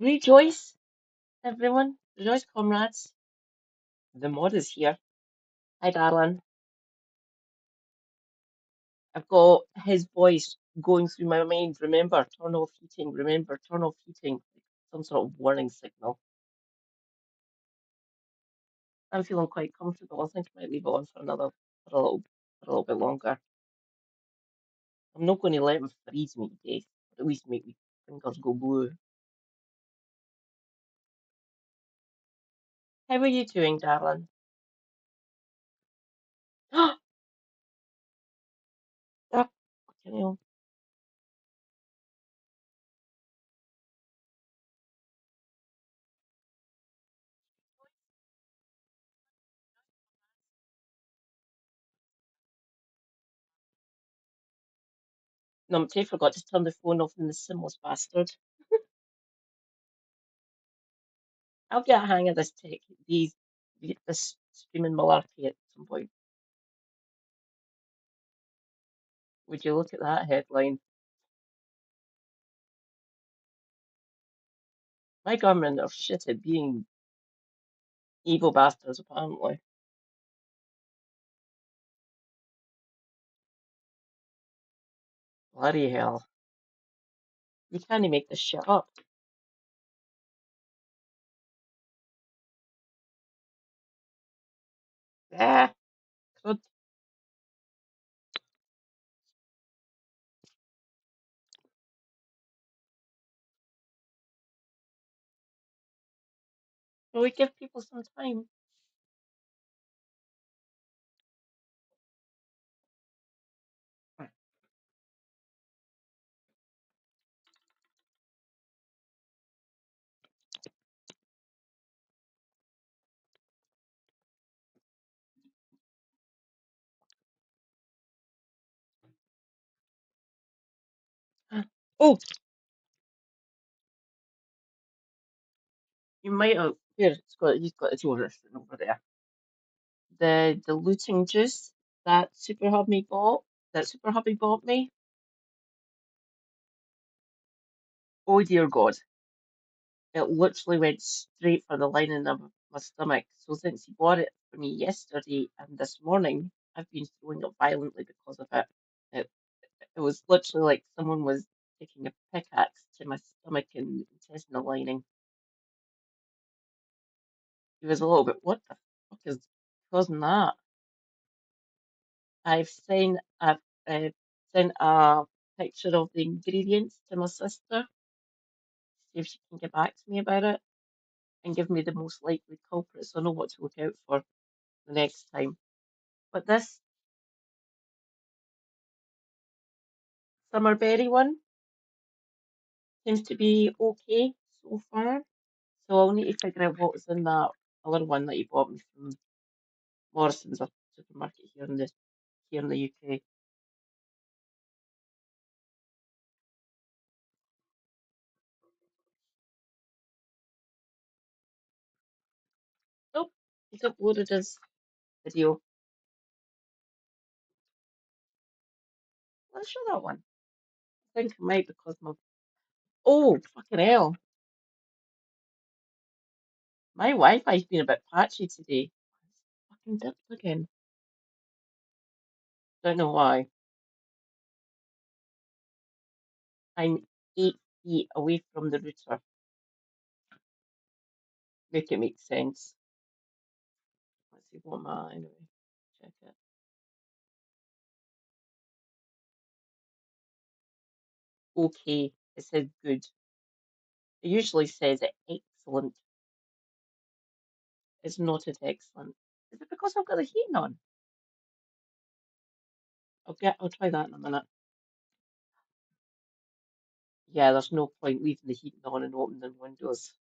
Rejoice, everyone. Rejoice, comrades. The mod is here. Hi, Darlan. I've got his voice going through my mind. Remember, turn off heating. Remember, turn off heating. Some sort of warning signal. I'm feeling quite comfortable. I think I might leave it on for a little bit longer. I'm not going to let him freeze me to death, but at least make me fingers go blue. How are you doing, Darlan? Ah, fucking hell. Numpty forgot to turn the phone off in the simless bastard. I'll get a hang of this this streaming malarkey at some point. Would you look at that headline? My government are shit at being evil bastards, apparently. Bloody hell. You can't make this shit up. Ah, crud. Will we give people some time? Oh, you might have. Here, he's got his order over there. The looting juice that Super Hubby bought me. Oh dear God. It literally went straight for the lining of my stomach. So since he bought it for me yesterday and this morning, I've been throwing up violently because of it. It, it was literally like someone was taking a pickaxe to my stomach and intestinal lining. He was a little bit, what the fuck is causing that? I've sent a picture of the ingredients to my sister, see if she can get back to me about it and give me the most likely culprit so I know what to look out for the next time. But this Summerberry one seems to be okay so far. So I'll need to figure out what was in that other one that you bought me from Morrison's, a supermarket here in the UK. Nope, he's uploaded his video. Let's show that one. I think I might because my fucking hell. My Wi-Fi's been a bit patchy today. It's fucking dipped again. Don't know why. I'm 8 feet away from the router. Make it make sense. Let's see what my anyway. Check it. Okay. It says good. It usually says excellent. It's not as excellent. Is it because I've got the heating on? I'll try that in a minute. Yeah, there's no point leaving the heating on and opening windows.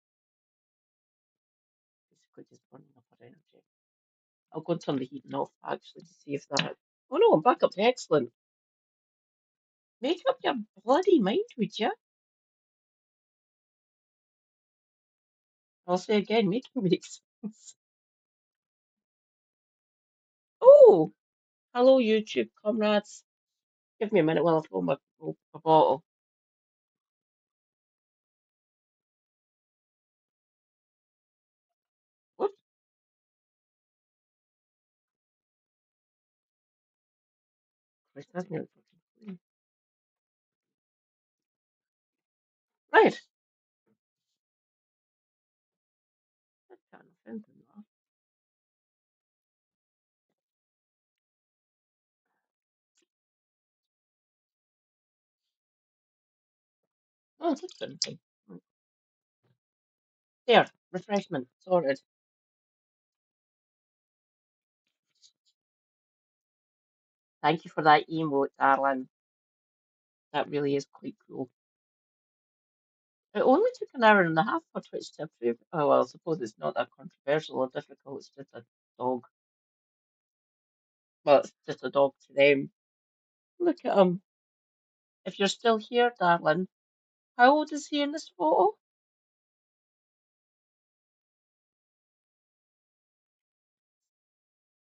Basically just burning up our energy. I'll go and turn the heating off actually to see if that. Oh no, I'm back up to excellent. Make up your bloody mind, would you? I'll say again, make it make sense. Oh, hello YouTube comrades. Give me a minute while I fill my bottle. Which doesn't even fucking right. That can't offend them, though. Oh, that's good. There, refreshment sorted. Thank you for that emote, darling. That really is quite cool. It only took an hour and a half for Twitch to approve. Oh, well, I suppose it's not that controversial or difficult. It's just a dog. Well, it's just a dog to them. Look at him. If you're still here, darling, how old is he in this photo?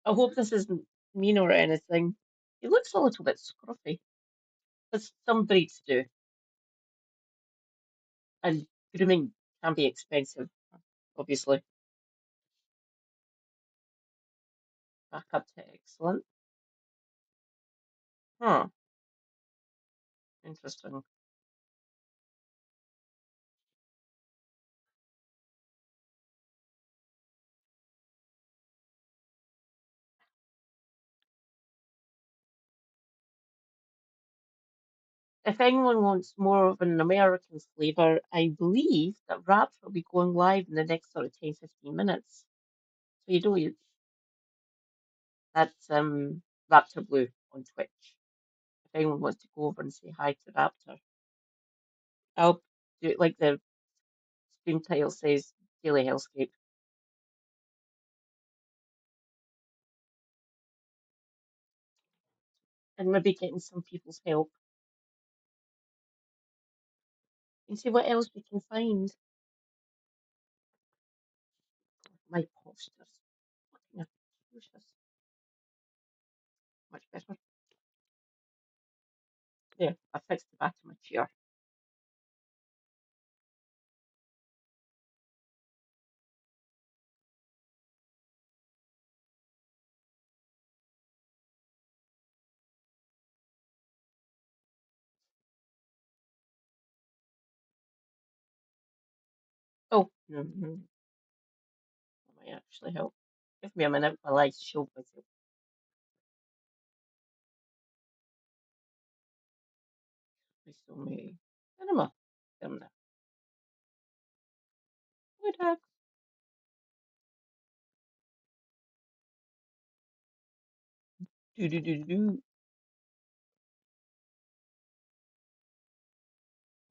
I hope this isn't mean or anything. He looks a little bit scruffy, as some breeds do. And grooming can be expensive, obviously. Back up to excellent. Huh, interesting. If anyone wants more of an American flavour, I believe that Wrapped will be going live in the next sort of 10-15 minutes. So you know that's Raptor Blue on Twitch. If anyone wants to go over and say hi to Raptor, I'll do it like the stream title says, Daily Hellscape, and maybe getting some people's help and see what else we can find. My posters. Fucking atrocious. Much better. There, I fixed the back of my chair. Oh, that might actually help. Give me a minute while I show myself. So me. Cinema. Cinema. Good heck. Do do do do do.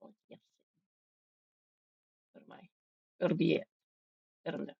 Oh yes. Where am I? Gotta be it. Cinema.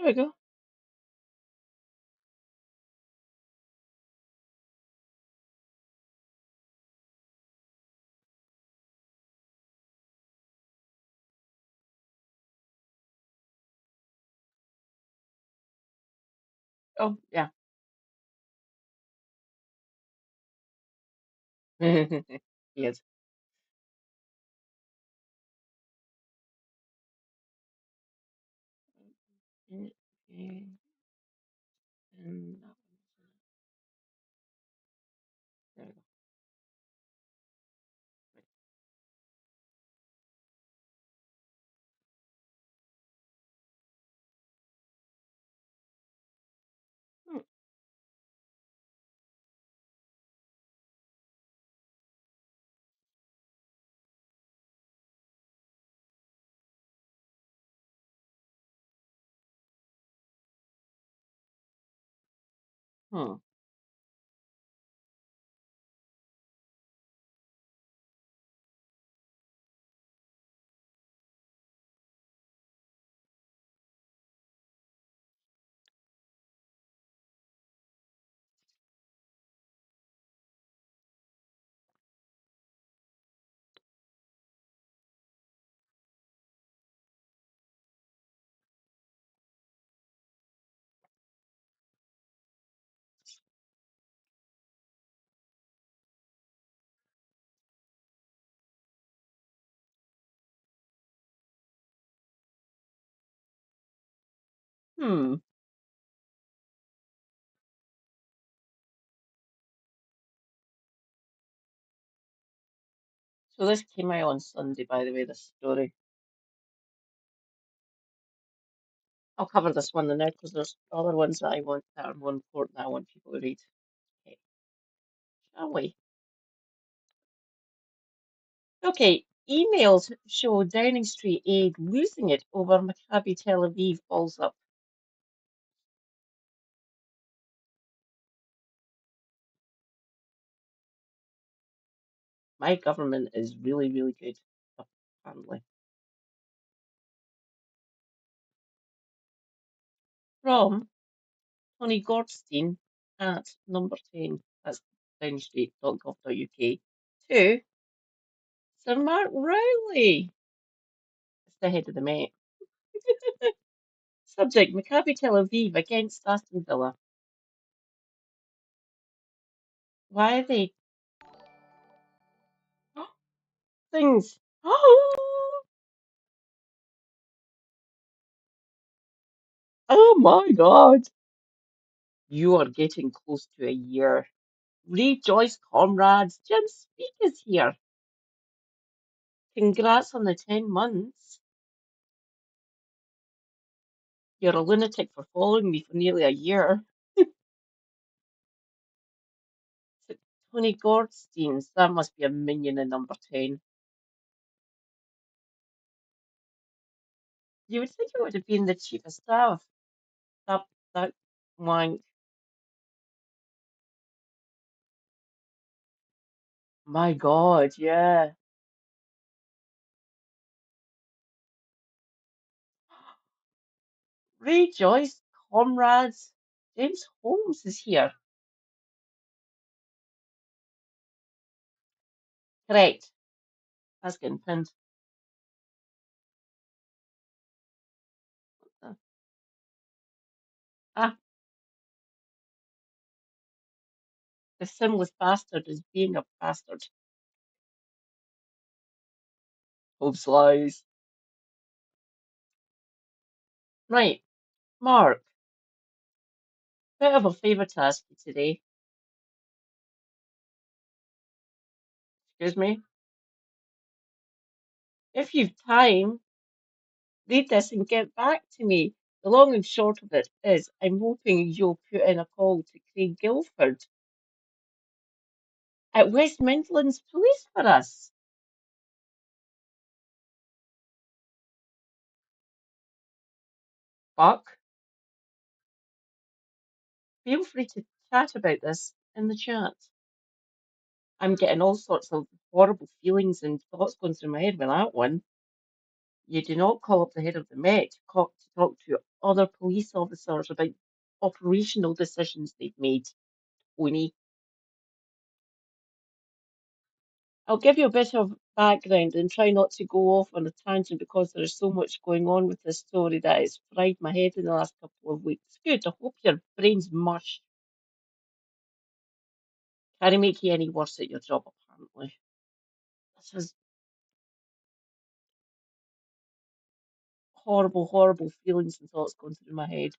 There we go. Oh, yeah. Yes. Okay. And that there we go. Hmm. Hmm. Hmm. So this came out on Sunday, by the way, this story. I'll cover this one now because there's other ones that I want that are more important that I want people to read. Okay, shall we? Okay, emails show Downing Street aide losing it over Maccabi Tel Aviv balls up. My government is really, really good, apparently. From Tony Gordstein at number 10, that's downingstreet.gov.uk, to Sir Mark Rowley. It's the head of the Met. Subject, Maccabi Tel Aviv against Aston Villa. Why are they things? Oh my God. You are getting close to a year. Rejoice, comrades. Jim Speak is here. Congrats on the 10 months. You're a lunatic for following me for nearly a year. So, Tony Gordsteins, that must be a minion in number 10. You would think it would have been the chief of staff. That wank. My God, yeah. Rejoice, comrades. James Holmes is here. Correct. That's getting pinned. Uh, Ah, the sinless bastard is being a bastard. Holmes lies. Right, Mark, bit of a favour to ask you today. Excuse me. If you've time, read this and get back to me. The long and short of it is, I'm hoping you'll put in a call to Craig Guilford at West Midlands Police for us. Buck, feel free to chat about this in the chat. I'm getting all sorts of horrible feelings and thoughts going through my head with that one. You do not call up the head of the Met to talk to other police officers about operational decisions they've made, Tony. I'll give you a bit of background and try not to go off on a tangent because there is so much going on with this story that has fried my head in the last couple of weeks. Good, I hope your brain's mush. Can't make you any worse at your job, apparently. This is horrible, horrible feelings and thoughts going through my head.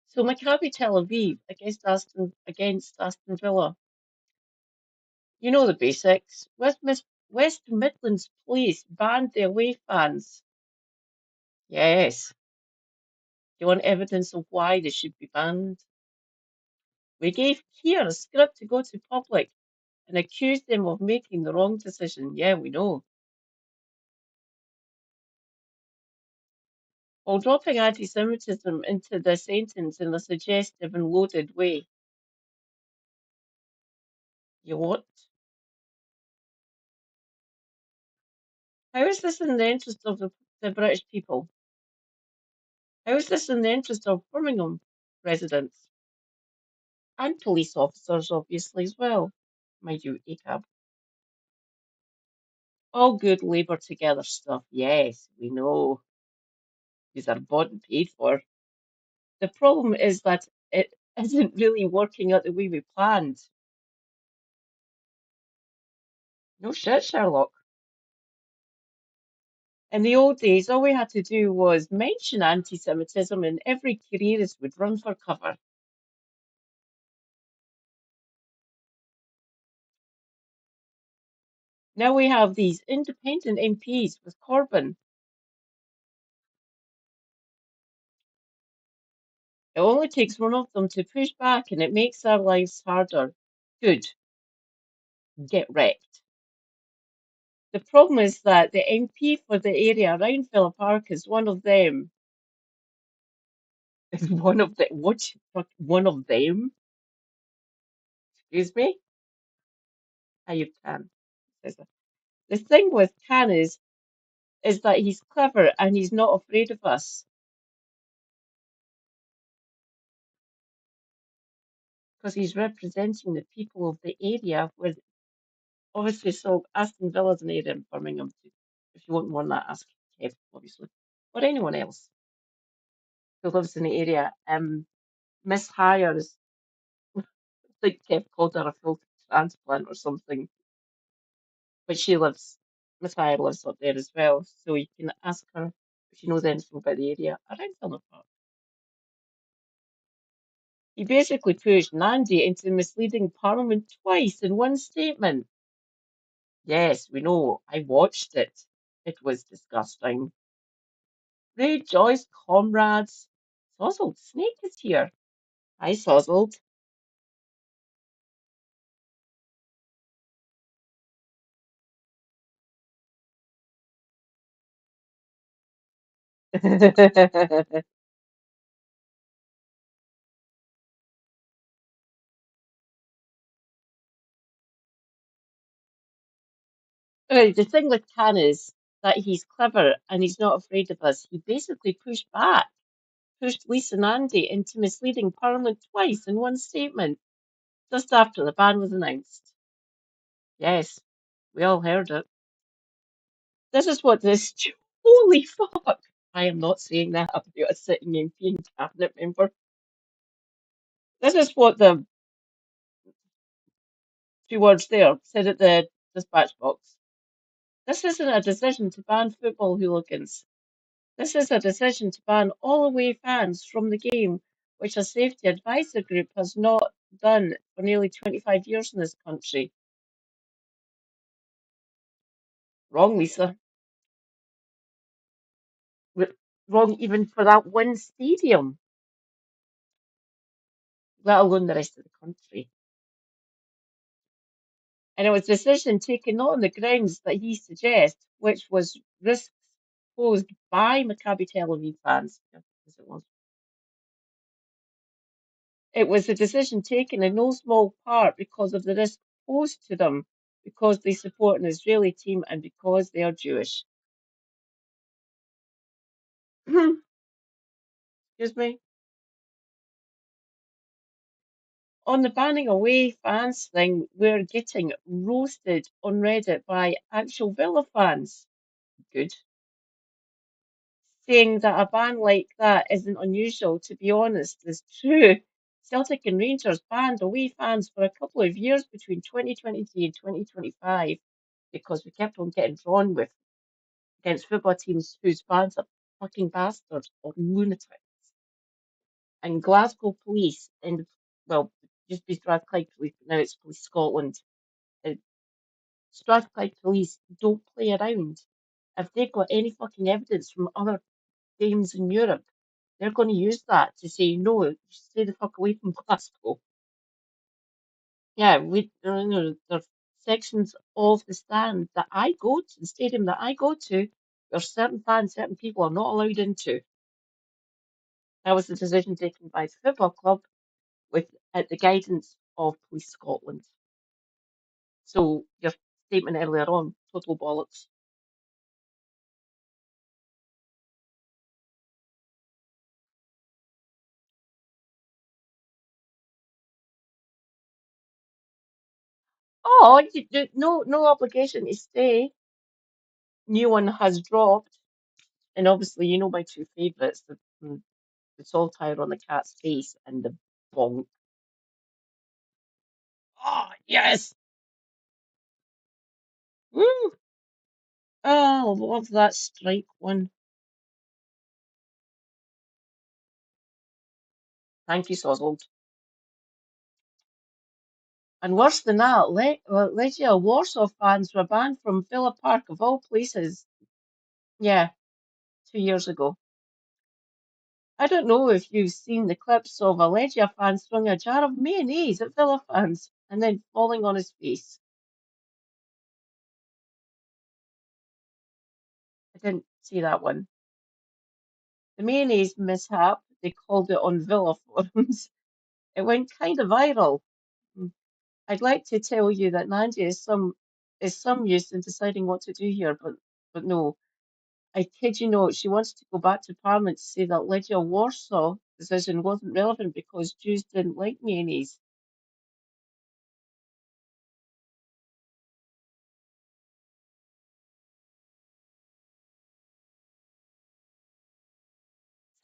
So Maccabi Tel Aviv against Aston Villa. You know the basics. West Midlands Police banned the away fans. Yes. Do you want evidence of why they should be banned? We gave Keir a script to go to public and accused them of making the wrong decision. Yeah, we know. While dropping anti-Semitism into the sentence in a suggestive and loaded way. You what? How is this in the interest of the British people? How is this in the interest of Birmingham residents? And police officers, obviously, as well. Mind you, ACAB. All good Labour together stuff. Yes, we know. These are bought and paid for. The problem is that it isn't really working out the way we planned. No shit, Sherlock. In the old days, all we had to do was mention anti-Semitism and every careerist would run for cover. Now we have these independent MPs with Corbyn. It only takes one of them to push back and it makes our lives harder. Good. Get wrecked. The problem is that the MP for the area around Villa Park is one of them. Is one of the what? One of them? Excuse me? How you can? Says that. The thing with Can is that he's clever and he's not afraid of us because he's representing the people of the area. Where obviously, so Aston Villa's an area in Birmingham. If you want more on that, ask Kev, obviously, or anyone else who lives in the area. Miss Hires, I think Kev called her a full transplant or something, but she lives. Miss Hire lives up there as well, so you can ask her if she knows anything about the area around Villa Park. He basically pushed Nandi into misleading Parliament twice in one statement. Yes, we know. I watched it. It was disgusting. Rejoice, comrades. Sozzled Snake is here. Hi, Sozzled. Right, the thing with Can is that he's clever and he's not afraid of us. He basically pushed back, pushed Lisa and Andy into misleading Parliament twice in one statement, just after the ban was announced. Yes, we all heard it. This is what this. Holy fuck! I am not saying that about a sitting MP and cabinet member. This is what the two words there said at the dispatch box. This isn't a decision to ban football hooligans. This is a decision to ban all away fans from the game, which a safety advisor group has not done for nearly 25 years in this country. Wrong, Lisa. Wrong even for that one stadium, let alone the rest of the country. And it was a decision taken not on the grounds that he suggests, which was risks posed by Maccabi Tel Aviv fans. Yes, it was. It was a decision taken in no small part because of the risk posed to them because they support an Israeli team and because they are Jewish. Excuse me. On the banning away fans thing, we're getting roasted on Reddit by actual Villa fans. Good. Saying that a ban like that isn't unusual, to be honest, is true. Celtic and Rangers banned away fans for a couple of years between 2023 and 2025 because we kept on getting drawn with against football teams whose fans are fucking bastards or lunatics. And Glasgow Police, and well, used to be Strathclyde Police, but now it's Police Scotland. uh, Strathclyde Police don't play around. If they've got any fucking evidence from other games in Europe, they're going to use that to say, no, stay the fuck away from Glasgow. Yeah, there's sections of the stand that I go to, the stadium that I go to, where certain fans, certain people are not allowed into. That was the decision taken by the football club with at the guidance of Police Scotland. So your statement earlier on, total bollocks. Oh, no obligation to stay. New one has dropped, and obviously you know my two favourites, the saltire on the cat's face and the bonk. Oh yes! Woo! Oh, I love that strike one. Thank you, Sozzled. And worse than that, Legia Warsaw fans were banned from Villa Park of all places. Yeah, 2 years ago. I don't know if you've seen the clips of a Legia fan throwing a jar of mayonnaise at Villa fans and then falling on his face. I didn't see that one. The mayonnaise mishap, they called it on Villa forums. It went kind of viral. Mm. I'd like to tell you that Nandy is some use in deciding what to do here, but no. I kid you not, she wants to go back to Parliament to say that Lydia Warsaw decision wasn't relevant because Jews didn't like mayonnaise.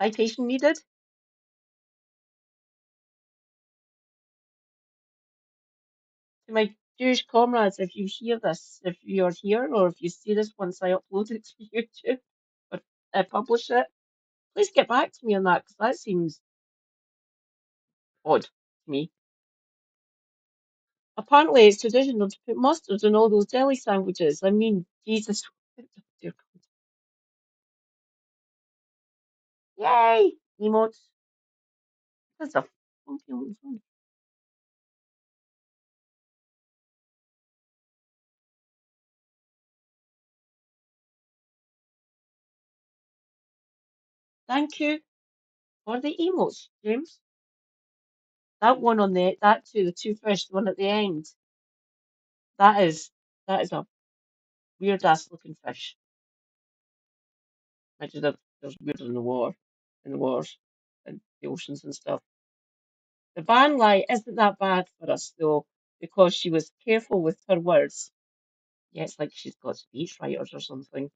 Citation needed? To my Jewish comrades, if you hear this, if you're here, or if you see this once I upload it to YouTube or publish it, please get back to me on that because that seems odd to me. Apparently, it's traditional to put mustard on all those deli sandwiches. I mean, Jesus. Dear God. Yay! Emotes. That's a funky little song. Thank you for the emotes, James. That one on that two, the two fish, the one at the end. That is that is a weird ass looking fish. Imagine that there's weird in the waters, and the oceans and stuff. The van lie isn't that bad for us though, because she was careful with her words. Yeah, it's like she's got speechwriters or something.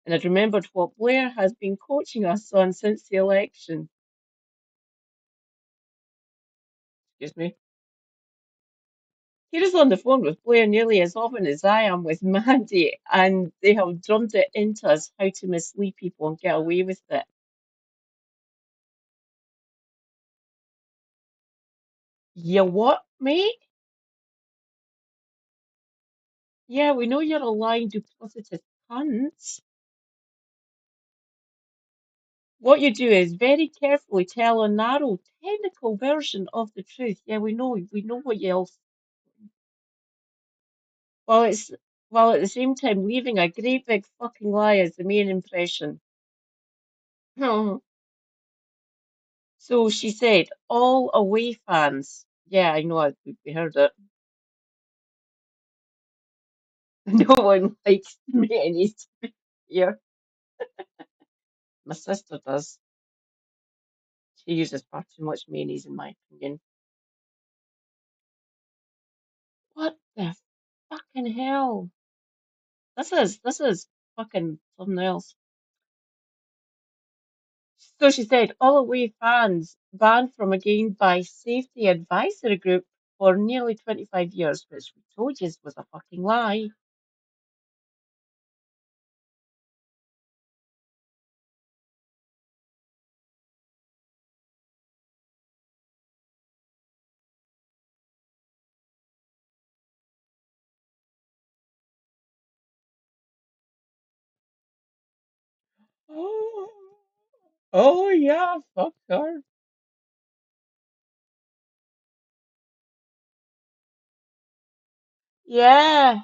And I'd remembered what Blair has been coaching us on since the election. Excuse me. He was on the phone with Blair nearly as often as I am with Mandy, and they have drummed it into us how to mislead people and get away with it. You what, mate? Yeah, we know you're a lying, duplicitous cunt. What you do is very carefully tell a narrow, technical version of the truth. Yeah, we know what you else. While it's while at the same time leaving a great big fucking lie as the main impression. So she said, all away fans. Yeah, I know, we heard it. No one likes mayonnaise to be here. My sister does. She uses far too much mayonnaise, in my opinion. What the fucking hell? This is fucking something else. So she said, all away fans banned from a game by Safety Advisory Group for nearly 25 years, which we told you was a fucking lie. Oh, oh yeah, fuck her. Yeah,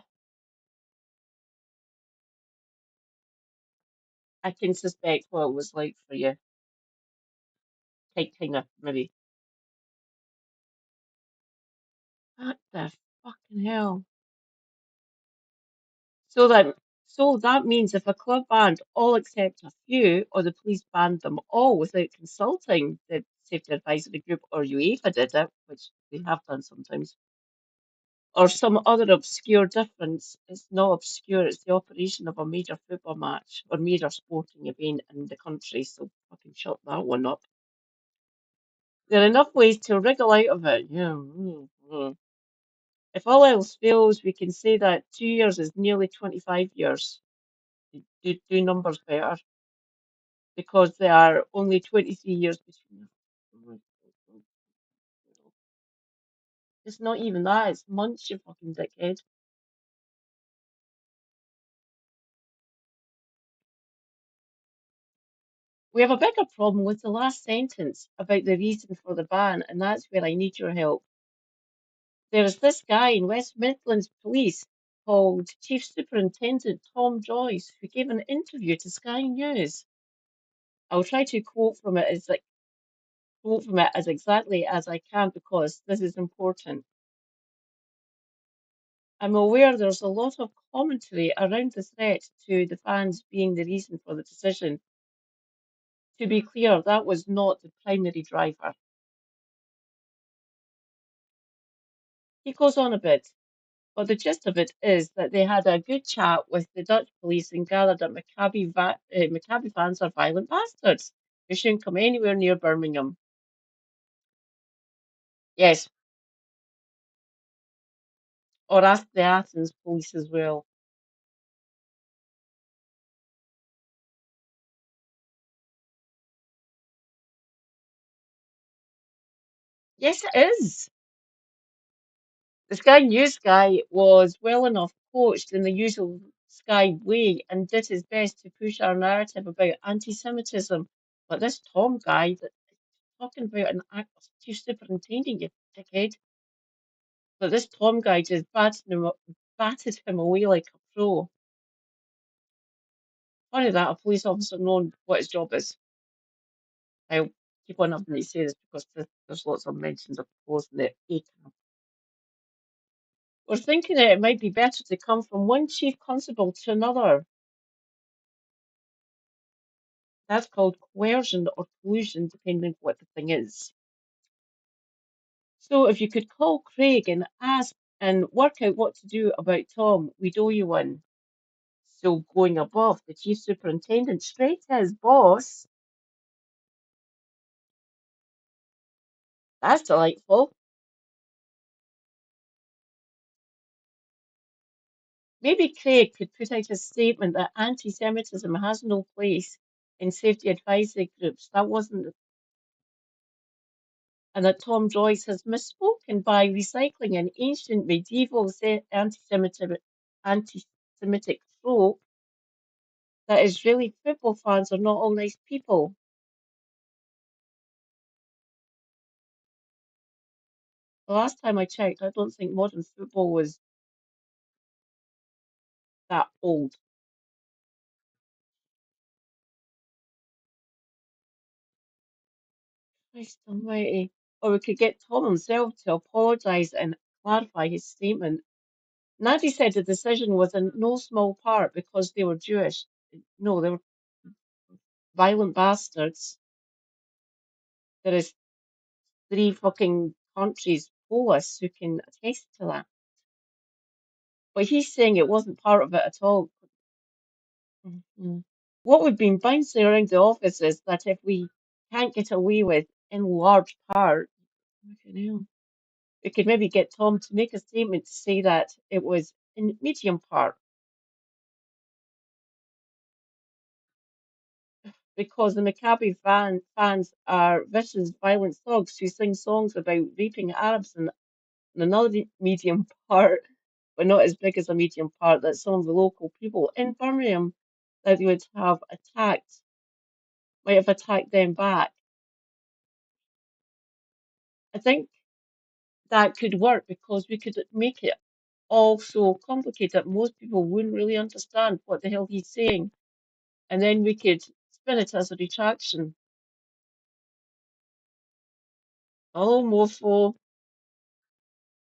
I can suspect what it was like for you. Kind of, maybe. What the fucking hell? So that so that means if a club banned all except a few, or the police banned them all without consulting the safety advisory group, or UEFA did it, which they have done sometimes, or some other obscure difference, it's not obscure, it's the operation of a major football match or major sporting event in the country, so fucking shut that one up. There are enough ways to wriggle out of it. Yeah. If all else fails, we can say that 2 years is nearly 25 years. Do numbers better because there are only 23 years between them. It's not even that, it's months, you fucking dickhead. We have a bigger problem with the last sentence about the reason for the ban, and that's where I need your help. There is this guy in West Midlands Police called Chief Superintendent Tom Joyce who gave an interview to Sky News. I'll try to quote from it as exactly as I can because this is important. I'm aware there's a lot of commentary around the threat to the fans being the reason for the decision. To be clear, that was not the primary driver. He goes on a bit, but the gist of it is that they had a good chat with the Dutch police and gathered that Maccabi fans are violent bastards who shouldn't come anywhere near Birmingham. Yes, or ask the Athens police as well. Yes, it is. The Sky News guy was well enough coached in the usual Sky way and did his best to push our narrative about anti-Semitism. But this Tom guy that talking about an act of chief superintendent, you dickhead. But this Tom guy just batted him away like a pro. Funny that a police officer knowing what his job is. I'll keep on having to say this because there's lots of mentions of pros in the A camp. We're thinking that it might be better to come from one chief constable to another. That's called coercion or collusion, depending on what the thing is. So if you could call Craig and ask and work out what to do about Tom, we'd owe you one. So going above the chief superintendent straight to his boss, that's delightful. Maybe Craig could put out a statement that anti-Semitism has no place in safety advisory groups. That wasn't, and that Tom Joyce has misspoken by recycling an ancient medieval anti-Semitic trope that Israeli football fans are not all nice people. The last time I checked, I don't think modern football was that old. Christ almighty. Or we could get Tom himself to apologise and clarify his statement. Nancy said the decision was in no small part because they were Jewish. No, they were violent bastards. There is three fucking countries, Polis, who can attest to that. But he's saying it wasn't part of it at all. Mhm. What we've been bouncing around the office is that if we can't get away with, in large part, fucking hell, we could maybe get Tom to make a statement to say that it was in medium part, because the Maccabi fans are vicious, violent thugs who sing songs about raping Arabs, and another medium part, but not as big as a medium part, that some of the local people in Birmingham that they would have attacked might have attacked them back. I think that could work because we could make it all so complicated that most people wouldn't really understand what the hell he's saying. And then we could spin it as a retraction. Oh, mofo,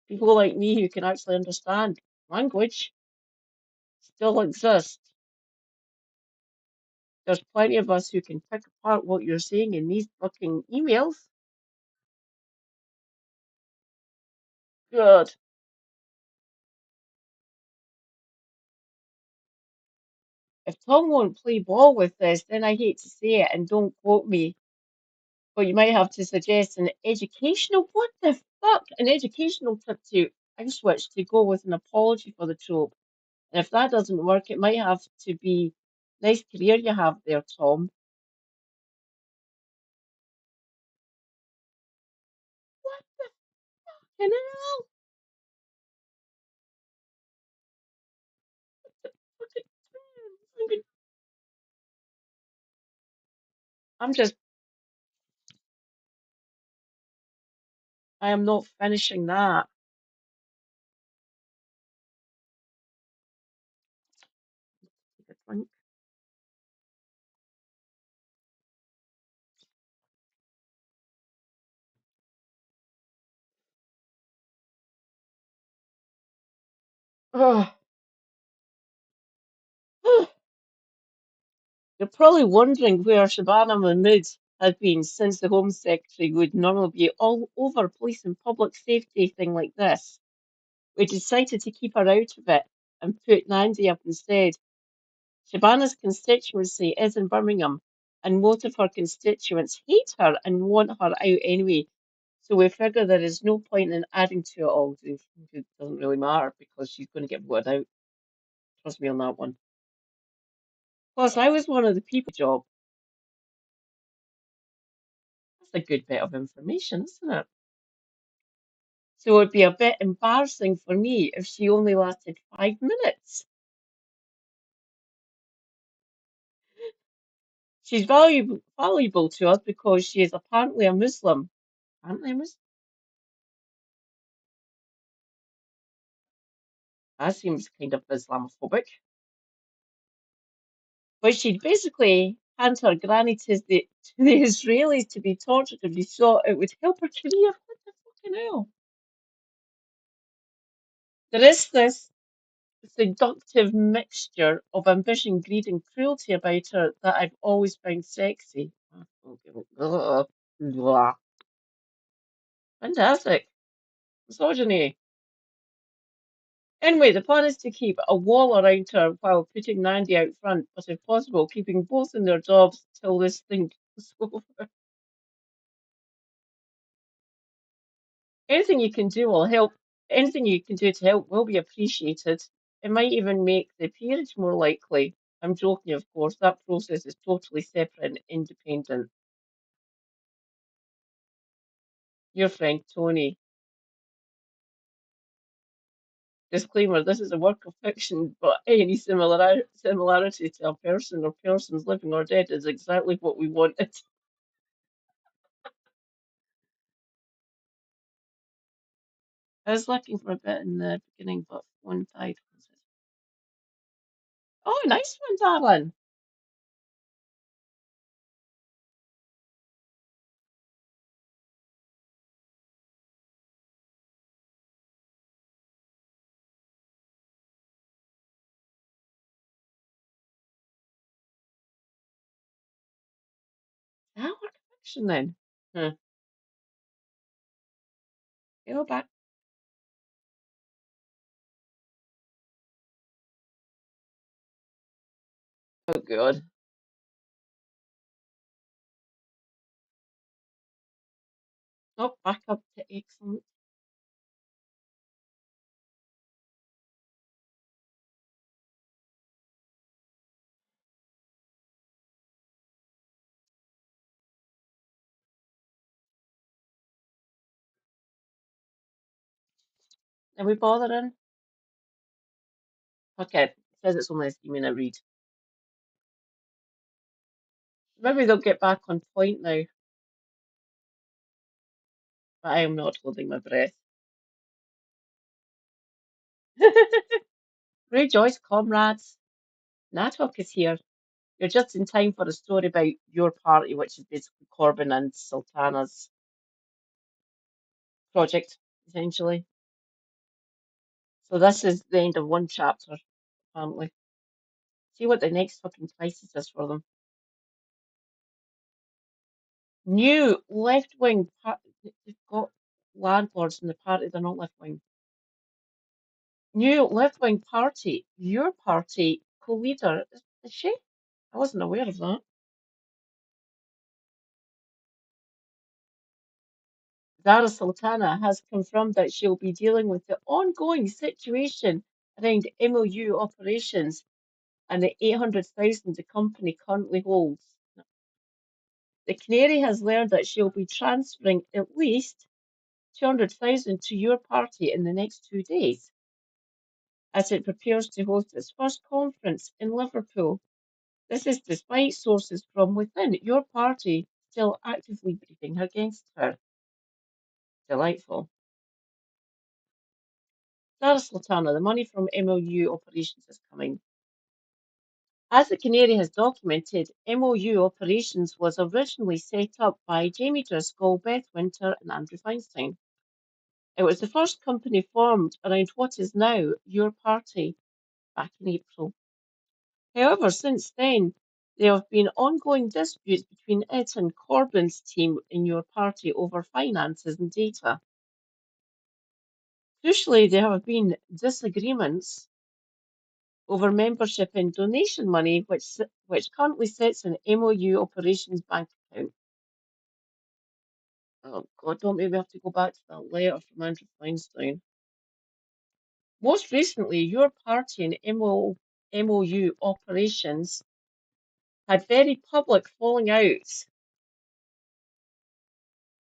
people like me who can actually understand language still exist. There's plenty of us who can pick apart what you're saying in these fucking emails. Good. If Tom won't play ball with this, then I hate to say it and don't quote me, but you might have to suggest an educational, what the fuck? An educational tip to Auschwitz to go with an apology for the trope. And if that doesn't work, it might have to be nice career you have there, Tom. What the fucking hell? Fucking- I'm just, I am not finishing that. Take a drink. Ugh. You're probably wondering where Shabana Mahmood has been since the Home Secretary would normally be all over police and public safety thing like this. We decided to keep her out of it and put Nandy up instead. Shabana's constituency is in Birmingham, and most of her constituents hate her and want her out anyway. So we figure there is no point in adding to it all. It doesn't really matter because she's going to get voted out. Trust me on that one. Plus, I was one of the people job. That's a good bit of information, isn't it? So it would be a bit embarrassing for me if she only lasted 5 minutes. She's valuable to us because she is apparently a Muslim. Apparently a Muslim? That seems kind of Islamophobic. But she'd basically hand her granny to the Israelis to be tortured if she thought it would help her career. What the fucking hell? There is this seductive mixture of ambition, greed, and cruelty about her that I've always found sexy. Ugh. Blah. Fantastic. Misogyny. Anyway, the plan is to keep a wall around her while putting Nandy out front, but if possible, keeping both in their jobs till this thing is over. Anything you can do will help. Anything you can do to help will be appreciated. It might even make the peerage more likely. I'm joking, of course. That process is totally separate and independent. Your friend Tony. Disclaimer: this is a work of fiction, but any similarity to a person or persons living or dead is exactly what we wanted. I was looking for a bit in the beginning, but one died. Oh, nice one, darling. action then. Hmm. Go back. Oh, God. Oh, back up to excellent. Are we bothering? Okay. It says it's only a 3-minute read. Maybe they'll get back on point now, but I am not holding my breath. Rejoice, comrades. Natok is here. You're just in time for a story about your party, which is basically Corbyn and Sultana's project, essentially. So this is the end of one chapter, apparently. See what the next fucking crisis is for them. New left-wing party. They've got landlords in the party, they're not left-wing. New left-wing party. Your party co-leader. Is she? I wasn't aware of that. Zara Sultana has confirmed that she'll be dealing with the ongoing situation around MOU operations and the 800,000 the company currently holds. The Canary has learned that she'll be transferring at least 200,000 to your party in the next 2 days as it prepares to host its first conference in Liverpool. This is despite sources from within your party still actively briefing against her. Delightful. Zara Sultana, the money from MOU operations is coming. As the Canary has documented, MOU operations was originally set up by Jamie Driscoll, Beth Winter, and Andrew Feinstein. It was the first company formed around what is now your party back in April. However, since then, there have been ongoing disputes between it and Corbyn's team in your party over finances and data. Crucially, there have been disagreements over membership and donation money, which currently sits in MOU operations bank account. Oh God, don't maybe have to go back to that letter from Andrew Feinstein. Most recently, your party and MOU operations had very public falling outs,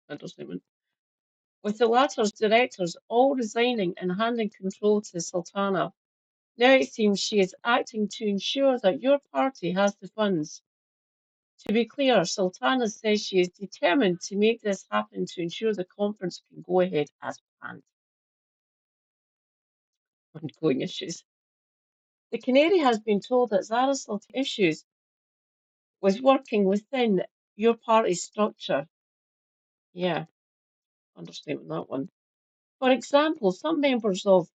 understatement, with the latter's directors all resigning and handing control to Sultana. Now it seems she is acting to ensure that your party has the funds. To be clear, Sultana says she is determined to make this happen to ensure the conference can go ahead as planned. Ongoing issues. The Canary has been told that Zara Sultana issues with working within your party's structure. Yeah, understatement that one. For example, some members of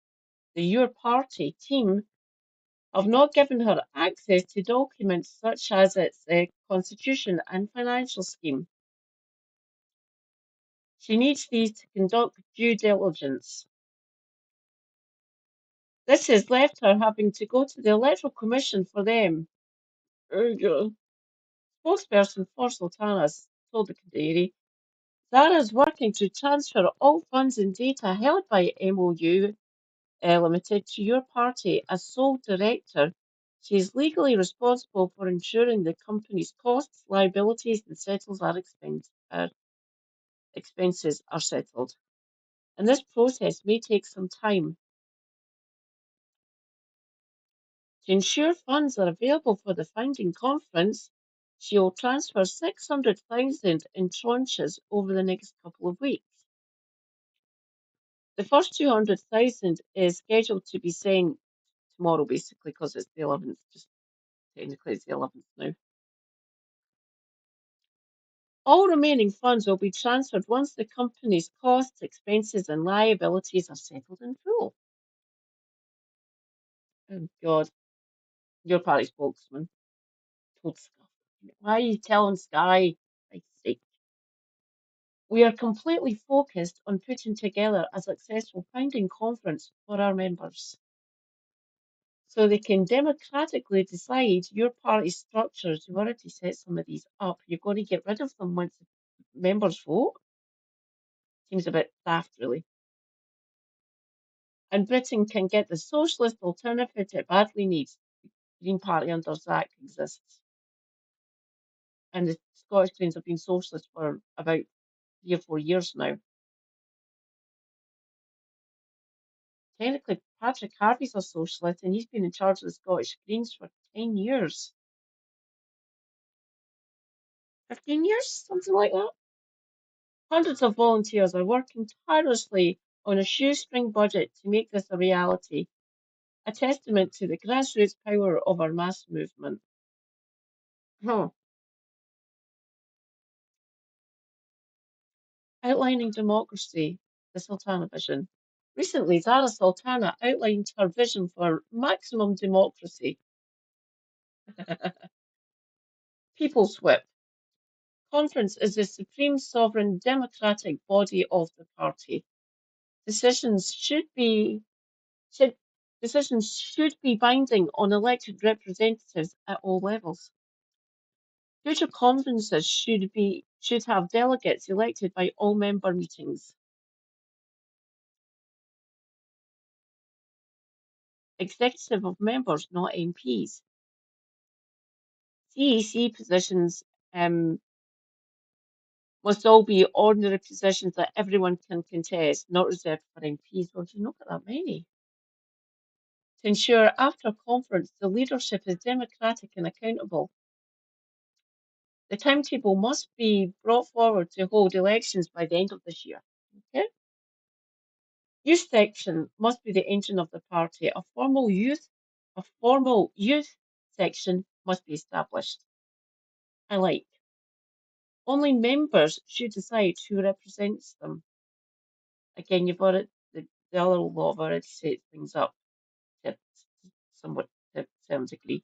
the Your Party team have not given her access to documents such as its constitution and financial scheme. She needs these to conduct due diligence. This has left her having to go to the Electoral Commission for them. Spokesperson for Sultanas told the Canary, Zara is working to transfer all funds and data held by MOU Limited to your party as sole director. She is legally responsible for ensuring the company's costs, liabilities, and expenses are settled. And this process may take some time. To ensure funds are available for the founding conference, she will transfer 600,000 in tranches over the next couple of weeks. The first 200,000 is scheduled to be sent tomorrow, basically, because it's the 11th. Just technically, it's the 11th now. All remaining funds will be transferred once the company's costs, expenses, and liabilities are settled in full. Oh, God. Your party spokesman told Sky. Why are you telling Sky? For Christ's sake. We are completely focused on putting together a successful founding conference for our members so they can democratically decide your party structures. You've already set some of these up. You're going to get rid of them once the members vote. Seems a bit daft, really. And Britain can get the socialist alternative it badly needs. The Green Party under Zach exists. And the Scottish Greens have been socialist for about 3 or 4 years now. Technically, Patrick Harvey's a socialist and he's been in charge of the Scottish Greens for 10 years. 15 years? Something like that. Hundreds of volunteers are working tirelessly on a shoestring budget to make this a reality, a testament to the grassroots power of our mass movement. Huh. Outlining democracy, the Sultana vision. Recently, Zara Sultana outlined her vision for maximum democracy. People's Whip. Conference is the supreme sovereign democratic body of the party. Decisions should be should, Decisions should be binding on elected representatives at all levels. Future conferences should have delegates elected by all member meetings. Executive of members, not MPs. CEC positions must all be ordinary positions that everyone can contest, not reserved for MPs. Well, you've not got that many. To ensure after a conference the leadership is democratic and accountable. The timetable must be brought forward to hold elections by the end of this year. Okay? Youth section must be the engine of the party. A formal youth section must be established. I like. Only members should decide who represents them. Again, the other law have already set things up to somewhat to some degree.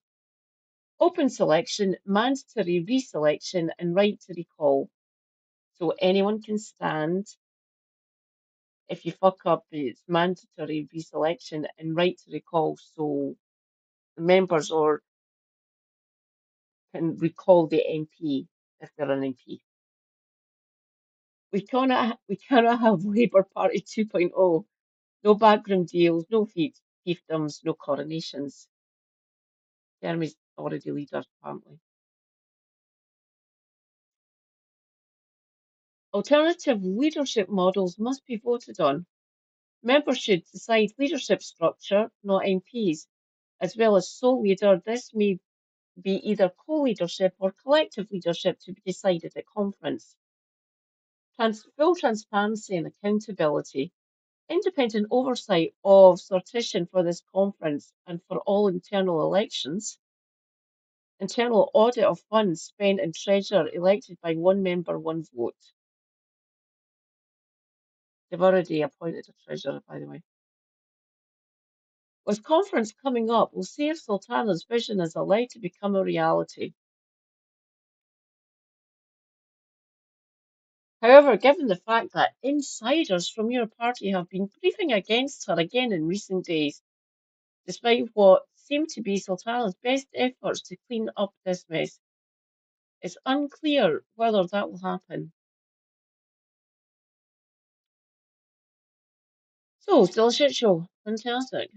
Open selection, mandatory reselection, and right to recall. So anyone can stand. If you fuck up, it's mandatory reselection and right to recall. So the members or can recall the MP if they're an MP. We cannot have Labour Party 2.0. No backroom deals, no fiefdoms, no coronations. Jeremy's already leader, apparently. Alternative leadership models must be voted on. Members should decide leadership structure, not MPs, as well as sole leader. This may be either co-leadership or collective leadership to be decided at conference. Full transparency and accountability. Independent oversight of sortition for this conference and for all internal elections. Internal audit of funds spent and treasurer elected by one member, one vote. They've already appointed a treasurer, by the way. With conference coming up, we'll see if Sultana's vision is allowed to become a reality. However, given the fact that insiders from your party have been briefing against her again in recent days, despite what seem to be Sultana's best efforts to clean up this mess, it's unclear whether that will happen. So, still a shit show. Fantastic.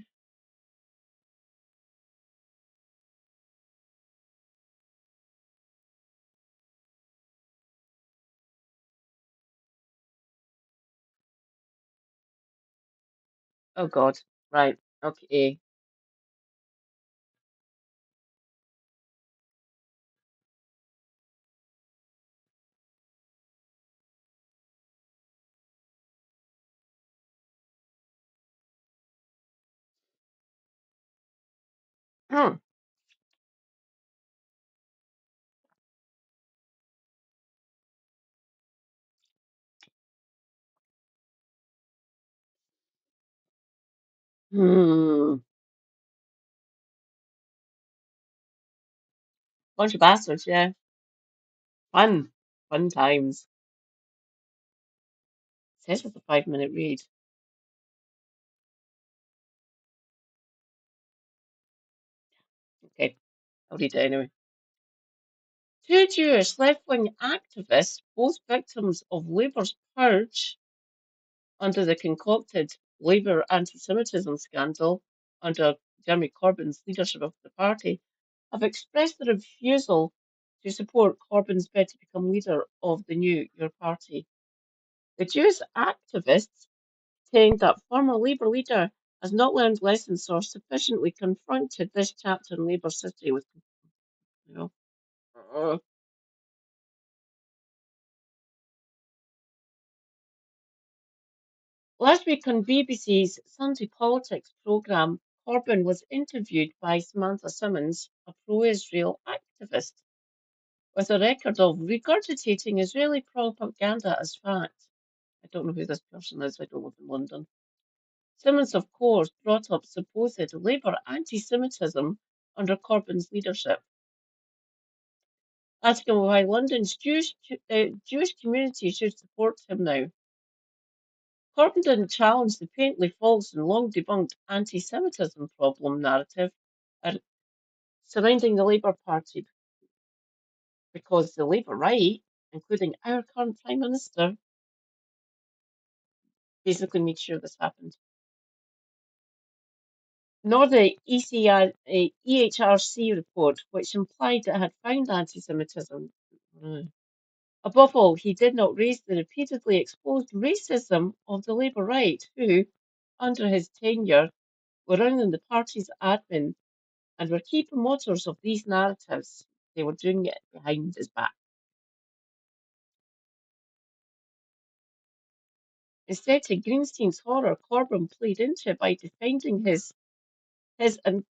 Oh God. Right. Okay. Hmm. Hmm. Bunch of bastards, yeah. Fun. Fun times. Says it's a 5-minute read. Okay, I'll read it anyway. Two Jewish left-wing activists, both victims of Labour's purge under the concocted Labour anti-Semitism scandal under Jeremy Corbyn's leadership of the party, have expressed their refusal to support Corbyn's bid to become leader of the new Your Party. The Jewish activists saying that former Labour leader has not learned lessons or sufficiently confronted this chapter in Labour's history with, you know. Last week on BBC's Sunday Politics programme, Corbyn was interviewed by Samantha Simmons, a pro-Israel activist, with a record of regurgitating Israeli propaganda as fact. I don't know who this person is, I don't live in London. Simmons, of course, brought up supposed Labour anti-Semitism under Corbyn's leadership, asking why London's Jewish community should support him now. Corbyn didn't challenge the patently false and long debunked anti-Semitism problem narrative surrounding the Labour Party because the Labour right, including our current Prime Minister, basically made sure this happened. Nor the EHRC report, which implied it had found anti-Semitism. Above all, he did not raise the repeatedly exposed racism of the Labour right, who, under his tenure, were running the party's admin and were key promoters of these narratives. They were doing it behind his back. Instead, to Greenstein's horror, Corbyn played into it by defending his and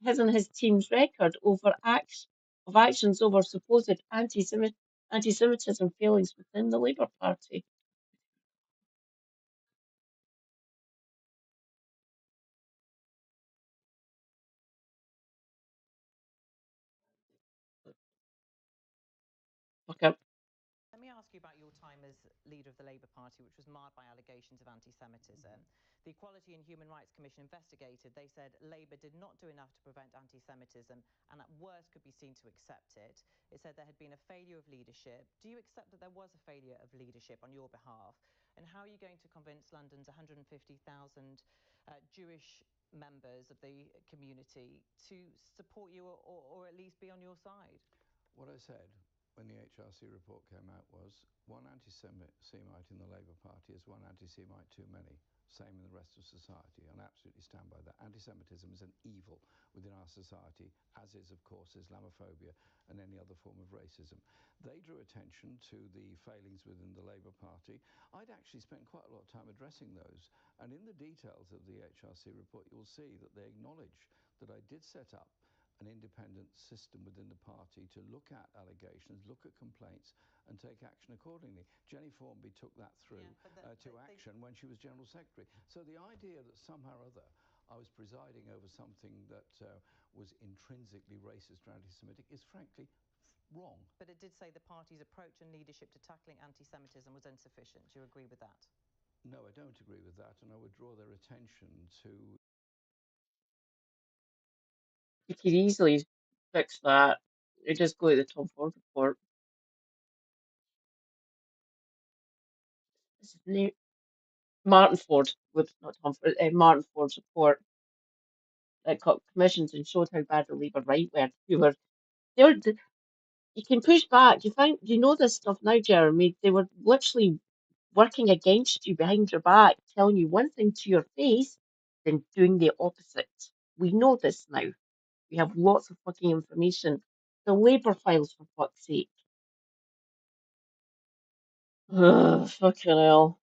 his team's record of actions over supposed anti-Semitism failings within the Labour Party. Okay. Let me ask you about your time as leader of the Labour Party, which was marred by allegations of anti-Semitism. The Equality and Human Rights Commission investigated. They said Labour did not do enough to prevent anti-Semitism and at worst could be seen to accept it. It said there had been a failure of leadership. Do you accept that there was a failure of leadership on your behalf? And how are you going to convince London's 150,000 Jewish members of the community to support you or at least be on your side? What I said when the HRC report came out was one anti-Semite in the Labour Party is one anti-Semite too many. Same in the rest of society, and I absolutely stand by that. Anti-Semitism is an evil within our society, as is, of course, Islamophobia and any other form of racism. They drew attention to the failings within the Labour Party. I'd actually spent quite a lot of time addressing those, and in the details of the HRC report, you'll see that they acknowledge that I did set up an independent system within the party to look at allegations, look at complaints, and take action accordingly. Jenny Formby took that through to action when she was General Secretary. So the idea that somehow or other I was presiding over something that was intrinsically racist or anti-Semitic is frankly wrong. But it did say the party's approach and leadership to tackling anti-Semitism was insufficient. Do you agree with that? No, I don't agree with that, and I would draw their attention to You could easily fix that. You just go to the Tom Ford report. This is new. Martin Ford, not Tom Ford, Martin Ford's report that got commissioned and showed how bad the Labour right were. They were, you can push back. You know this stuff now, Jeremy. They were literally working against you behind your back, telling you one thing to your face, then doing the opposite. We know this now. We have lots of fucking information. The Labour files, for fuck's sake. Ugh, fucking hell.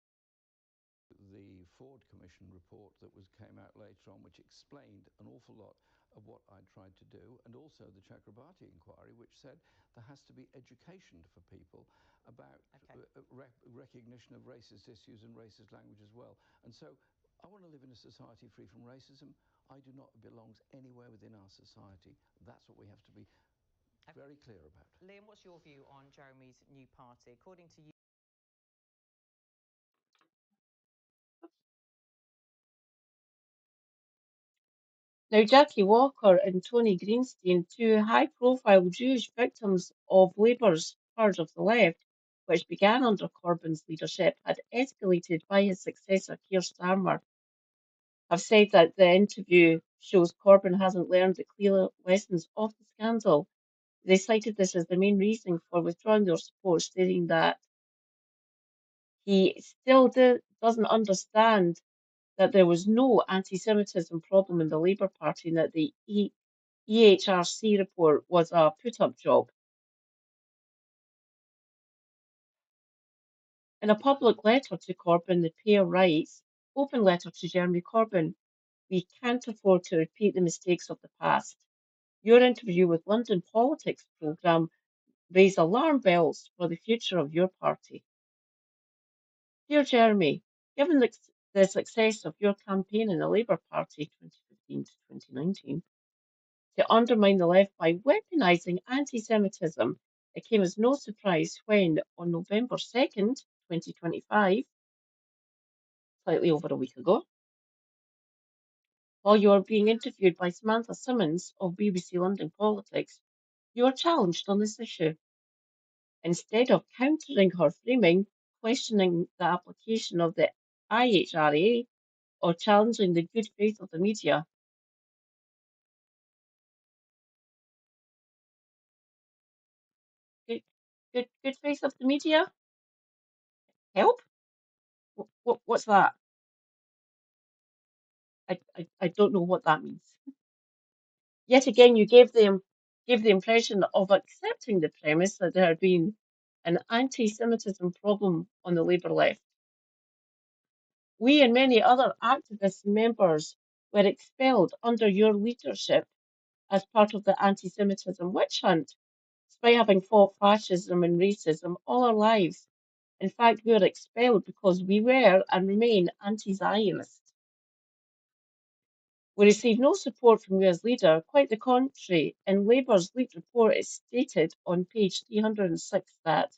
the Ford Commission report that came out later on, which explained an awful lot of what I tried to do, and also the Chakrabarti inquiry, which said there has to be education for people about recognition of racist issues and racist language as well. And so I want to live in a society free from racism. I do not belong anywhere within our society. That's what we have to be very clear about. Liam, what's your view on Jeremy's new party? According to you, Now, Jackie Walker and Tony Greenstein, two high-profile Jewish victims of Labour's purge of the left, which began under Corbyn's leadership, had escalated by his successor Keir Starmer, have said that the interview shows Corbyn hasn't learned the clear lessons of the scandal. They cited this as the main reason for withdrawing their support, stating that he still doesn't understand that there was no anti-Semitism problem in the Labour Party and that the EHRC report was a put-up job. In a public letter to Corbyn, the pair writes, "Open letter to Jeremy Corbyn. We can't afford to repeat the mistakes of the past. Your interview with London Politics programme raised alarm bells for the future of your party. Dear Jeremy, given the success of your campaign in the Labour Party 2015 to 2019, to undermine the left by weaponising anti-Semitism, it came as no surprise when, on November 2nd, 2025, slightly over a week ago, while you were being interviewed by Samantha Simmons of BBC London Politics, you were challenged on this issue. Instead of countering her framing, questioning the application of the IHRA, or challenging the good faith of the media, good faith of the media? Help? What's that? I don't know what that means. Yet again, you gave the impression of accepting the premise that there had been an anti-Semitism problem on the Labour left. We and many other activist members were expelled under your leadership as part of the anti-Semitism witch hunt, despite having fought fascism and racism all our lives. In fact, we were expelled because we were and remain anti-Zionist. We received no support from you as leader, quite the contrary. In Labour's leaked report, it stated on page 306 that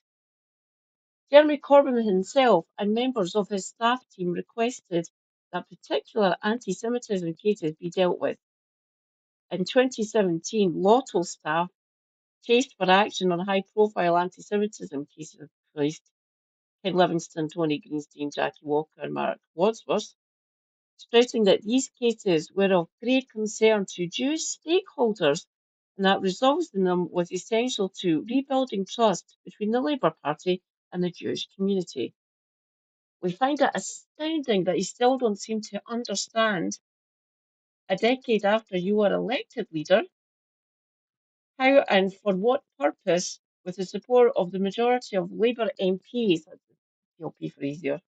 Jeremy Corbyn himself and members of his staff team requested that particular anti-Semitism cases be dealt with. In 2017, Lotto staff chased for action on high-profile anti-Semitism cases of Ken Livingstone, Tony Greenstein, Jackie Walker and Mark Wadsworth, stressing that these cases were of great concern to Jewish stakeholders and that resolving them was essential to rebuilding trust between the Labour Party and the Jewish community. We find it astounding that you still don't seem to understand, a decade after you were elected leader, how and for what purpose, with the support of the majority of Labour MPs, that's the PLP for easier,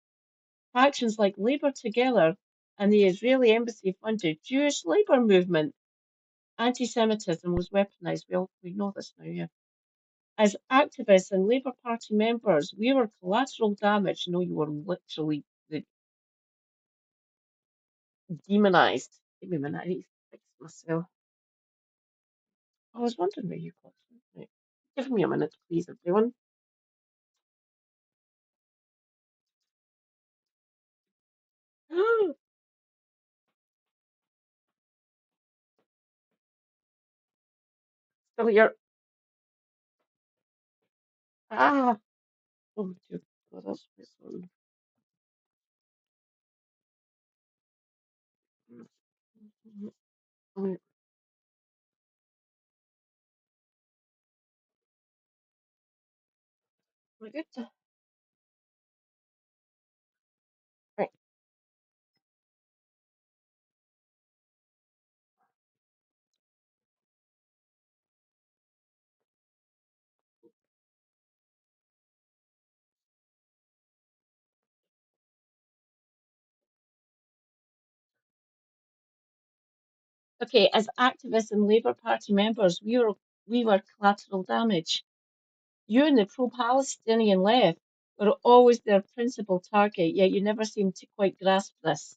factions like Labour Together and the Israeli embassy-funded Jewish Labour movement, anti-Semitism was weaponised. We know this now, yeah. As activists and Labour Party members, we were collateral damage. No, you were literally demonised. Give me a minute, I need to fix myself. I was wondering where you got from. Right. Give me a minute, please, everyone. Still here. Ah! Oh, dear God, that's this one. Right. We're good. Right. Okay, as activists and Labour Party members, we were collateral damage. You and the pro-Palestinian left were always their principal target, yet you never seem to quite grasp this.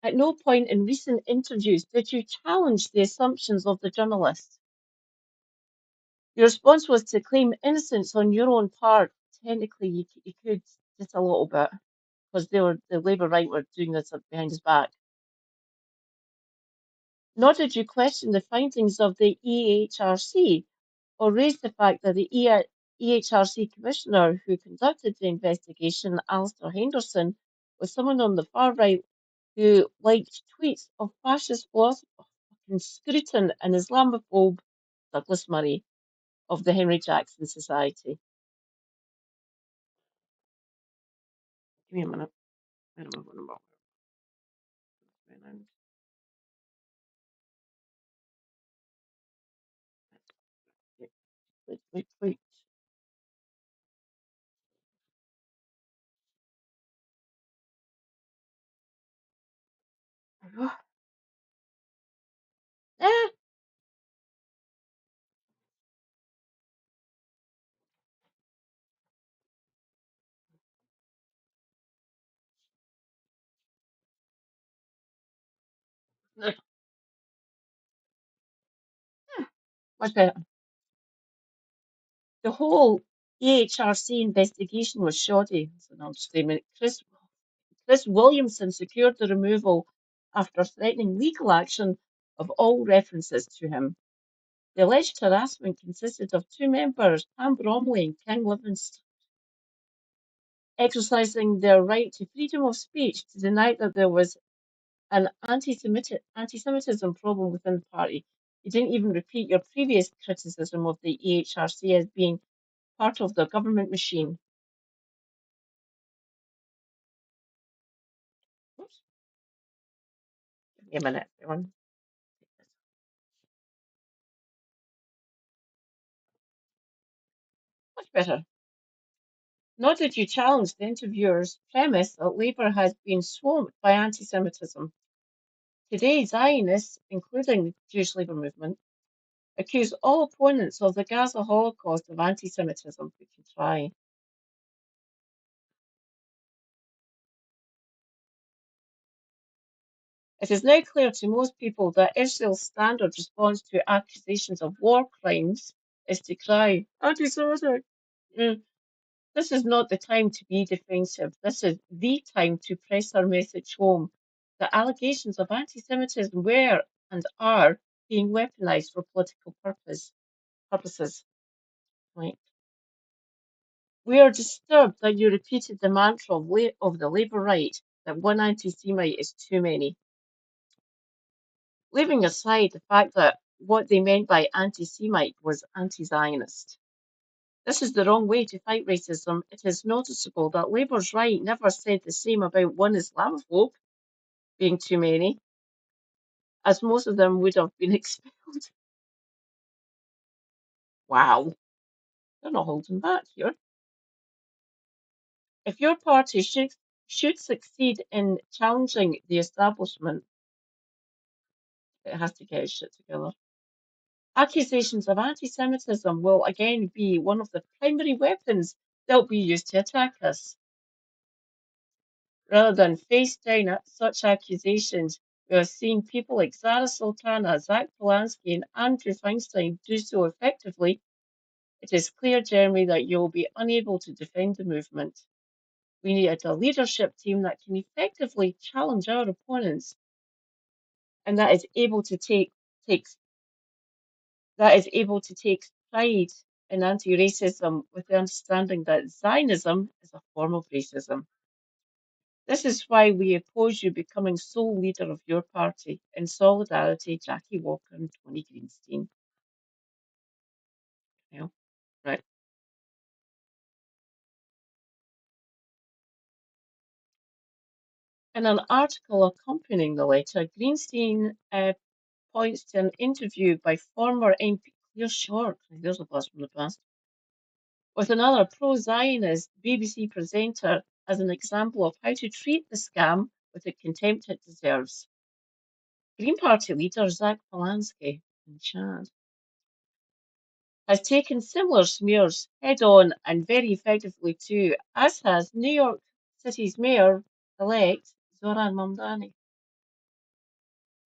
At no point in recent interviews did you challenge the assumptions of the journalists. Your response was to claim innocence on your own part. Technically, you could just a little bit. because the Labour right were doing this behind his back. Nor did you question the findings of the EHRC or raise the fact that the EHRC commissioner who conducted the investigation, Alistair Henderson, was someone on the far right who liked tweets of fascist philosopher Scruton and Islamophobe Douglas Murray of the Henry Jackson Society. Give me a minute. I don't know what number. Wait. Ah, much better. The whole EHRC investigation was shoddy. That's an understatement. Chris Williamson secured the removal after threatening legal action of all references to him. The alleged harassment consisted of two members, Pam Bromley and King Livingston, exercising their right to freedom of speech to deny that there was an anti-Semitism problem within the party. You didn't even repeat your previous criticism of the EHRC as being part of the government machine. Oops. Give me a minute, everyone. Much better. Nor did you challenge the interviewer's premise that Labour has been swamped by anti-Semitism. Today, Zionists, including the Jewish Labour movement, accuse all opponents of the Gaza Holocaust of anti-Semitism. We can try. It is now clear to most people that Israel's standard response to accusations of war crimes is to cry, anti-Semitic. This is not the time to be defensive. This is the time to press our message home. The allegations of anti-Semitism were and are being weaponized for political purposes. Right. We are disturbed that you repeated the mantra of the Labour right that one anti-Semite is too many. Leaving aside the fact that what they meant by anti-Semite was anti-Zionist. This is the wrong way to fight racism. It is noticeable that Labour's right never said the same about one Islamophobe being too many, as most of them would have been expelled. Wow, they're not holding back here. If your party should succeed in challenging the establishment, it has to get its shit together. Accusations of anti-Semitism will again be one of the primary weapons that will be used to attack us. Rather than face down at such accusations, we have seen people like Zara Sultana, Zach Polanski, and Andrew Feinstein do so effectively. It is clear, Jeremy, that you will be unable to defend the movement. We need a leadership team that can effectively challenge our opponents and that is able to take pride in anti-racism with the understanding that Zionism is a form of racism. This is why we oppose you becoming sole leader of your party. In solidarity, Jackie Walker and Tony Greenstein. Yeah, right. In an article accompanying the letter, Greenstein points to an interview by former MP Claire Short, there's a blast from the past, with another pro-Zionist BBC presenter as an example of how to treat the scam with the contempt it deserves. Green Party leader Zach Polanski in Chad has taken similar smears head-on and very effectively too, as has New York City's mayor-elect Zoran Mamdani.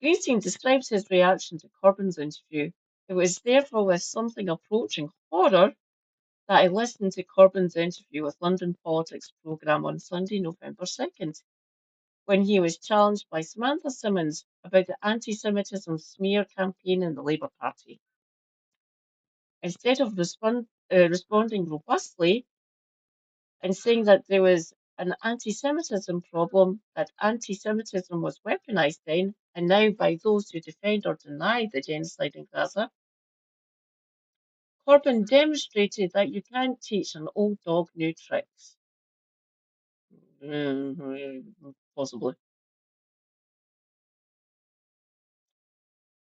Greenstein describes his reaction to Corbyn's interview. It was therefore with something approaching horror that I listened to Corbyn's interview with London Politics programme on Sunday, November 2nd, when he was challenged by Samantha Simmons about the anti-Semitism smear campaign in the Labour Party. Instead of responding robustly and saying that there was an anti-Semitism problem, that anti-Semitism was weaponised then and now by those who defend or deny the genocide in Gaza, Corbyn demonstrated that you can't teach an old dog new tricks. Possibly.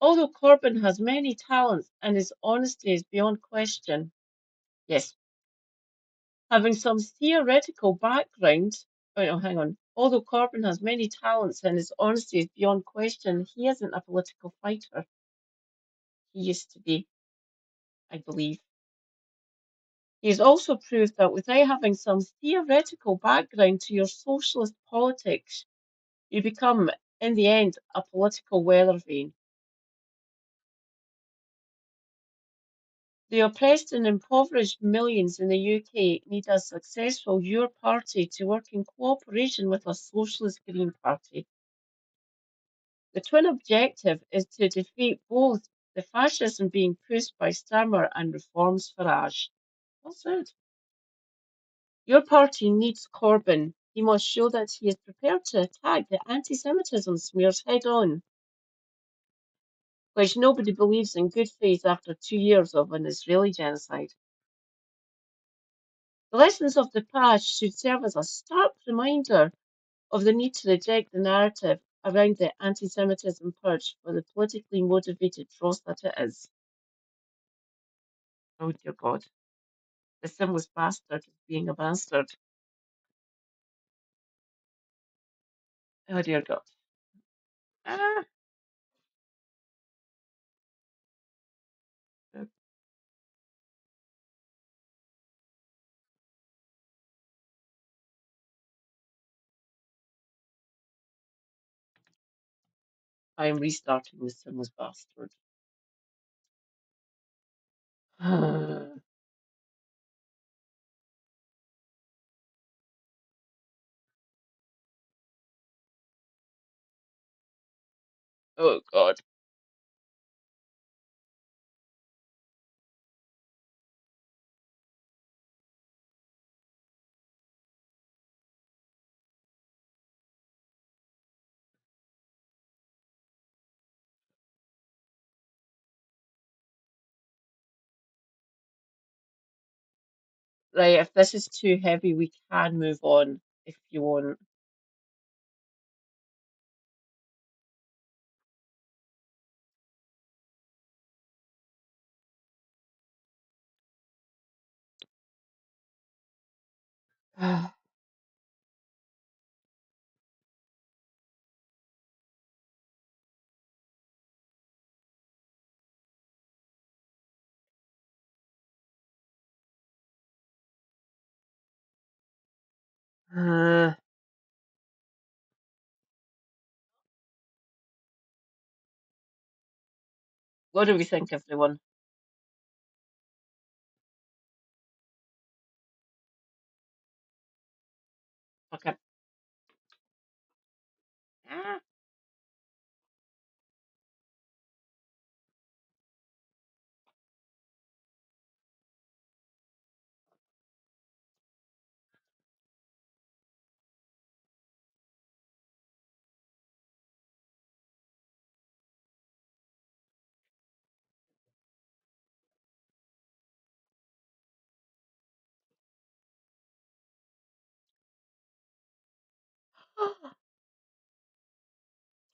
Although Corbyn has many talents and his honesty is beyond question, yes, having some theoretical background. Oh no, hang on. Although Corbyn has many talents and his honesty is beyond question, he isn't a political fighter. He used to be, I believe. He has also proved that without having some theoretical background to your socialist politics, you become, in the end, a political weather vane. The oppressed and impoverished millions in the UK need a successful Your Party to work in cooperation with a socialist Green Party. The twin objective is to defeat both the fascism being pushed by Starmer and reforms Farage. Well said. Your party needs Corbyn. He must show that he is prepared to attack the anti-Semitism smears head on, which nobody believes in good faith after 2 years of an Israeli genocide. The lessons of the past should serve as a stark reminder of the need to reject the narrative around the anti-Semitism purge for the politically motivated dross that it is. Oh dear God, the sinless bastard is being a bastard. Oh dear God. Ah, I am restarting the sinless bastard. Oh God. Right, if this is too heavy, we can move on if you want. Uh, what do we think, everyone? Okay. Ah,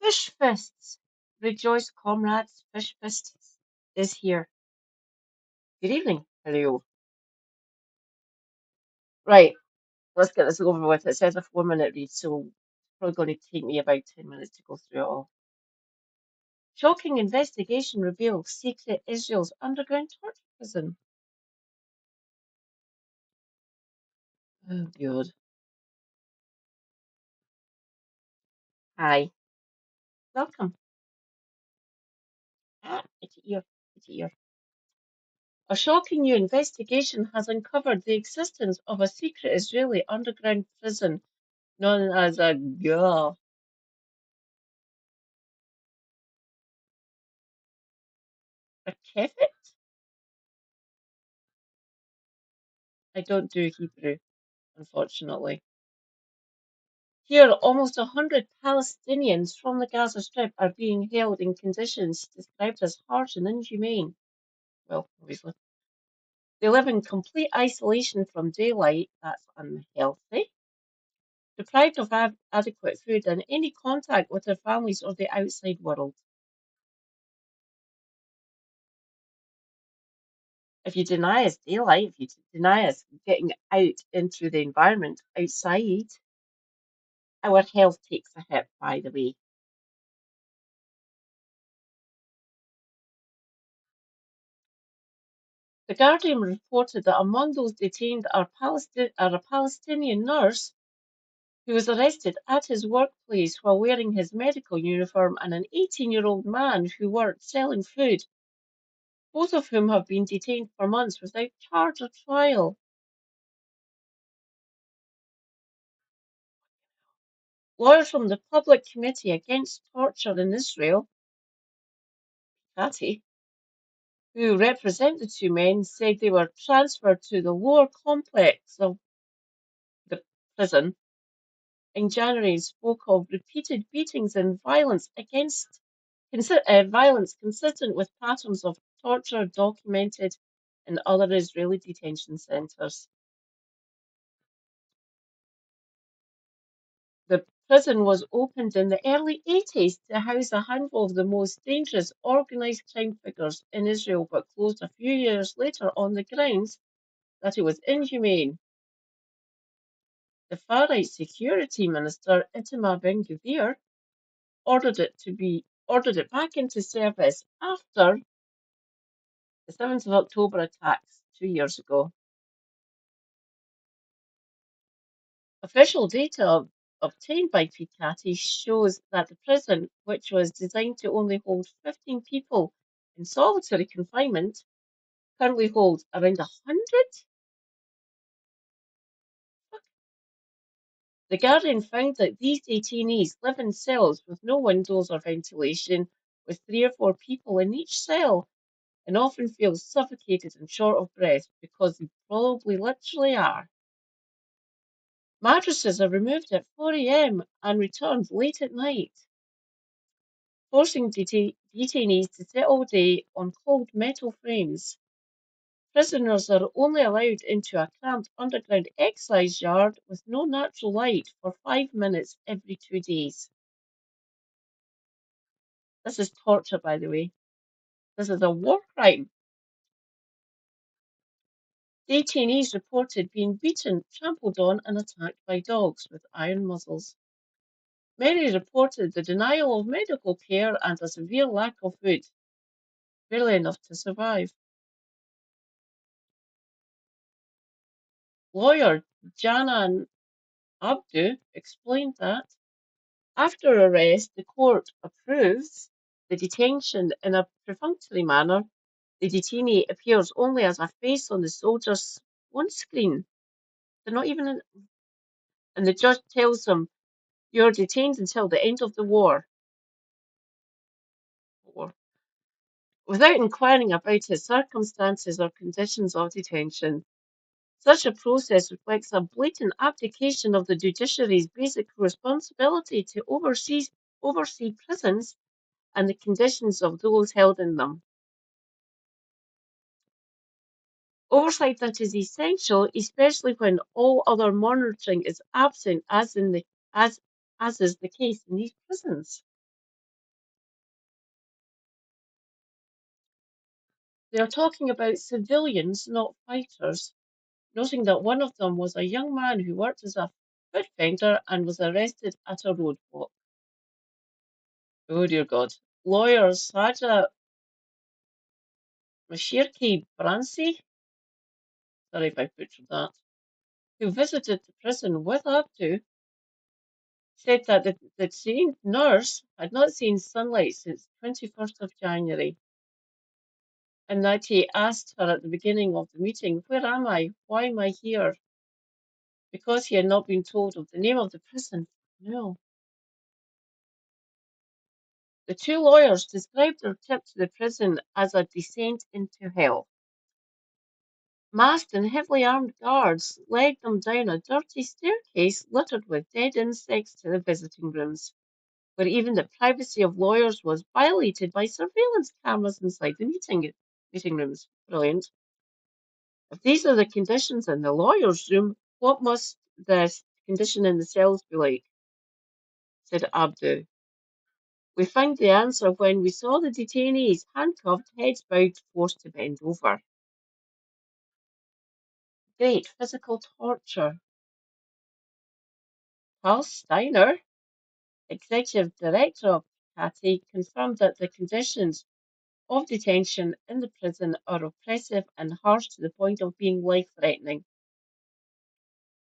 Fish fists. Rejoice, comrades. Fish fists is here. Good evening. Hello. Right, let's get this over with. It says a 4-minute read, so it's probably going to take me about 10 minutes to go through it all. Shocking investigation reveals secret Israel's underground torture prison. Oh, God. Hi. Welcome. Ah, it's your ear. It's your ear. A shocking new investigation has uncovered the existence of a secret Israeli underground prison known as a kevet? I don't do Hebrew, unfortunately. Here, almost 100 Palestinians from the Gaza Strip are being held in conditions described as harsh and inhumane. Well, obviously. They live in complete isolation from daylight, that's unhealthy, deprived of adequate food and any contact with their families or the outside world. If you deny us daylight, if you deny us getting out into the environment outside, our health takes a hit, by the way. The Guardian reported that among those detained are a Palestinian nurse who was arrested at his workplace while wearing his medical uniform and an 18-year-old man who worked selling food, both of whom have been detained for months without charge or trial. Lawyers from the Public Committee Against Torture in Israel, Fatty, who represent the two men, said they were transferred to the lower complex of the prison in January and spoke of repeated beatings and violence consistent with patterns of torture documented in other Israeli detention centres. The prison was opened in the early 80s to house a handful of the most dangerous organised crime figures in Israel, but closed a few years later on the grounds that it was inhumane. The far-right security minister Itamar Ben-Gvir ordered it back into service after the 7th of October attacks 2 years ago. Official data obtained by Pikati shows that the prison, which was designed to only hold 15 people in solitary confinement, currently holds around 100. The Guardian found that these detainees live in cells with no windows or ventilation, with 3 or 4 people in each cell, and often feel suffocated and short of breath because they probably literally are. Mattresses are removed at 4 a.m. and returned late at night, forcing detainees to sit all day on cold metal frames. Prisoners are only allowed into a cramped underground exercise yard with no natural light for 5 minutes every 2 days. This is torture, by the way. This is a war crime. Detainees reported being beaten, trampled on, and attacked by dogs with iron muzzles. Many reported the denial of medical care and a severe lack of food, barely enough to survive. Lawyer Janan Abdu explained that after arrest, the court approves the detention in a perfunctory manner. The detainee appears only as a face on the soldier's one screen. They're not even in, and the judge tells them, "You're detained until the end of the war," without inquiring about his circumstances or conditions of detention. Such a process reflects a blatant abdication of the judiciary's basic responsibility to oversee prisons and the conditions of those held in them. Oversight that is essential, especially when all other monitoring is absent, as is the case in these prisons. They are talking about civilians, not fighters, noting that one of them was a young man who worked as a food vendor and was arrested at a roadblock. Oh dear God. Lawyer Saja Mashirki Bransi, sorry if I butchered that, who visited the prison with Abdu, said that the trained nurse had not seen sunlight since 21st of January. and Natty asked her at the beginning of the meeting, "Where am I? Why am I here?" Because he had not been told of the name of the prison. No. The two lawyers described their trip to the prison as a descent into hell. Masked and heavily armed guards led them down a dirty staircase littered with dead insects to the visiting rooms, where even the privacy of lawyers was violated by surveillance cameras inside the meeting rooms. Brilliant. If these are the conditions in the lawyer's room, what must the condition in the cells be like? Said Abdu. We found the answer when we saw the detainees handcuffed, heads bowed, forced to bend over. Great physical torture. Carl Steiner, executive director of CATI, confirmed that the conditions of detention in the prison are oppressive and harsh to the point of being life-threatening,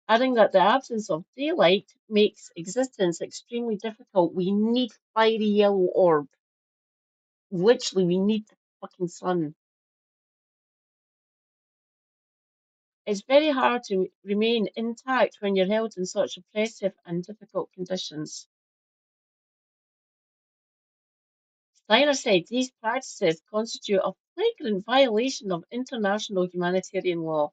adding that the absence of daylight makes existence extremely difficult. We need fiery yellow orb. Literally, we need the fucking sun. It's very hard to remain intact when you're held in such oppressive and difficult conditions. Steiner said these practices constitute a flagrant violation of international humanitarian law,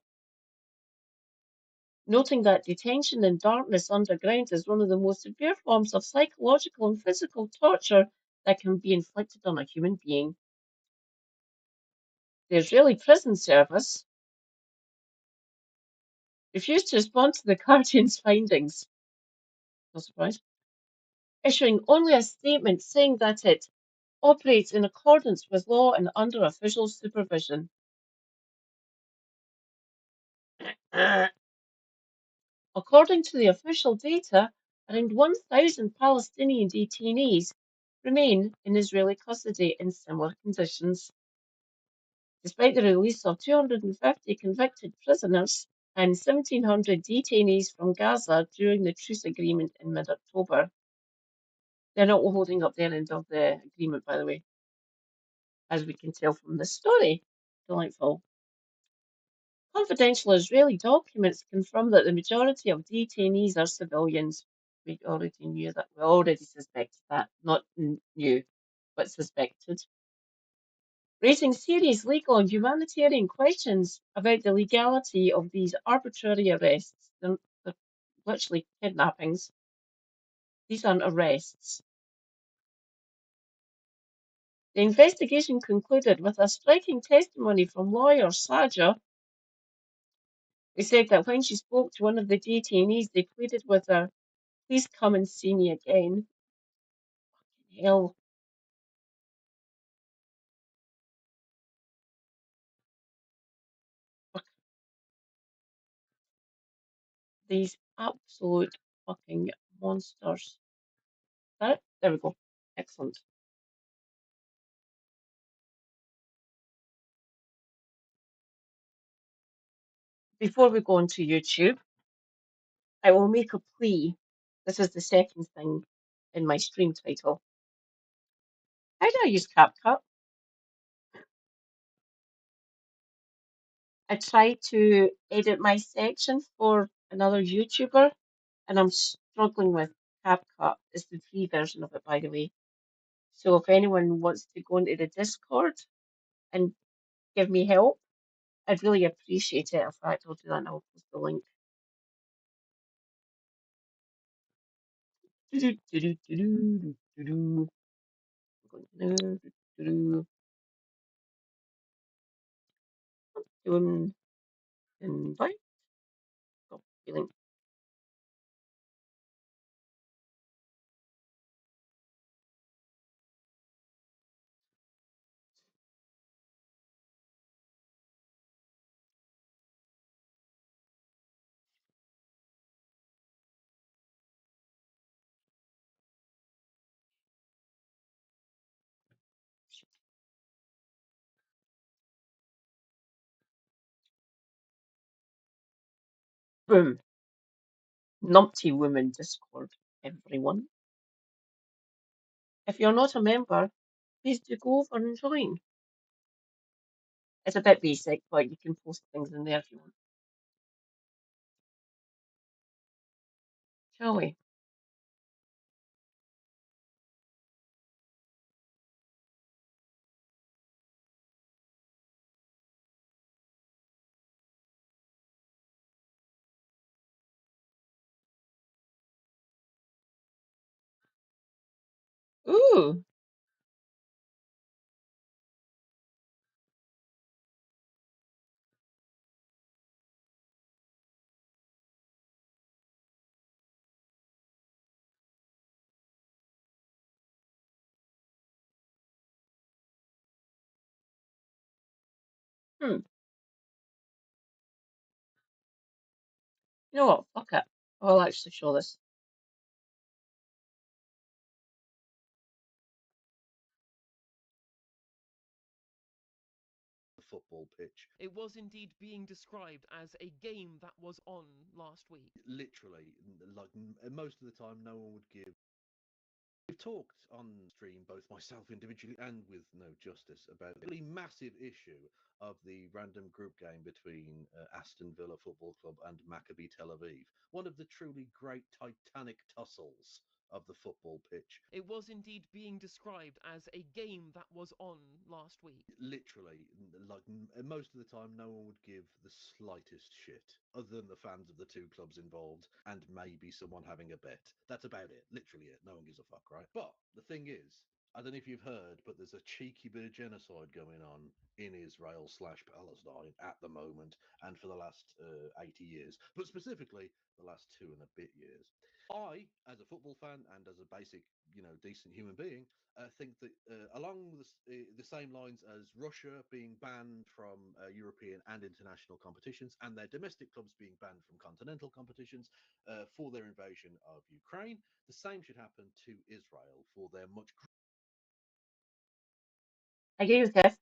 noting that detention in darkness underground is one of the most severe forms of psychological and physical torture that can be inflicted on a human being. The Israeli Prison Service refused to respond to the Guardian's findings, no surprise, issuing only a statement saying that it operates in accordance with law and under official supervision. According to the official data, around 1,000 Palestinian detainees remain in Israeli custody in similar conditions, despite the release of 250 convicted prisoners and 1,700 detainees from Gaza during the truce agreement in mid-October. They're not holding up their end of the agreement, by the way, as we can tell from this story. Delightful. Confidential Israeli documents confirm that the majority of detainees are civilians. We already knew that. We already suspected that. Not knew, but suspected. Raising serious legal and humanitarian questions about the legality of these arbitrary arrests. They're literally kidnappings. These aren't arrests. The investigation concluded with a striking testimony from lawyer Saja, who said that when she spoke to one of the detainees, they pleaded with her, "Please come and see me again." Hell, fuck these absolute fucking monsters. There we go. Excellent. Before we go on to YouTube, I will make a plea. This is the second thing in my stream title. How do I use CapCut? I tried to edit my section for another YouTuber, and I'm struggling with CapCut. It's the free version of it, by the way. So if anyone wants to go into the Discord and give me help, I'd really appreciate it. In fact, I'll do that and I'll post the link. Doing invite. Copy link. Boom. Numpty Women Discord, everyone. If you're not a member, please do go over and join. It's a bit basic, but you can post things in there if you want. Shall we? Ooh. Hmm. You know what? Fuck it. I'll actually show this. Football pitch. It was indeed being described as a game that was on last week. Literally, like most of the time, no one would give. We've talked on stream, both myself individually and with No Justice, about the really massive issue of the random group game between Aston Villa Football Club and Maccabi Tel Aviv. One of the truly great titanic tussles of the football pitch. It was indeed being described as a game that was on last week. Literally, like most of the time, no one would give the slightest shit, other than the fans of the two clubs involved and maybe someone having a bet. That's about it. Literally it. No one gives a fuck, right? But the thing is, I don't know if you've heard, but there's a cheeky bit of genocide going on in Israel slash Palestine at the moment and for the last 80 years, but specifically the last 2 and a bit years. I, as a football fan and as a basic, decent human being, think that along the same lines as Russia being banned from European and international competitions and their domestic clubs being banned from continental competitions for their invasion of Ukraine, the same should happen to Israel for their much. I agree with Kev.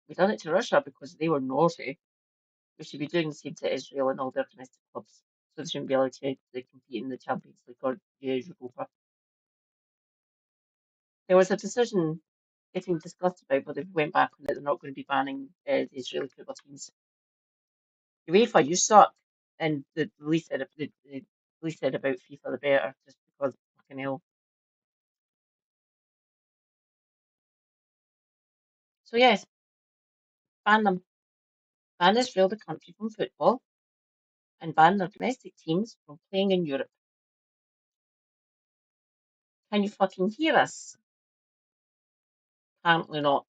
We done it to Russia because they were naughty. We should be doing the same to Israel and all their domestic clubs. So they shouldn't be allowed to compete in the Champions League or the Europa. There was a decision getting discussed about, but they went back on it. They're not going to be banning the Israeli football teams. UEFA, you suck. And the least said, the least said about FIFA, the better, just because fucking hell. So yes, ban them. Ban Israel, the country, from football, and ban their domestic teams from playing in Europe. Can you fucking hear us? Apparently not.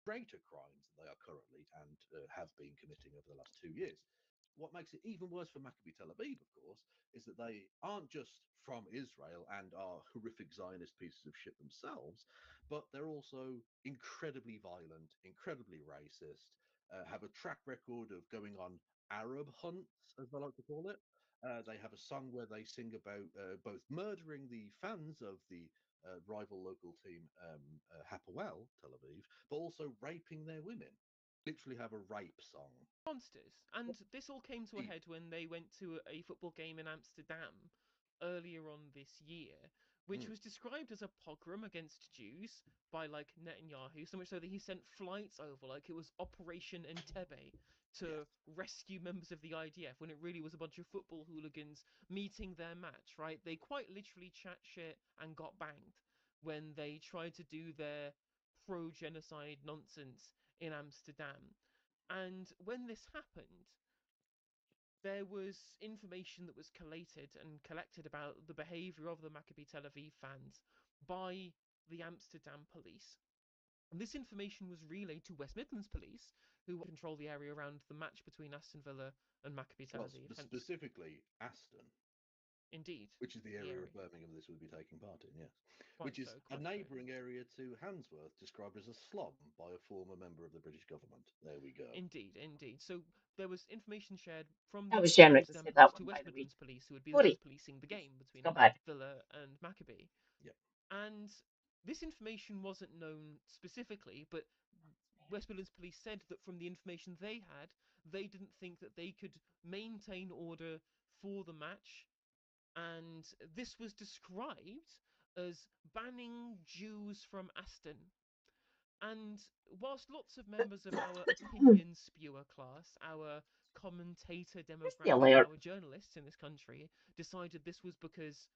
Greater crimes than they are currently and have been committing over the last 2 years. What makes it even worse for Maccabi Tel Aviv, of course, is that they aren't just from Israel and are horrific Zionist pieces of shit themselves, but they're also incredibly violent, incredibly racist, have a track record of going on Arab hunts, as they like to call it. They have a song where they sing about both murdering the fans of the rival local team, Hapoel Tel Aviv, but also raping their women. Literally have a rape song. Monsters. And this all came to a head when they went to a football game in Amsterdam earlier on this year, which was described as a pogrom against Jews by Netanyahu, so much so that he sent flights over like it was Operation Entebbe to rescue members of the IDF when it really was a bunch of football hooligans meeting their match, right? They quite literally chat shit and got banged when they tried to do their pro-genocide nonsense in Amsterdam. And when this happened, there was information that was collated and collected about the behavior of the Maccabi Tel Aviv fans by the Amsterdam police. And this information was relayed to West Midlands police, who control the area around the match between Aston Villa and Maccabi Tel Well, Aviv. specifically Aston, Indeed, which is the the area area. of Birmingham this would be taking part in, yes. Quite Which so, is a quite so. neighbouring area to Handsworth, described as a slum by a former member of the British government. There we go. Indeed, indeed. So there was information shared from That the was generous to Amsterdam say police that to one, by West the way. Midlands police, who would be the ones Sorry, policing the game between scumbag. Villa and Maccabi. Yep. And this information wasn't known specifically, but West Midlands police said that from the information they had, they didn't think that they could maintain order for the match. And this was described as banning Jews from Aston. And whilst lots of members of our opinion spewer class, our commentator Where's the demographic, alert? our journalists in this country decided this was because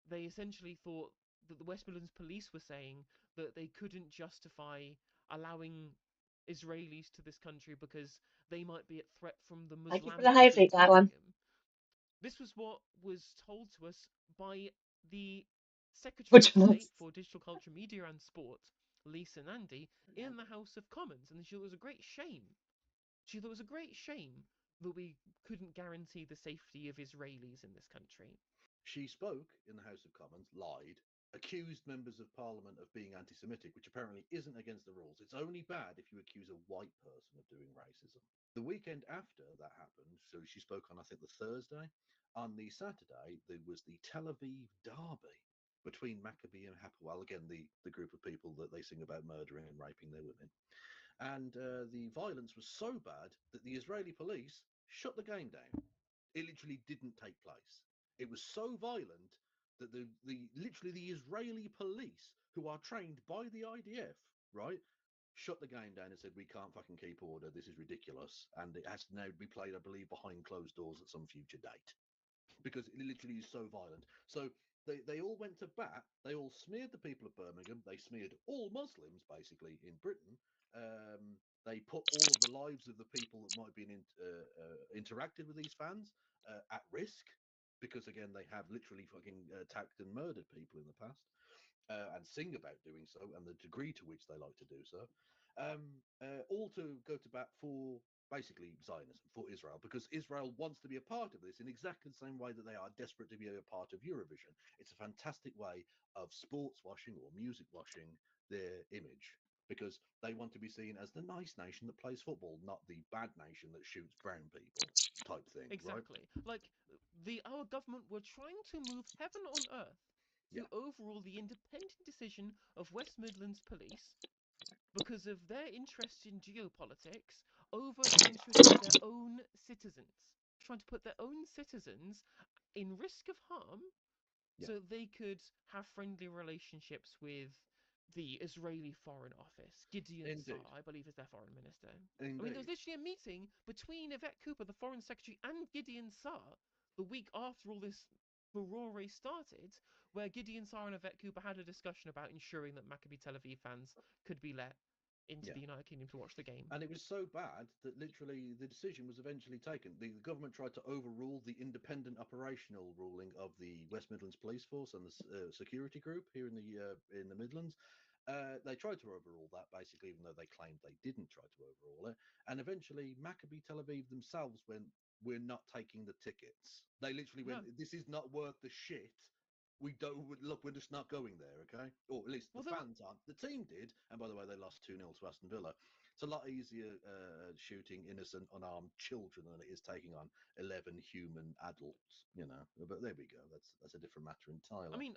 they essentially thought that the West Midlands police were saying that they couldn't justify allowing Israelis to this country because they might be at threat from the Thank you for the Muslimics in hydrate, darling. Birmingham. This was what was told to us by the Secretary Which of State ones? for Digital Culture, Media and Sport, Lisa Nandy, in the House of Commons. And she thought it was a great shame. She thought it was a great shame that we couldn't guarantee the safety of Israelis in this country. She spoke in the House of Commons, lied, accused members of Parliament of being anti Semitic, which apparently isn't against the rules. It's only bad if you accuse a white person of doing racism. The weekend after that happened, so she spoke on, I think, the Thursday. On the Saturday, there was the Tel Aviv derby between Maccabi and Hapoel, again, the group of people that they sing about murdering and raping their women. And the violence was so bad that the Israeli police shut the game down. It literally didn't take place. It was so violent that the literally the Israeli police, who are trained by the IDF, right, shut the game down and said we can't fucking keep order. This is ridiculous, and it has to now be played, I believe, behind closed doors at some future date because it literally is so violent. So they all went to bat. They all smeared the people of Birmingham. They smeared all Muslims basically in Britain. They put all of the lives of the people that might be interacted with these fans at risk because again they have literally fucking attacked and murdered people in the past and sing about doing so and the degree to which they like to do so. All to go to bat for basically Zionism, for Israel, because Israel wants to be a part of this in exactly the same way that they are desperate to be a part of Eurovision. It's a fantastic way of sports washing or music washing their image because they want to be seen as the nice nation that plays football, not the bad nation that shoots brown people type thing, right? Exactly. Like our government were trying to move heaven on earth Yeah, to overrule the independent decision of West Midlands Police because of their interest in geopolitics over trying to protect their own citizens, trying to put their own citizens in risk of harm yeah, so they could have friendly relationships with the Israeli Foreign Office. Gideon indeed, Saar, I believe, is their foreign minister. I mean, there was indeed. literally a meeting between Yvette Cooper, the foreign secretary, and Gideon Saar the week after all this furore started, where Gideon Saar and Yvette Cooper had a discussion about ensuring that Maccabi Tel Aviv fans could be let into Yeah. the United Kingdom to watch the game. And it was so bad that literally the decision was eventually taken. The government tried to overrule the independent operational ruling of the West Midlands Police Force and the security group here in the Midlands. They tried to overrule that basically, even though they claimed they didn't try to overrule it. And eventually, Maccabi Tel Aviv themselves went, "We're not taking the tickets." They literally No. went, "This is not worth the shit. We don't look. We're just not going there, okay?" Or at least the Well, there were fans aren't. The team did, and by the way, they lost 2-0 to Aston Villa. It's a lot easier shooting innocent, unarmed children than it is taking on 11 human adults, you know. But there we go. That's a different matter I entirely. mean,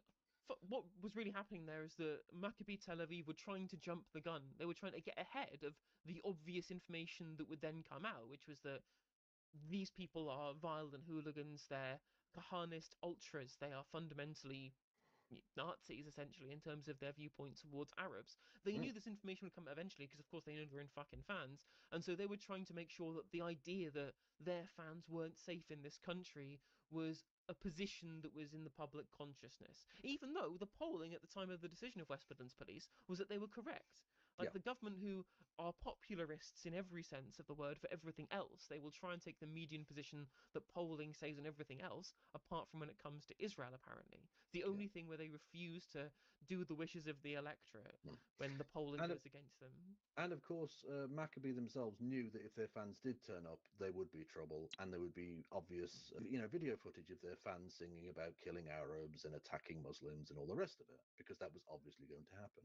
what was really happening there is that Maccabi Tel Aviv were trying to jump the gun. They were trying to get ahead of the obvious information that would then come out, which was that these people are violent hooligans, they're Kahanist ultras, they are fundamentally Nazis, essentially, in terms of their viewpoint towards Arabs. They Mm, knew this information would come eventually because, of course, they knew they were in fucking fans. And so they were trying to make sure that the idea that their fans weren't safe in this country was a position that was in the public consciousness. Even though the polling at the time of the decision of West Midlands Police was that they were correct. yeah, Like the government, who are popularists in every sense of the word for everything else, they will try and take the median position that polling says on everything else, apart from when it comes to Israel, apparently. The yeah. only thing where they refuse to do the wishes of the electorate Mm. when the polling And goes against them. And of course, Maccabee themselves knew that if their fans did turn up, there would be trouble, and there would be obvious, video footage of their fans singing about killing Arabs and attacking Muslims and all the rest of it, because that was obviously going to happen.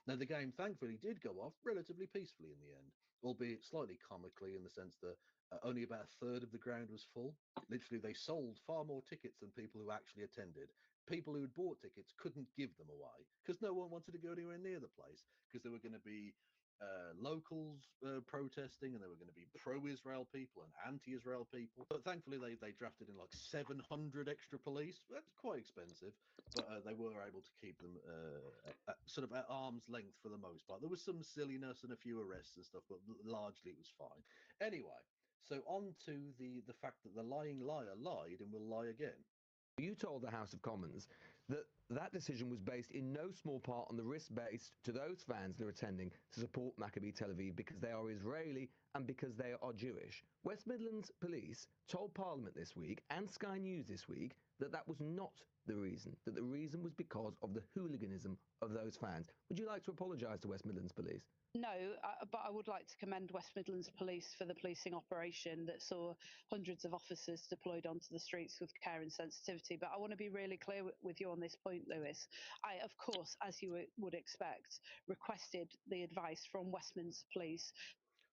Now, the game thankfully did go off relatively peacefully in the end, albeit slightly comically in the sense that only about a third of the ground was full. Literally, they sold far more tickets than people who actually attended. People who had bought tickets couldn't give them away because no one wanted to go anywhere near the place because there were going to be locals protesting, and there were going to be pro-Israel people and anti-Israel people. But thankfully, they drafted in like 700 extra police. That's quite expensive, but they were able to keep them sort of at arm's length for the most part. There was some silliness and a few arrests and stuff, but largely it was fine. Anyway, so on to the fact that the lying liar lied and will lie again. You told the House of Commons that that decision was based in no small part on the risk based to those fans that are attending to support Maccabi Tel Aviv because they are Israeli and because they are Jewish. West Midlands Police told Parliament this week and Sky News this week that that was not the reason, that the reason was because of the hooliganism of those fans. Would you like to apologise to West Midlands Police? No, but I would like to commend West Midlands Police for the policing operation that saw hundreds of officers deployed onto the streets with care and sensitivity. But I want to be really clear with you on this point, Lewis. I, of course, as you would expect, requested the advice from West Midlands Police.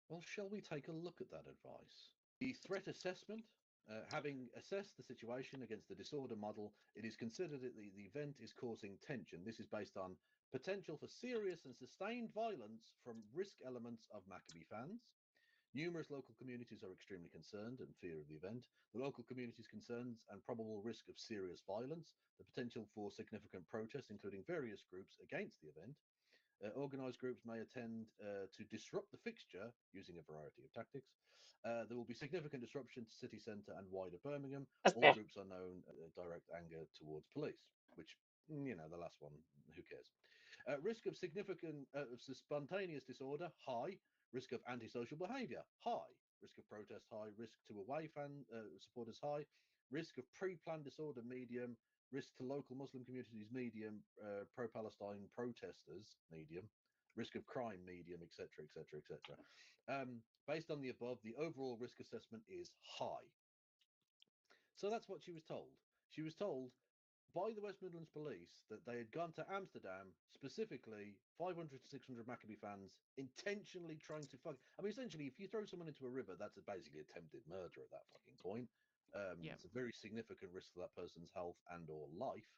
Well, shall we take a look at that advice? The threat assessment, having assessed the situation against the disorder model, it is considered that the event is causing tension. This is based on potential for serious and sustained violence from risk elements of Maccabi fans. Numerous local communities are extremely concerned and fear of the event. The local community's concerns and probable risk of serious violence, the potential for significant protests, including various groups against the event. Organised groups may attend to disrupt the fixture using a variety of tactics. There will be significant disruption to city centre and wider Birmingham. That's All fair. groups are known direct anger towards police, which, the last one, who cares? Risk of significant spontaneous disorder, high. Risk of antisocial behaviour, high. Risk of protest, high. Risk to away fan supporters, high. Risk of pre-planned disorder, medium. Risk to local Muslim communities, medium. Pro-Palestine protesters, medium. Risk of crime, medium, etc., etc., etc. Based on the above, the overall risk assessment is high. So that's what she was told. She was told by the West Midlands Police that they had gone to Amsterdam, specifically 500 to 600 Maccabi fans, intentionally trying to fuck. I mean, essentially, if you throw someone into a river, that's basically attempted murder at that fucking point. Yeah. It's a very significant risk for that person's health and/or life,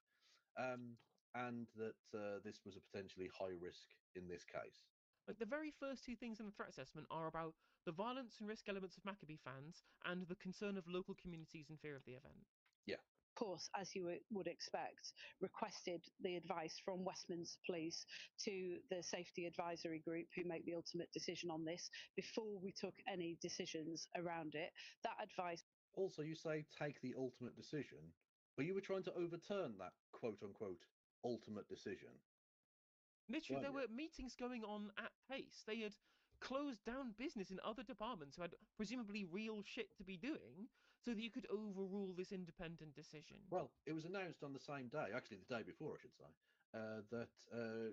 and that this was a potentially high risk in this case. Like the very first two things in the threat assessment are about the violence and risk elements of Maccabi fans and the concern of local communities in fear of the event. Yeah. Course, as you would expect, requested the advice from West Midlands Police to the safety advisory group who make the ultimate decision on this before we took any decisions around it. That advice. Also, you say take the ultimate decision, but you were trying to overturn that quote unquote ultimate decision. Literally, Weren't there you? were meetings going on at pace. They had closed down business in other departments who had presumably real shit to be doing so that you could overrule this independent decision. Well, it was announced on the same day, actually the day before, I should say, that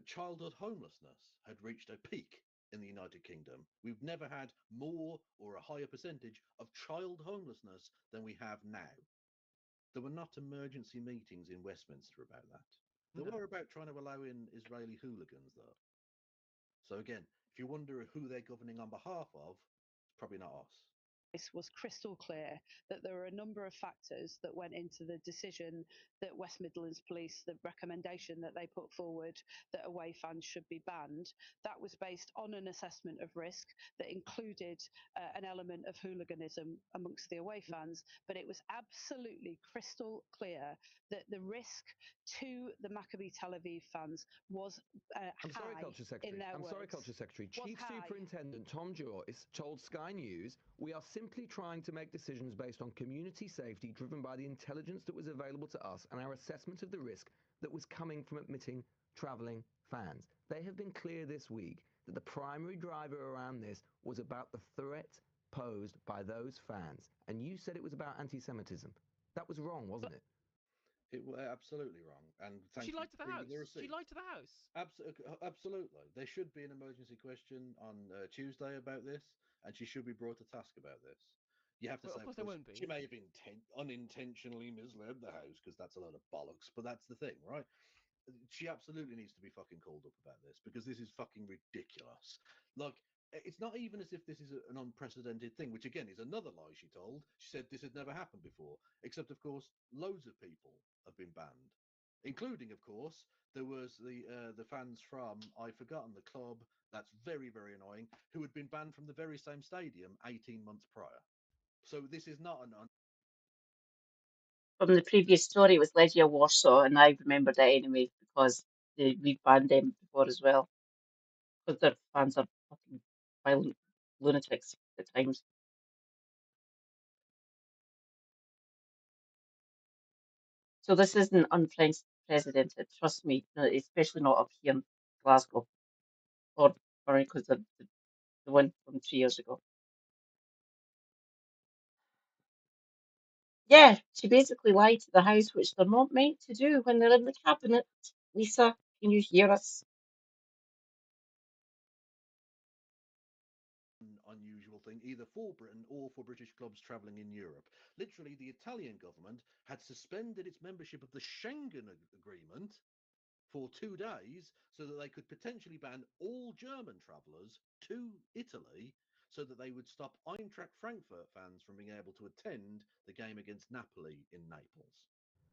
childhood homelessness had reached a peak in the United Kingdom. We've never had more or a higher percentage of child homelessness than we have now. There were not emergency meetings in Westminster about that. There No. were about trying to allow in Israeli hooligans, though. So again, if you wonder who they're governing on behalf of, it's probably not us. Was crystal clear that there were a number of factors that went into the decision that West Midlands Police, the recommendation that they put forward that away fans should be banned, that was based on an assessment of risk that included an element of hooliganism amongst the away fans, but it was absolutely crystal clear that the risk to the Maccabi Tel Aviv fans was I'm sorry, high Culture Secretary. in their I'm words. sorry, Culture Secretary. Was Chief high. Superintendent Tom Joyce told Sky News, "We are simply trying to make decisions based on community safety driven by the intelligence that was available to us and our assessment of the risk that was coming from admitting travelling fans." They have been clear this week that the primary driver around this was about the threat posed by those fans. And you said it was about anti-Semitism. That was wrong, wasn't it? It was absolutely wrong. And thank She you lied to for the reading the House. She receipt. lied to the House. Absolutely. There should be an emergency question on Tuesday about this, and she should be brought to task about this. You have to Well, say, of course there won't be. she may have unintentionally misled the House, because that's a lot of bollocks, but that's the thing, right? She absolutely needs to be fucking called up about this, because this is fucking ridiculous. Like, it's not even as if this is an unprecedented thing, which again is another lie she told. She said this had never happened before, except, of course, loads of people have been banned including, of course, there was the fans from, I've forgotten the club. That's very, very annoying. Who had been banned from the very same stadium 18 months prior. So this is not an From the previous story, it was Legia Warsaw, and I remembered it anyway because we've banned them before as well. Because their fans are fucking violent lunatics at times. So this isn't unprecedented, trust me, especially not up here in Glasgow or because the one from 3 years ago. Yeah, she basically lied to the House, which they're not meant to do when they're in the cabinet. Lisa, can you hear us? unusual thing either for Britain or for British clubs travelling in Europe. Literally, the Italian government had suspended its membership of the Schengen Agreement for 2 days so that they could potentially ban all German travellers to Italy so that they would stop Eintracht Frankfurt fans from being able to attend the game against Napoli in Naples.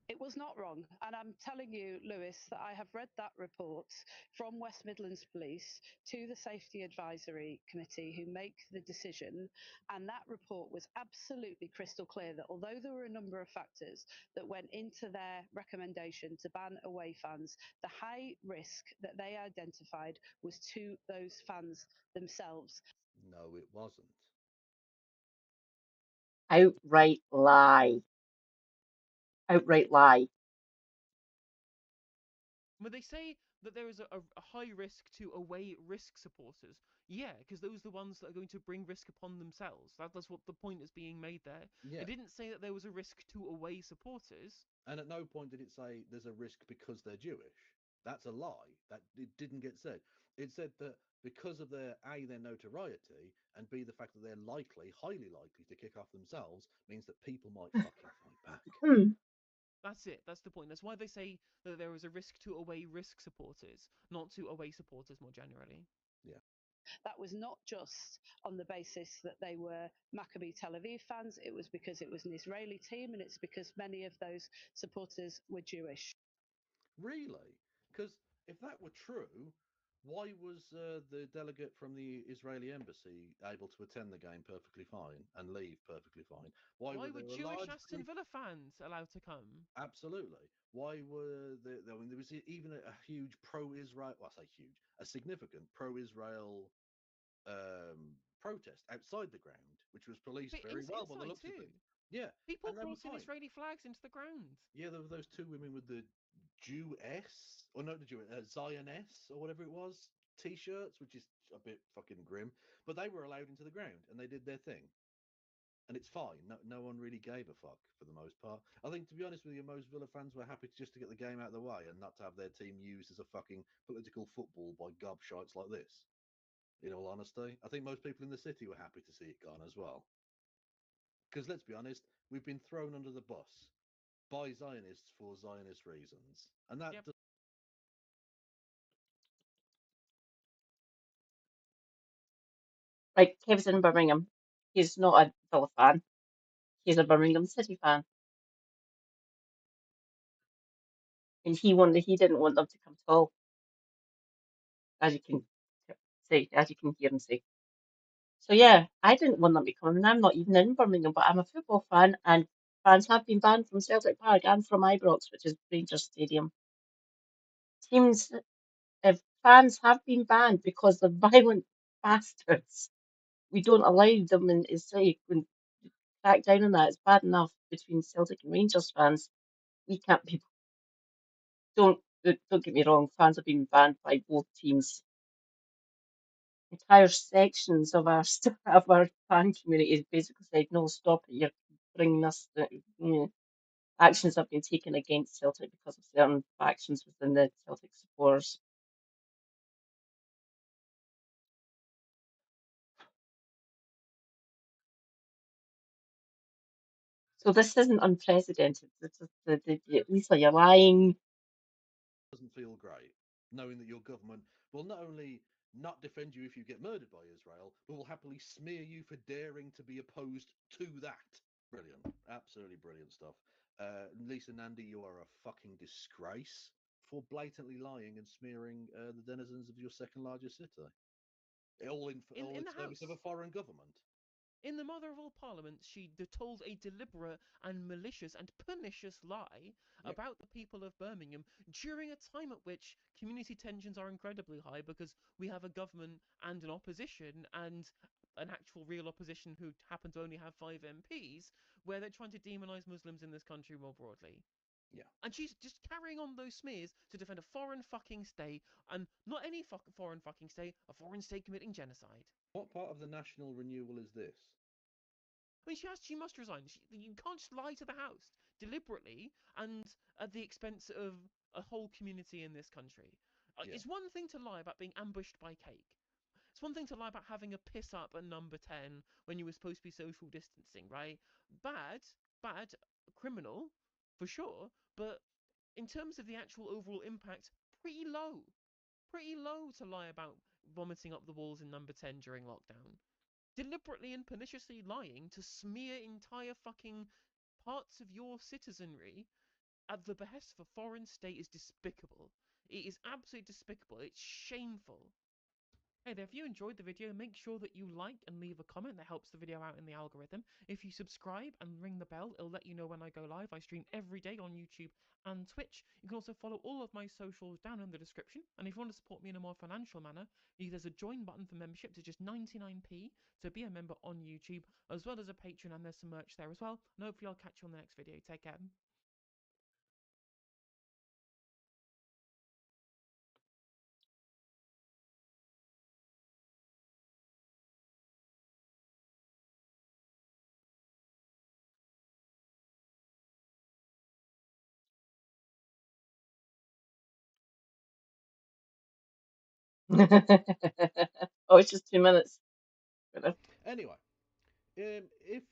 It was not wrong. And I'm telling you, Lewis, that I have read that report from West Midlands Police to the Safety Advisory Committee who make the decision. And that report was absolutely crystal clear that although there were a number of factors that went into their recommendation to ban away fans, the high risk that they identified was to those fans themselves. No, it wasn't. Outright lie. Outright lie. When they say that there is a high risk to away risk supporters, yeah, because those are the ones that are going to bring risk upon themselves. That's what the point is being made there. Yeah. It didn't say that there was a risk to away supporters. And at no point did it say there's a risk because they're Jewish. That's a lie. That it didn't get said. It said that because of their notoriety, and B, the fact that they're likely, highly likely to kick off themselves, means that people might fucking fight back. Hmm. That's it. That's the point. That's why they say that there is a risk to away risk supporters, not to away supporters more generally. Yeah. That was not just on the basis that they were Maccabi Tel Aviv fans, it was because it was an Israeli team and it's because many of those supporters were Jewish. Really? Because if that were true, why was the delegate from the Israeli embassy able to attend the game perfectly fine and leave perfectly fine? Why Why were were there a Jewish large Aston group? Villa fans allowed to come? Absolutely. Why were there? I mean, there was even a huge pro-Israel. Well, I say huge, a significant pro-Israel protest outside the ground, which was policed But very well by the inside looks of too. things. Yeah, People and they were brought in fine. Israeli flags into the ground. Yeah, there were those two women with the Jew-S, or not the Jew, Zioness, or whatever it was, t-shirts, which is a bit fucking grim. But they were allowed into the ground, and they did their thing. And it's fine. No one really gave a fuck for the most part. I think, to be honest with you, most Villa fans were happy just to get the game out of the way and not to have their team used as a fucking political football by gobshites like this. In all honesty, I think most people in the city were happy to see it gone as well. Because let's be honest, we've been thrown under the bus by Zionists for Zionist reasons, and that Yep. Like Kev's in Birmingham. He's not a Villa fan. He's a Birmingham City fan. And he didn't want them to come at all, as you can as you can hear him say. So yeah, I didn't want them to come, and I'm not even in Birmingham, but I'm a football fan, and fans have been banned from Celtic Park and from Ibrox, which is Rangers Stadium. Teams, if fans have been banned because they're violent bastards, we don't allow them in. It's like when crack down on that. It's bad enough between Celtic and Rangers fans. We can't be. Don't get me wrong. Fans have been banned by both teams. Entire sections of our of our fan community basically said, "No, stop it! You're bringing us." Actions have been taken against Celtic because of certain factions within the Celtic supporters. So this isn't unprecedented. Lisa, you're lying. doesn't feel great knowing that your government will not only not defend you if you get murdered by Israel, but will happily smear you for daring to be opposed to that. Brilliant. Absolutely brilliant stuff. Lisa Nandy, you are a fucking disgrace for blatantly lying and smearing the denizens of your second largest city, all In in the service of a House. foreign government. In the mother of all parliaments, she told a deliberate and malicious and pernicious lie Yep. about the people of Birmingham during a time at which community tensions are incredibly high because we have a government and an opposition and an actual real opposition who happen to only have 5 MPs, where they're trying to demonize Muslims in this country more broadly. Yeah. And she's just carrying on those smears to defend a foreign fucking state, and not any foreign fucking state, a foreign state committing genocide. What part of the national renewal is this? I mean, she must resign. You can't just lie to the House deliberately and at the expense of a whole community in this country. Yeah. It's one thing to lie about being ambushed by cake. It's one thing to lie about having a piss up at number 10 when you were supposed to be social distancing, right? Bad, criminal, for sure. But in terms of the actual overall impact, pretty low. Pretty low to lie about vomiting up the walls in number 10 during lockdown. Deliberately and perniciously lying to smear entire fucking parts of your citizenry at the behest of a foreign state is despicable. It is absolutely despicable. It's shameful. Hey there, if you enjoyed the video, make sure that you like and leave a comment. That helps the video out in the algorithm. If you subscribe and ring the bell, it'll let you know when I go live. I stream every day on YouTube and Twitch. You can also follow all of my socials down in the description. And if you want to support me in a more financial manner, there's a join button for membership to just 99p to be a member on YouTube, as well as a Patreon, and there's some merch there as well. And hopefully I'll catch you on the next video. Take care. Oh, it's just 2 minutes. Anyway, if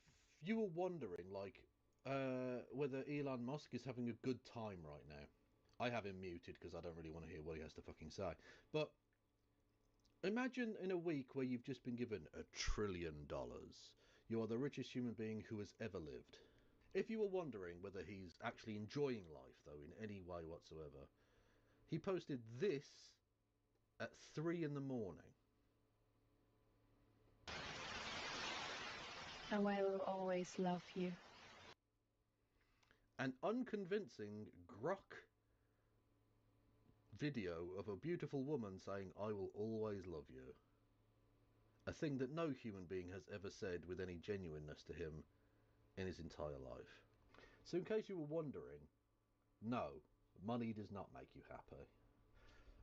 you were wondering, like, whether Elon Musk is having a good time right now, I have him muted because I don't really want to hear what he has to fucking say. But imagine in a week where you've just been given $1 trillion. You are the richest human being who has ever lived. If you were wondering whether he's actually enjoying life, though, in any way whatsoever, he posted this at 3 in the morning. And I will always love you. An unconvincing grok video of a beautiful woman saying, "I will always love you." A thing that no human being has ever said with any genuineness to him in his entire life. So in case you were wondering, no, money does not make you happy.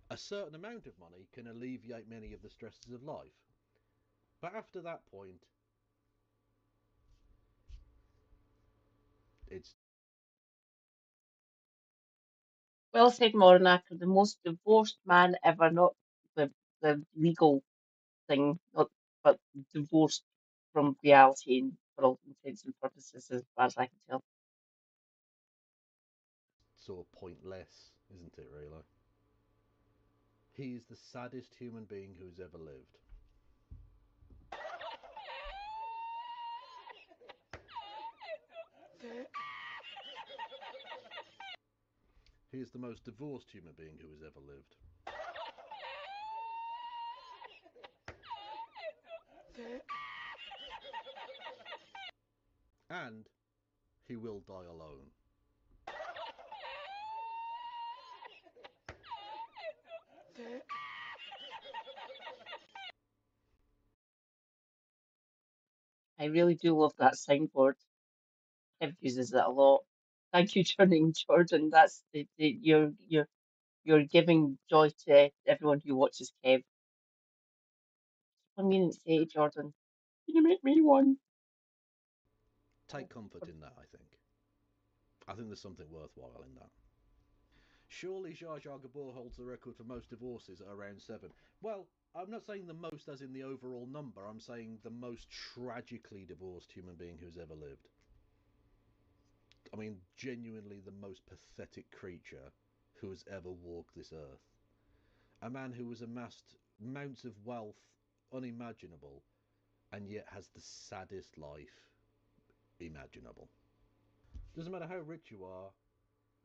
A certain amount of money can alleviate many of the stresses of life. But after that point, it's Well said, Mornacker, the most divorced man ever, not the legal thing, not but divorced from reality and for all intents and purposes, as far as I can tell. sort of pointless, isn't it, really? He's the saddest human being who's ever lived. He is the most divorced human being who has ever lived. And he will die alone. I really do love that signboard. Kev uses it a lot. Thank you, Jordan. That's you're giving joy to everyone who watches Kev. I mean, say, Jordan, can you make me one? Take comfort in that, I think. I think there's something worthwhile in that. Surely Jar Jar Gabor holds the record for most divorces at around 7. Well, I'm not saying the most as in the overall number, I'm saying the most tragically divorced human being who's ever lived. I mean, genuinely the most pathetic creature who has ever walked this earth. A man who has amassed amounts of wealth unimaginable and yet has the saddest life imaginable. Doesn't matter how rich you are,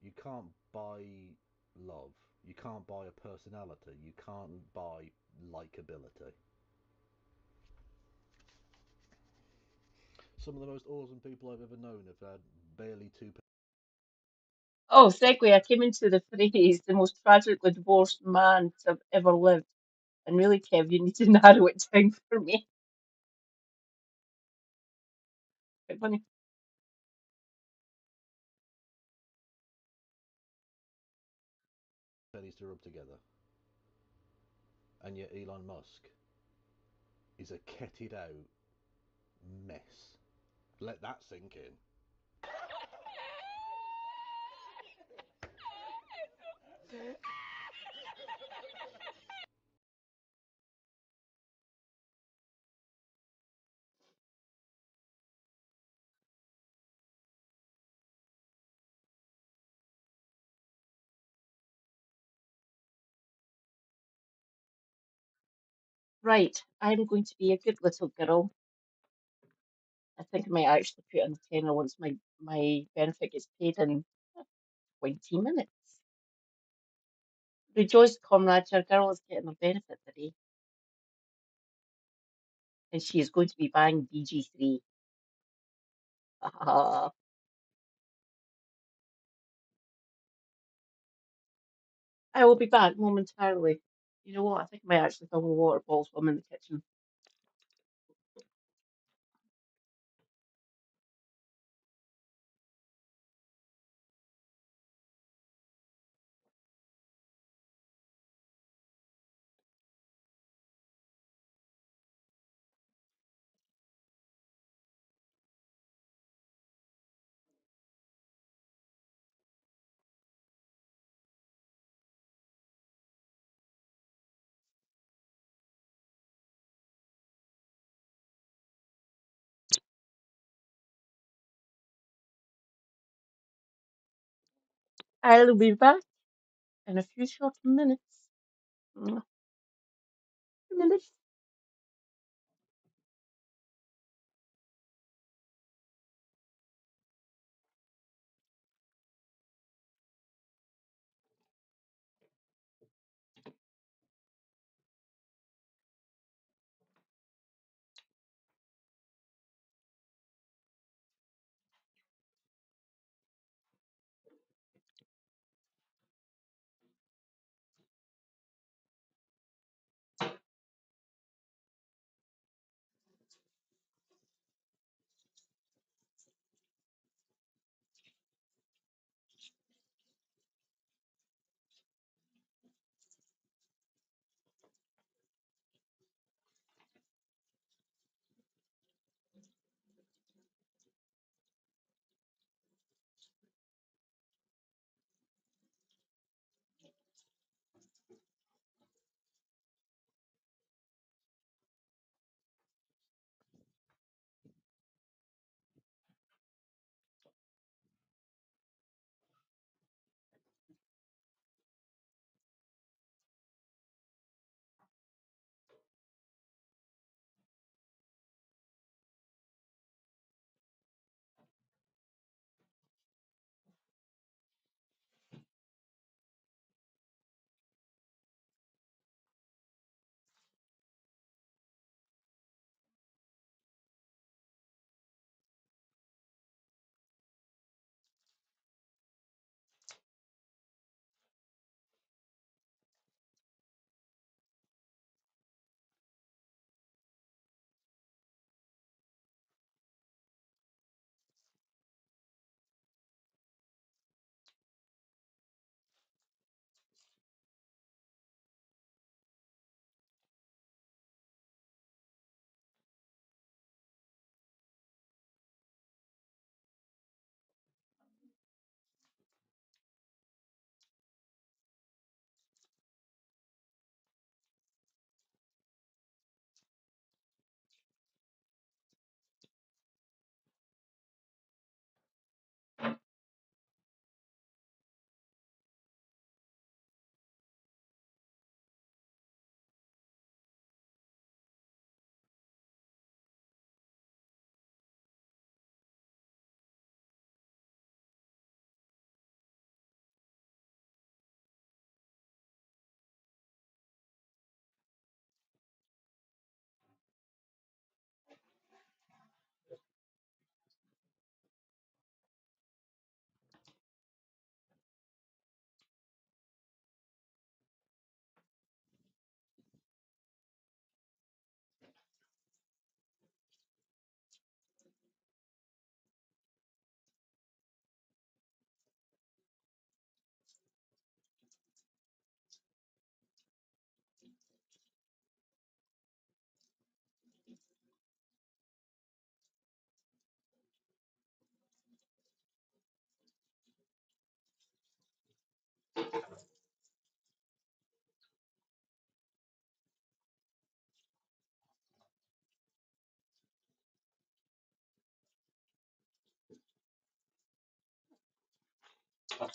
you can't buy love. You can't buy a personality. You can't buy likability. Some of the most awesome people I've ever known have had barely two. Oh, segue, I came into the phrase the most tragically divorced man to have ever lived. And really, Kev, you need to narrow it down for me. Quite funny. Pennies to rub together. And yet Elon Musk is a ketted out mess. Let that sink in. Right, I'm going to be a good little girl. I think I might actually put on the tenner once my benefit gets paid in 20 minutes. Rejoice, comrades, your girl is getting a benefit today, and she is going to be buying BG3. I will be back momentarily. You know what? I think I might actually fill my water bottles while I'm in the kitchen. I'll be back in a few short minutes. Mwah. Minutes. Oh,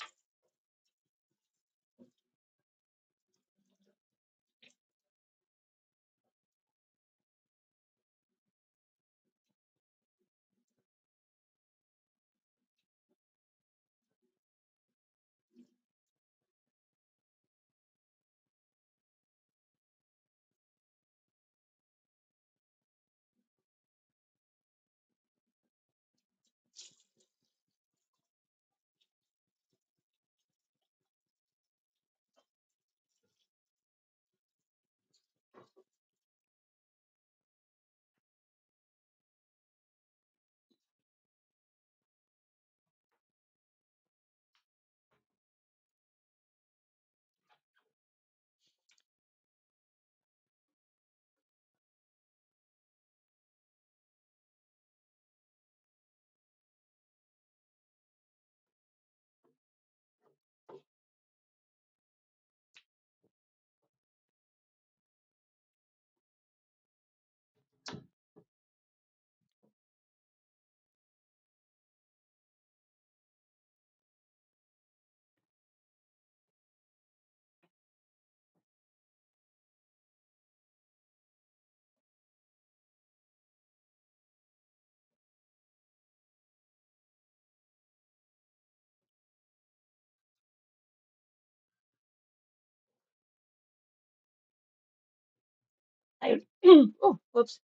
whoops.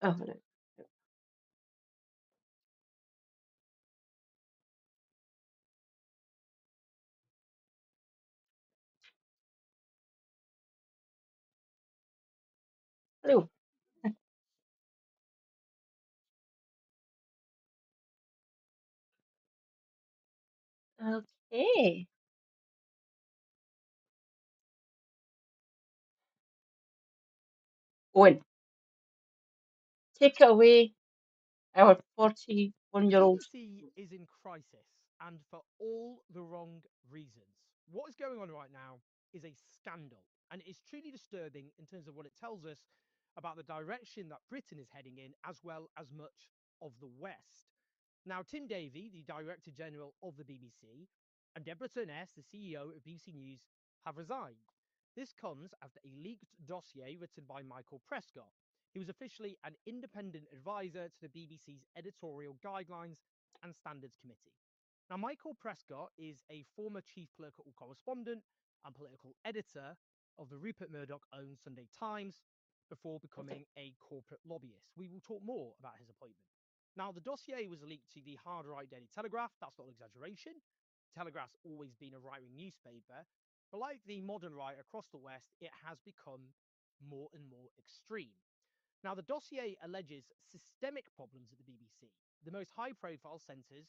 Oh, no. Hello. Okay. Owen, take it away, our 41-year-old. BBC is in crisis, and for all the wrong reasons. What is going on right now is a scandal, and it is truly disturbing in terms of what it tells us about the direction that Britain is heading in, as well as much of the West. Now, Tim Davie, the Director General of the BBC, and Deborah Turness, the CEO of BBC News, have resigned. This comes after a leaked dossier written by Michael Prescott. He was officially an independent advisor to the BBC's editorial guidelines and standards committee. Now, Michael Prescott is a former chief political correspondent and political editor of the Rupert Murdoch owned Sunday Times before becoming a corporate lobbyist. We will talk more about his appointment. Now, the dossier was leaked to the hard right Daily Telegraph. That's not an exaggeration. Telegraph's always been a right-wing newspaper, but like the modern right across the West, it has become more and more extreme. Now, the dossier alleges systemic problems at the BBC. The most high profile centres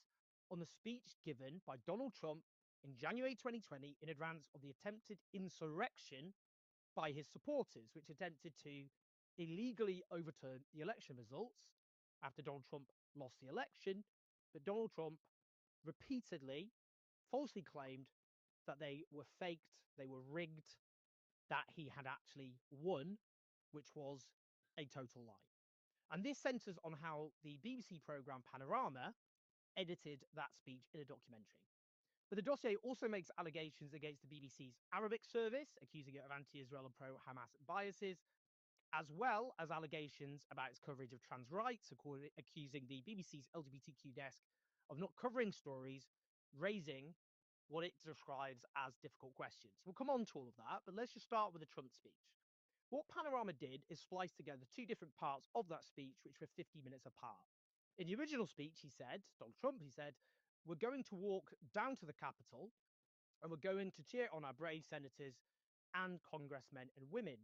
on the speech given by Donald Trump in January 2020 in advance of the attempted insurrection by his supporters, which attempted to illegally overturn the election results after Donald Trump lost the election. But Donald Trump repeatedly falsely claimed that they were faked, they were rigged, that he had actually won, which was a total lie. And this centres on how the BBC programme Panorama edited that speech in a documentary. But the dossier also makes allegations against the BBC's Arabic service, accusing it of anti-Israel and pro-Hamas biases, as well as allegations about its coverage of trans rights, accusing the BBC's LGBTQ desk of not covering stories raising what it describes as difficult questions. We'll come on to all of that, but let's just start with the Trump speech. What Panorama did is splice together two different parts of that speech, which were 50 minutes apart. In the original speech, he said, Donald Trump, he said, we're going to walk down to the Capitol and we're going to cheer on our brave senators and congressmen and women.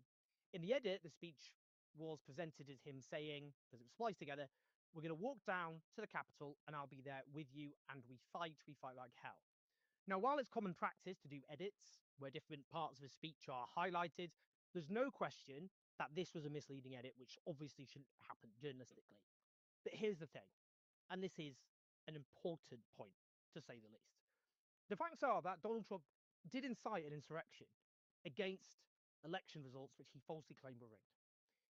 In the edit, the speech was presented as him saying, because it was spliced together, we're going to walk down to the Capitol and I'll be there with you and we fight like hell. Now, while it's common practice to do edits where different parts of a speech are highlighted, there's no question that this was a misleading edit, which obviously shouldn't happen journalistically. But here's the thing, and this is an important point, to say the least. The facts are that Donald Trump did incite an insurrection against election results which he falsely claimed were rigged.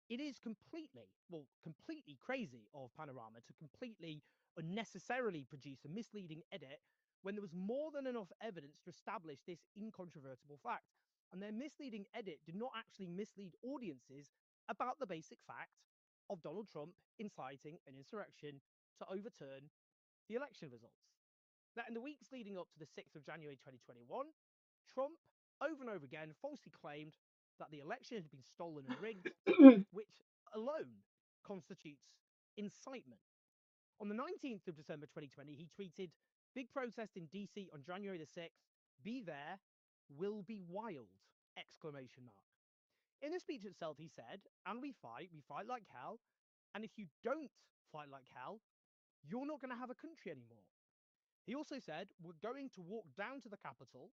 it is completely crazy of Panorama to completely unnecessarily produce a misleading edit when there was more than enough evidence to establish this incontrovertible fact. And their misleading edit did not actually mislead audiences about the basic fact of Donald Trump inciting an insurrection to overturn the election results. That in the weeks leading up to the 6th of January 2021, Trump over and over again falsely claimed that the election had been stolen and rigged, which alone constitutes incitement. On the 19th of December 2020, he tweeted, "Big protest in DC on January the 6th. Be there. Will be wild!" Exclamation mark. In the speech itself, he said, "And we fight like hell. And if you don't fight like hell, you're not going to have a country anymore." He also said, "We're going to walk down to the Capitol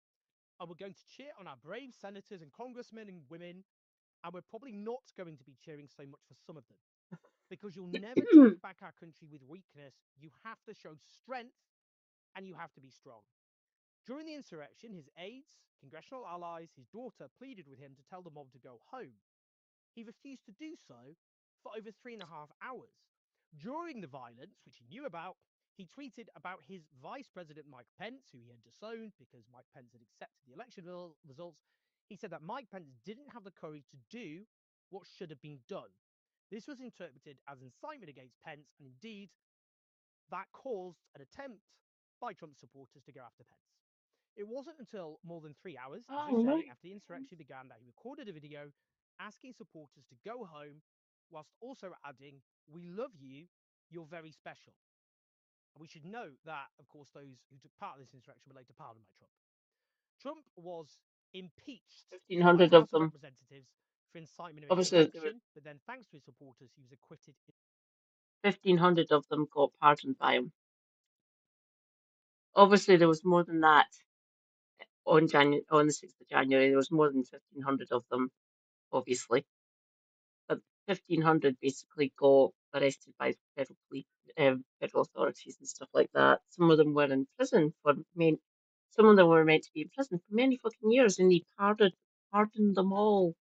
and we're going to cheer on our brave senators and congressmen and women. And we're probably not going to be cheering so much for some of them, because you'll never take back our country with weakness. You have to show strength and you have to be strong." During the insurrection, his aides, congressional allies, his daughter pleaded with him to tell the mob to go home. He refused to do so for over 3.5 hours. During the violence, which he knew about, he tweeted about his vice president, Mike Pence, who he had disowned because Mike Pence had accepted the election results. He said that Mike Pence didn't have the courage to do what should have been done. This was interpreted as incitement against Pence, and indeed, that caused an attempt by Trump supporters to go after Pence. It wasn't until more than 3 hours, as I say, after the insurrection began, that he recorded a video asking supporters to go home, whilst also adding, "We love you, you're very special." And we should note that, of course, those who took part in this insurrection were later pardoned by Trump. Trump was impeached by the 1,500 House of of them. Representatives for incitement of Obviously, there were insurrection, but then, thanks to his supporters, he was acquitted. 1,500 of them got pardoned by him. Obviously, there was more than that on the 6th of January. There was more than 1,500 of them, obviously. But 1,500 basically got arrested by federal authorities and stuff like that. Some of them were in prison some of them were meant to be in prison for many fucking years, and he pardoned them all.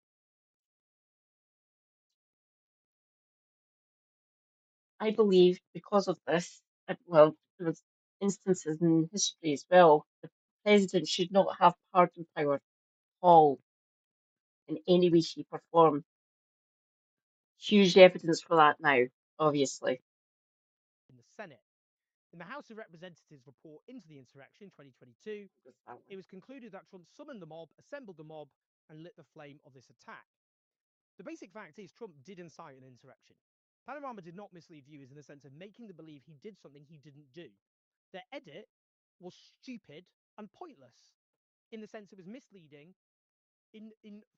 I believe because of this, well, there was instances in history as well. The president should not have pardon power at all in any way, shape, or form. Huge evidence for that now, obviously. In the Senate. In the House of Representatives report into the insurrection 2022, it was concluded that Trump summoned the mob, assembled the mob, and lit the flame of this attack. The basic fact is Trump did incite an insurrection. Panorama did not mislead viewers in the sense of making them believe he did something he didn't do. Their edit was stupid and pointless, in the sense it was misleading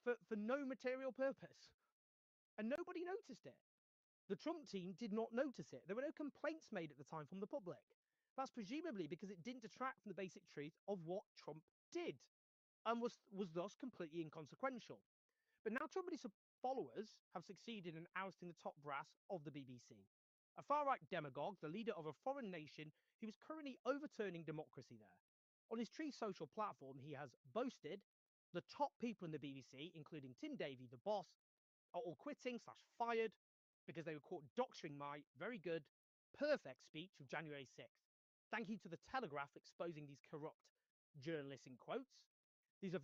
for no material purpose. And nobody noticed it. The Trump team did not notice it. There were no complaints made at the time from the public. That's presumably because it didn't detract from the basic truth of what Trump did, and was thus completely inconsequential. But now Trump and his followers have succeeded in ousting the top brass of the BBC. A far-right demagogue, the leader of a foreign nation who is currently overturning democracy there. On his Tree Social platform, he has boasted the top people in the BBC, including Tim Davie, the boss, are all quitting/fired because they were caught doctoring my very good, perfect speech of January 6th. Thank you to the Telegraph exposing these corrupt journalists in quotes. These are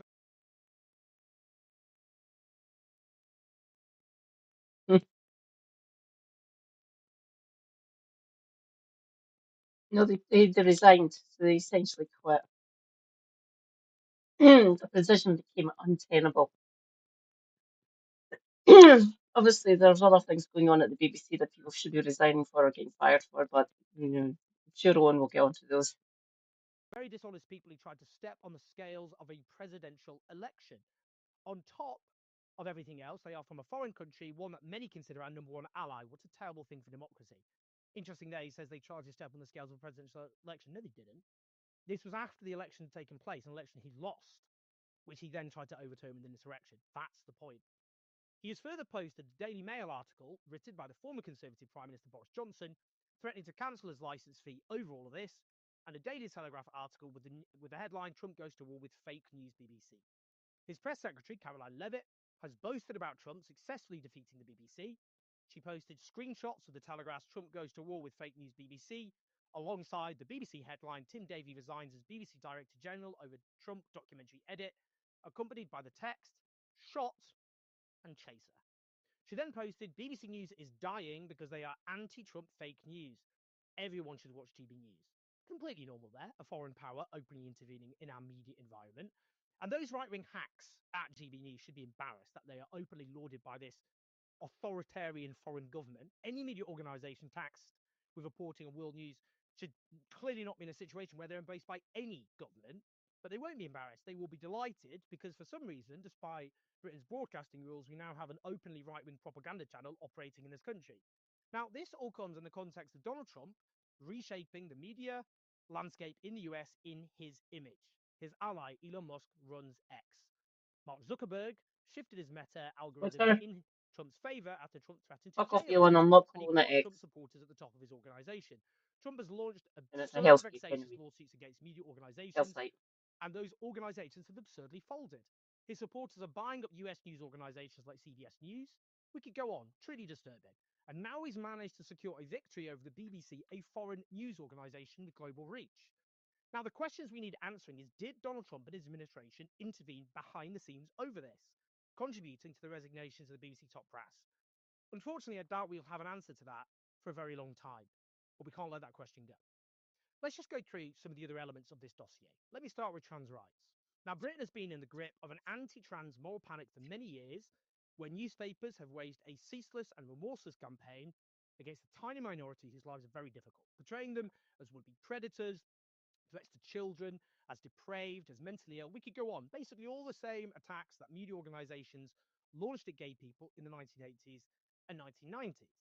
No, they resigned, so they essentially quit. The position became untenable. Obviously, there's other things going on at the BBC that people should be resigning for or getting fired for, but I'm sure Owen will get onto those. very dishonest people who tried to step on the scales of a presidential election. On top of everything else, they are from a foreign country, one that many consider our number one ally. What a terrible thing for democracy. Interesting there, he says they tried to step on the scales of a presidential election. No, they didn't. This was after the election had taken place, an election he lost, which he then tried to overturn with an insurrection. That's the point. He has further posted a Daily Mail article written by the former Conservative Prime Minister Boris Johnson, threatening to cancel his licence fee over all of this, and a Daily Telegraph article with the headline, "Trump goes to war with fake news BBC." His press secretary, Caroline Levitt, has boasted about Trump successfully defeating the BBC. She posted screenshots of the Telegraph's Trump goes to war with fake news BBC, alongside the BBC headline Tim Davie resigns as BBC Director General over Trump documentary edit, accompanied by the text, shot and chaser. She then posted BBC News is dying because they are anti-Trump fake news. Everyone should watch GB News. Completely normal there, a foreign power openly intervening in our media environment. And those right-wing hacks at GB News should be embarrassed that they are openly lauded by this authoritarian foreign government. Any media organisation taxed with reporting on world news should clearly not be in a situation where they're embraced by any government, but they won't be embarrassed. They will be delighted because for some reason, despite Britain's broadcasting rules, we now have an openly right-wing propaganda channel operating in this country. Now, this all comes in the context of Donald Trump reshaping the media landscape in the US in his image. His ally, Elon Musk, runs X. Mark Zuckerberg shifted his meta algorithms Twitter. in Trump's favor after Trump threatened to Fuck off, jail Elon. him, I'm not and he calling it put Trump X. supporters at the top of his organization. Trump has launched And it's a absurd hellscape vexatious anyway. lawsuits against media organizations, Hellscape. and those organizations have absurdly folded. His supporters are buying up US news organizations like CBS News. We could go on, truly disturbing. And now he's managed to secure a victory over the BBC, a foreign news organization with global reach. Now, the questions we need answering is, did Donald Trump and his administration intervene behind the scenes over this, contributing to the resignations of the BBC top brass? Unfortunately, I doubt we'll have an answer to that for a very long time, but we can't let that question go. Let's just go through some of the other elements of this dossier. Let me start with trans rights. Now, Britain has been in the grip of an anti-trans moral panic for many years, where newspapers have waged a ceaseless and remorseless campaign against a tiny minority whose lives are very difficult, portraying them as would-be predators, threats to children, as depraved, as mentally ill. We could go on. Basically, all the same attacks that media organizations launched at gay people in the 1980s and 1990s.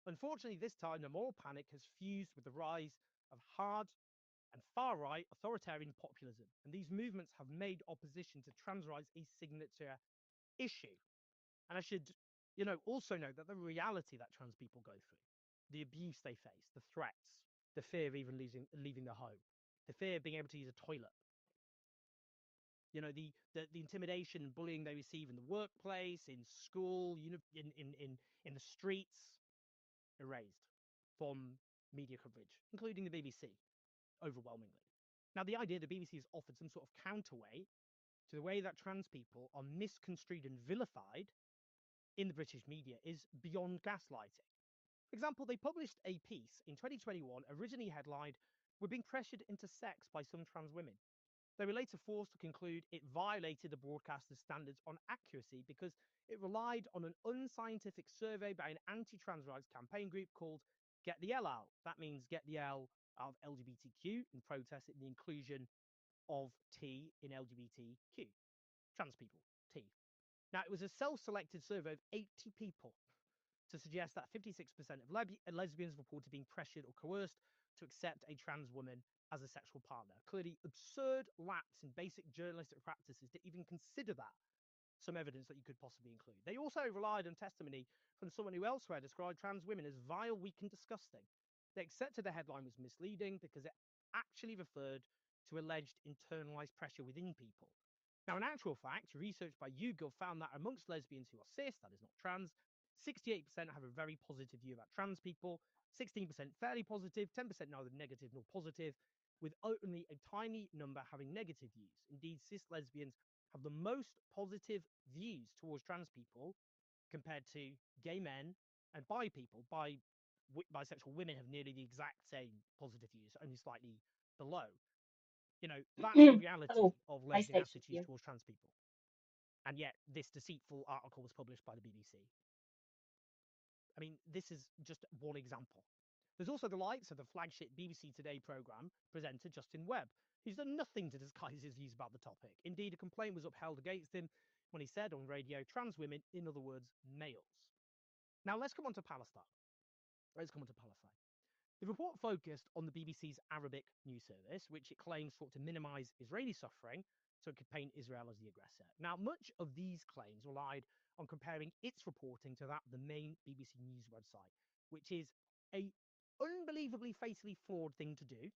Unfortunately, this time, the moral panic has fused with the rise of hard and far-right authoritarian populism, and these movements have made opposition to trans rights a signature issue. And I should, also note that the reality that trans people go through, the abuse they face, the threats, the fear of even leaving their home, the fear of being able to use a toilet, the intimidation and bullying they receive in the workplace, in school, in the streets, erased from media coverage, including the BBC, overwhelmingly. Now, the idea the BBC has offered some sort of counterweight to the way that trans people are misconstrued and vilified in the British media is beyond gaslighting. For example, they published a piece in 2021, originally headlined, "We're being pressured into sex by some trans women." They were later forced to conclude it violated the broadcaster's standards on accuracy because it relied on an unscientific survey by an anti-trans rights campaign group called Get the L Out. That means get the L out of LGBTQ in protest at the inclusion of T in LGBTQ. Trans people, T. Now, it was a self-selected survey of 80 people to suggest that 56% of lesbians reported being pressured or coerced to accept a trans woman as a sexual partner. Clearly, absurd lapse in basic journalistic practices to even consider that some evidence that you could possibly include. They also relied on testimony from someone who elsewhere described trans women as vile, weak, and disgusting. They accepted the headline was misleading because it actually referred to alleged internalized pressure within people. Now, in actual fact, research by YouGov found that amongst lesbians who are cis, that is not trans, 68% have a very positive view about trans people, 16% fairly positive, 10% neither negative nor positive, with only a tiny number having negative views. Indeed, cis lesbians have the most positive views towards trans people compared to gay men and bi people. Bisexual women have nearly the exact same positive views, only slightly below. That's the reality Hello. of lesbian Bisexual attitudes here. towards trans people. And yet, this deceitful article was published by the BBC. I mean, this is just one example. There's also the likes of the flagship BBC Today programme presenter Justin Webb, who's done nothing to disguise his views about the topic. Indeed, a complaint was upheld against him when he said on radio, trans women, in other words, males. Now, let's come on to Palestine. The report focused on the BBC's Arabic news service, which it claims sought to minimize Israeli suffering so it could paint Israel as the aggressor. Now, much of these claims relied on comparing its reporting to that of the main BBC News website, which is a unbelievably fatally flawed thing to do.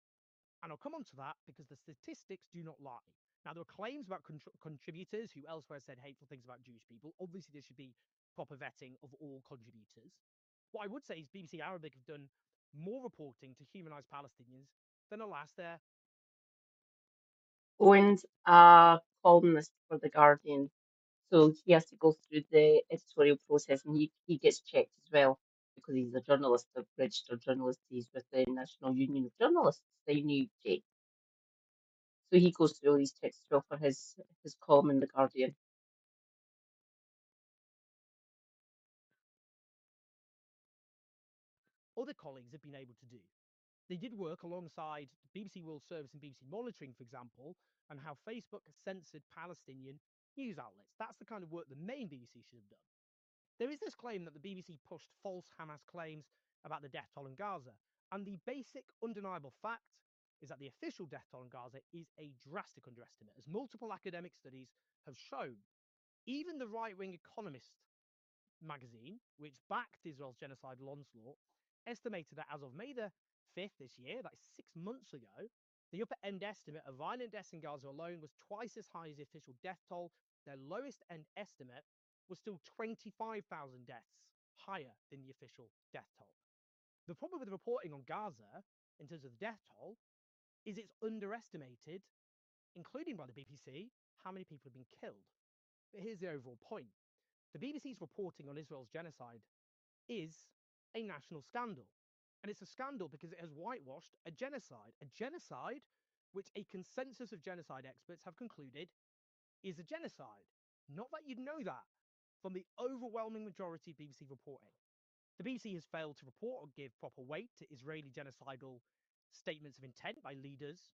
And I'll come on to that because the statistics do not lie. Now, there are claims about contributors who elsewhere said hateful things about Jewish people. Obviously, there should be proper vetting of all contributors. What I would say is BBC Arabic have done more reporting to humanise Palestinians than, alas, their Owen's a columnist for The Guardian, so he has to go through the editorial process and he gets checked as well because he's a journalist, a registered journalist. He's with the National Union of Journalists, the NUJ. So he goes through all these checks as well for his column in The Guardian. other colleagues have been able to do. They did work alongside BBC World Service and BBC Monitoring, for example, on how Facebook has censored Palestinian news outlets. That's the kind of work the main BBC should have done. There is this claim that the BBC pushed false Hamas claims about the death toll in Gaza, and the basic undeniable fact is that the official death toll in Gaza is a drastic underestimate, as multiple academic studies have shown. Even the right-wing Economist magazine, which backed Israel's genocidal onslaught, estimated that as of May the 5th this year, that is 6 months ago, the upper end estimate of violent deaths in Gaza alone was twice as high as the official death toll. Their lowest end estimate was still 25,000 deaths higher than the official death toll. The problem with the reporting on Gaza, in terms of the death toll, is it's underestimated, including by the BBC, how many people have been killed. But here's the overall point. The BBC's reporting on Israel's genocide is a national scandal. And it's a scandal because it has whitewashed a genocide which a consensus of genocide experts have concluded is a genocide. Not that you'd know that from the overwhelming majority of BBC reporting. The BBC has failed to report or give proper weight to Israeli genocidal statements of intent by leaders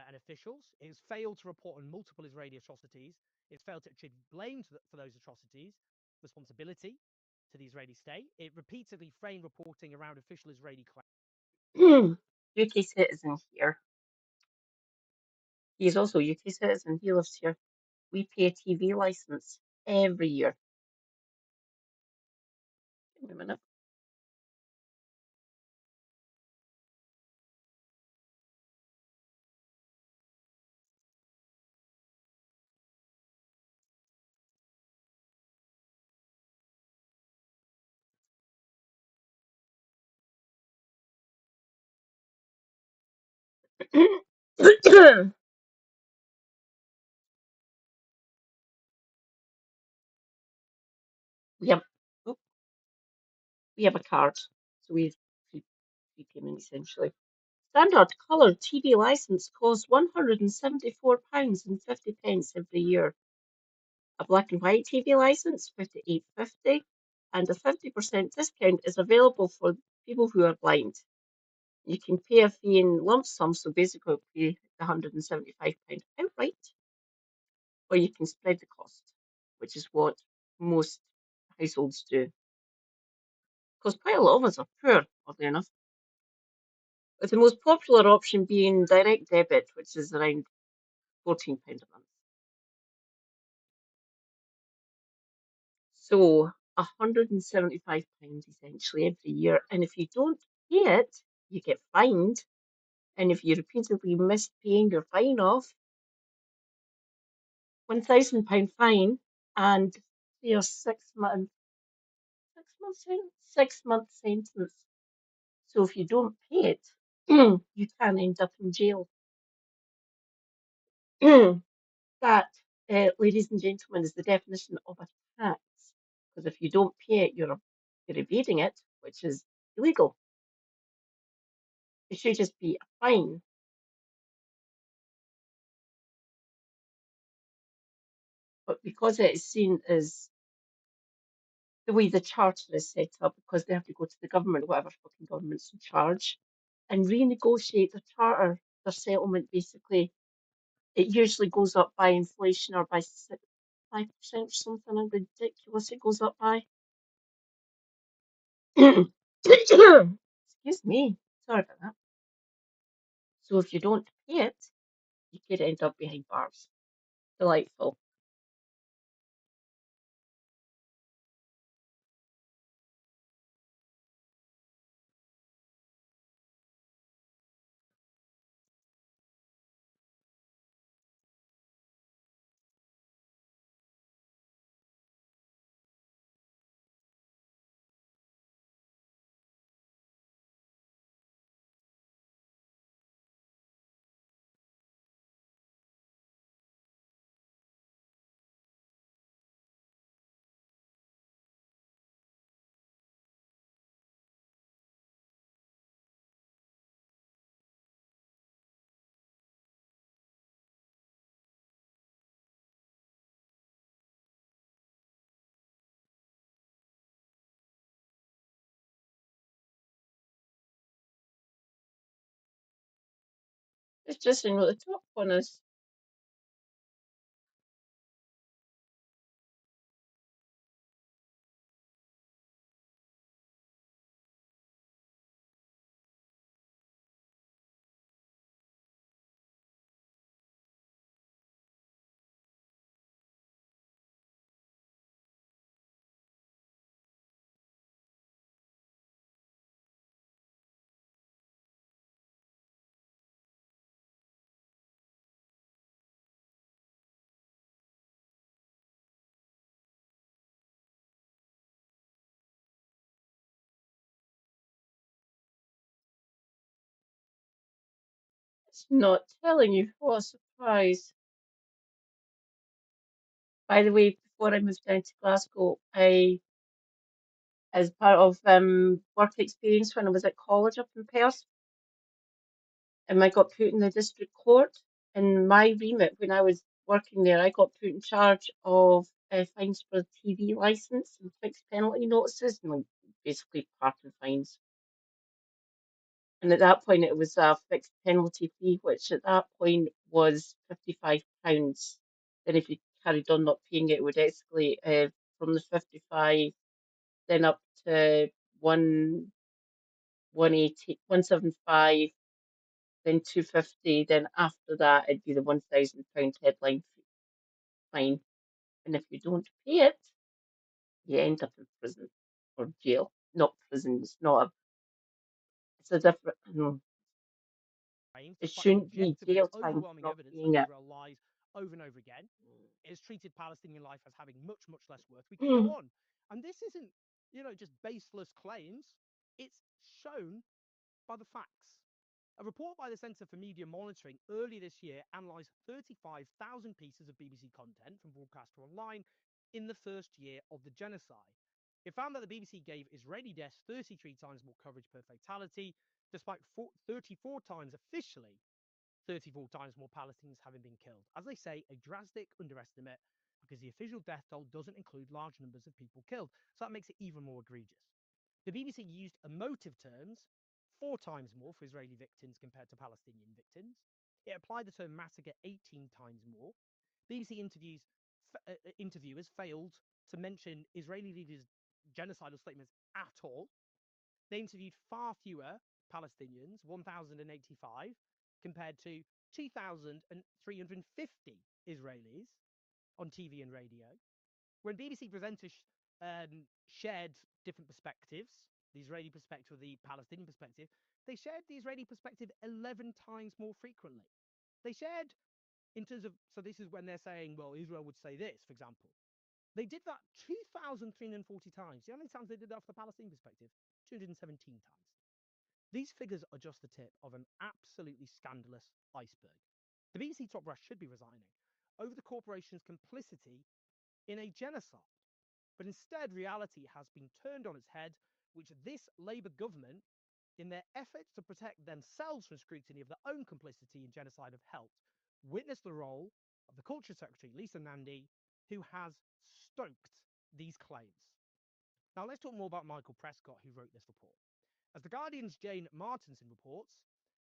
and officials. It has failed to report on multiple Israeli atrocities. It's failed to attribute blame for those atrocities, responsibility to the Israeli state. It repeatedly framed reporting around official Israeli claims. UK citizen here. He is also a UK citizen. He lives here. We pay a TV license every year. Give me a minute. we have we have a card, so we have free payment essentially. Standard colour TV license costs £174.50 every year. A black and white TV license, £58.50, and a 50% discount is available for people who are blind. You can pay a fee in lump sum, so basically pay the £175 outright, or you can spread the cost, which is what most households do. Because quite a lot of us are poor, oddly enough. With the most popular option being direct debit, which is around £14 a month. So £175 essentially every year. And if you don't pay it, you get fined. And if you repeatedly miss paying your fine off, £1,000 fine and your 6 month sentence. So if you don't pay it, you can end up in jail. That, ladies and gentlemen, is the definition of a tax. Because if you don't pay it, you're evading it, which is illegal. It should just be a fine. But because it is seen as the way the charter is set up, because they have to go to the government, whatever fucking government's in charge, and renegotiate the charter, their settlement basically, it usually goes up by inflation or by 5% or something ridiculous it goes up by. Excuse me. Sorry about that. So if you don't pay it, you could end up behind bars. Delightful. It's just in what the top one is. It's not telling you. What a surprise. By the way, before I moved down to Glasgow, as part of work experience when I was at college up in Perth, I got put in the district court. In my remit, when I was working there, I got put in charge of fines for TV license and fixed penalty notices, and like, basically parking fines. And at that point, it was a fixed penalty fee, which at that point was £55. Then, if you carried on not paying it, it would escalate from the 55, then up to 180, 175, then 250. Then after that, it'd be the £1,000 headline fine. And if you don't pay it, you end up in prison or jail. Not prison. It's not a. It's a different. It Despite shouldn't be objectively jail time for overwhelming not evidence that paying it. Israel lies over and over again, it has treated Palestinian life as having much, much less worth. We could go on. And this isn't, just baseless claims. It's shown by the facts. A report by the Centre for Media Monitoring earlier this year analysed 35,000 pieces of BBC content from Broadcaster Online in the first year of the genocide. It found that the BBC gave Israeli deaths 33 times more coverage per fatality, despite 34 times officially 34 times more Palestinians having been killed. As they say, a drastic underestimate because the official death toll doesn't include large numbers of people killed, so that makes it even more egregious. The BBC used emotive terms 4 times more for Israeli victims compared to Palestinian victims. It applied the term massacre 18 times more. BBC interviewers failed to mention Israeli leaders' genocidal statements at all. They interviewed far fewer Palestinians, 1,085, compared to 2,350 Israelis on TV and radio. When BBC presenters shared different perspectives, the Israeli perspective, the Palestinian perspective, they shared the Israeli perspective 11 times more frequently. They shared in terms of, so this is when they're saying, well, Israel would say this, for example. They did that 2,340 times. You know how many times they did that for the Palestinian perspective? 217 times. These figures are just the tip of an absolutely scandalous iceberg. The BBC top brass should be resigning over the corporation's complicity in a genocide. But instead, reality has been turned on its head, which this Labour government, in their efforts to protect themselves from scrutiny of their own complicity in genocide, have helped witness the role of the Culture Secretary, Lisa Nandy, who has stoked these claims. Now, let's talk more about Michael Prescott, who wrote this report. As The Guardian's Jane Martinson reports,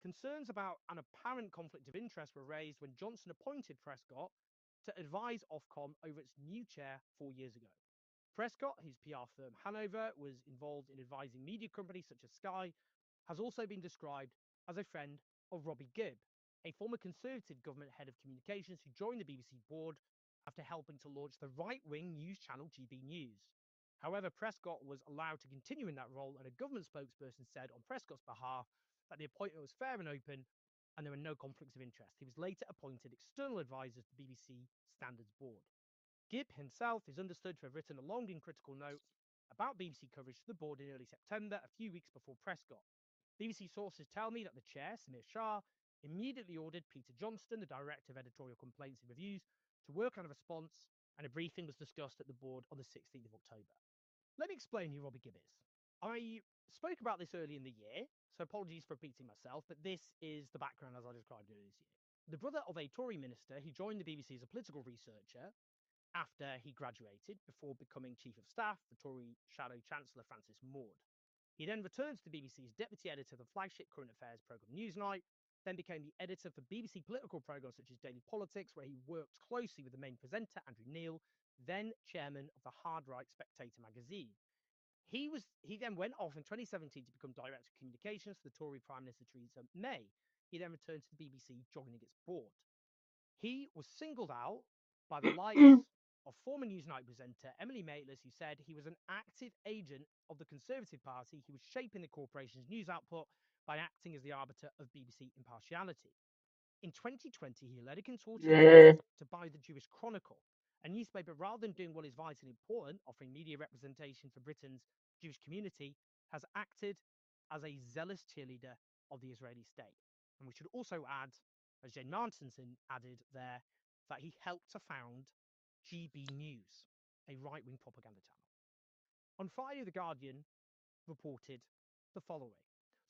concerns about an apparent conflict of interest were raised when Johnson appointed Prescott to advise Ofcom over its new chair 4 years ago. Prescott, whose PR firm Hanover was involved in advising media companies such as Sky, has also been described as a friend of Robbie Gibb, a former Conservative government head of communications who joined the BBC board after helping to launch the right-wing news channel GB News. However, Prescott was allowed to continue in that role, and a government spokesperson said on Prescott's behalf that the appointment was fair and open and there were no conflicts of interest. He was later appointed external advisor to the BBC Standards Board. Gibb himself is understood to have written a long and critical note about BBC coverage to the board in early September, a few weeks before Prescott. BBC sources tell me that the chair, Samir Shah, immediately ordered Peter Johnston, the director of editorial complaints and reviews, to work on a response, and a briefing was discussed at the board on the 16th of October. Let me explain who Robbie Gibb is. I spoke about this early in the year, so apologies for repeating myself, but this is the background as I described earlier this year. The brother of a Tory minister who joined the BBC as a political researcher after he graduated before becoming Chief of Staff, the Tory Shadow Chancellor Francis Maud. He then returned to the BBC's deputy editor of the flagship current affairs programme Newsnight, then became the editor for BBC political programmes such as Daily Politics, where he worked closely with the main presenter, Andrew Neil, then chairman of the hard right Spectator magazine. He then went off in 2017 to become director of communications for the Tory Prime Minister Theresa May. He then returned to the BBC, joining its board. He was singled out by the likes of former Newsnight presenter Emily Maitlis, who said he was an active agent of the Conservative Party. He was shaping the corporation's news output by acting as the arbiter of BBC impartiality. In 2020, he led a consortium to buy the Jewish Chronicle, a newspaper, rather than doing what is vitally important, offering media representation for Britain's Jewish community, has acted as a zealous cheerleader of the Israeli state. And we should also add, as Jane Martinson added there, that he helped to found GB News, a right-wing propaganda channel. On Friday, The Guardian reported the following.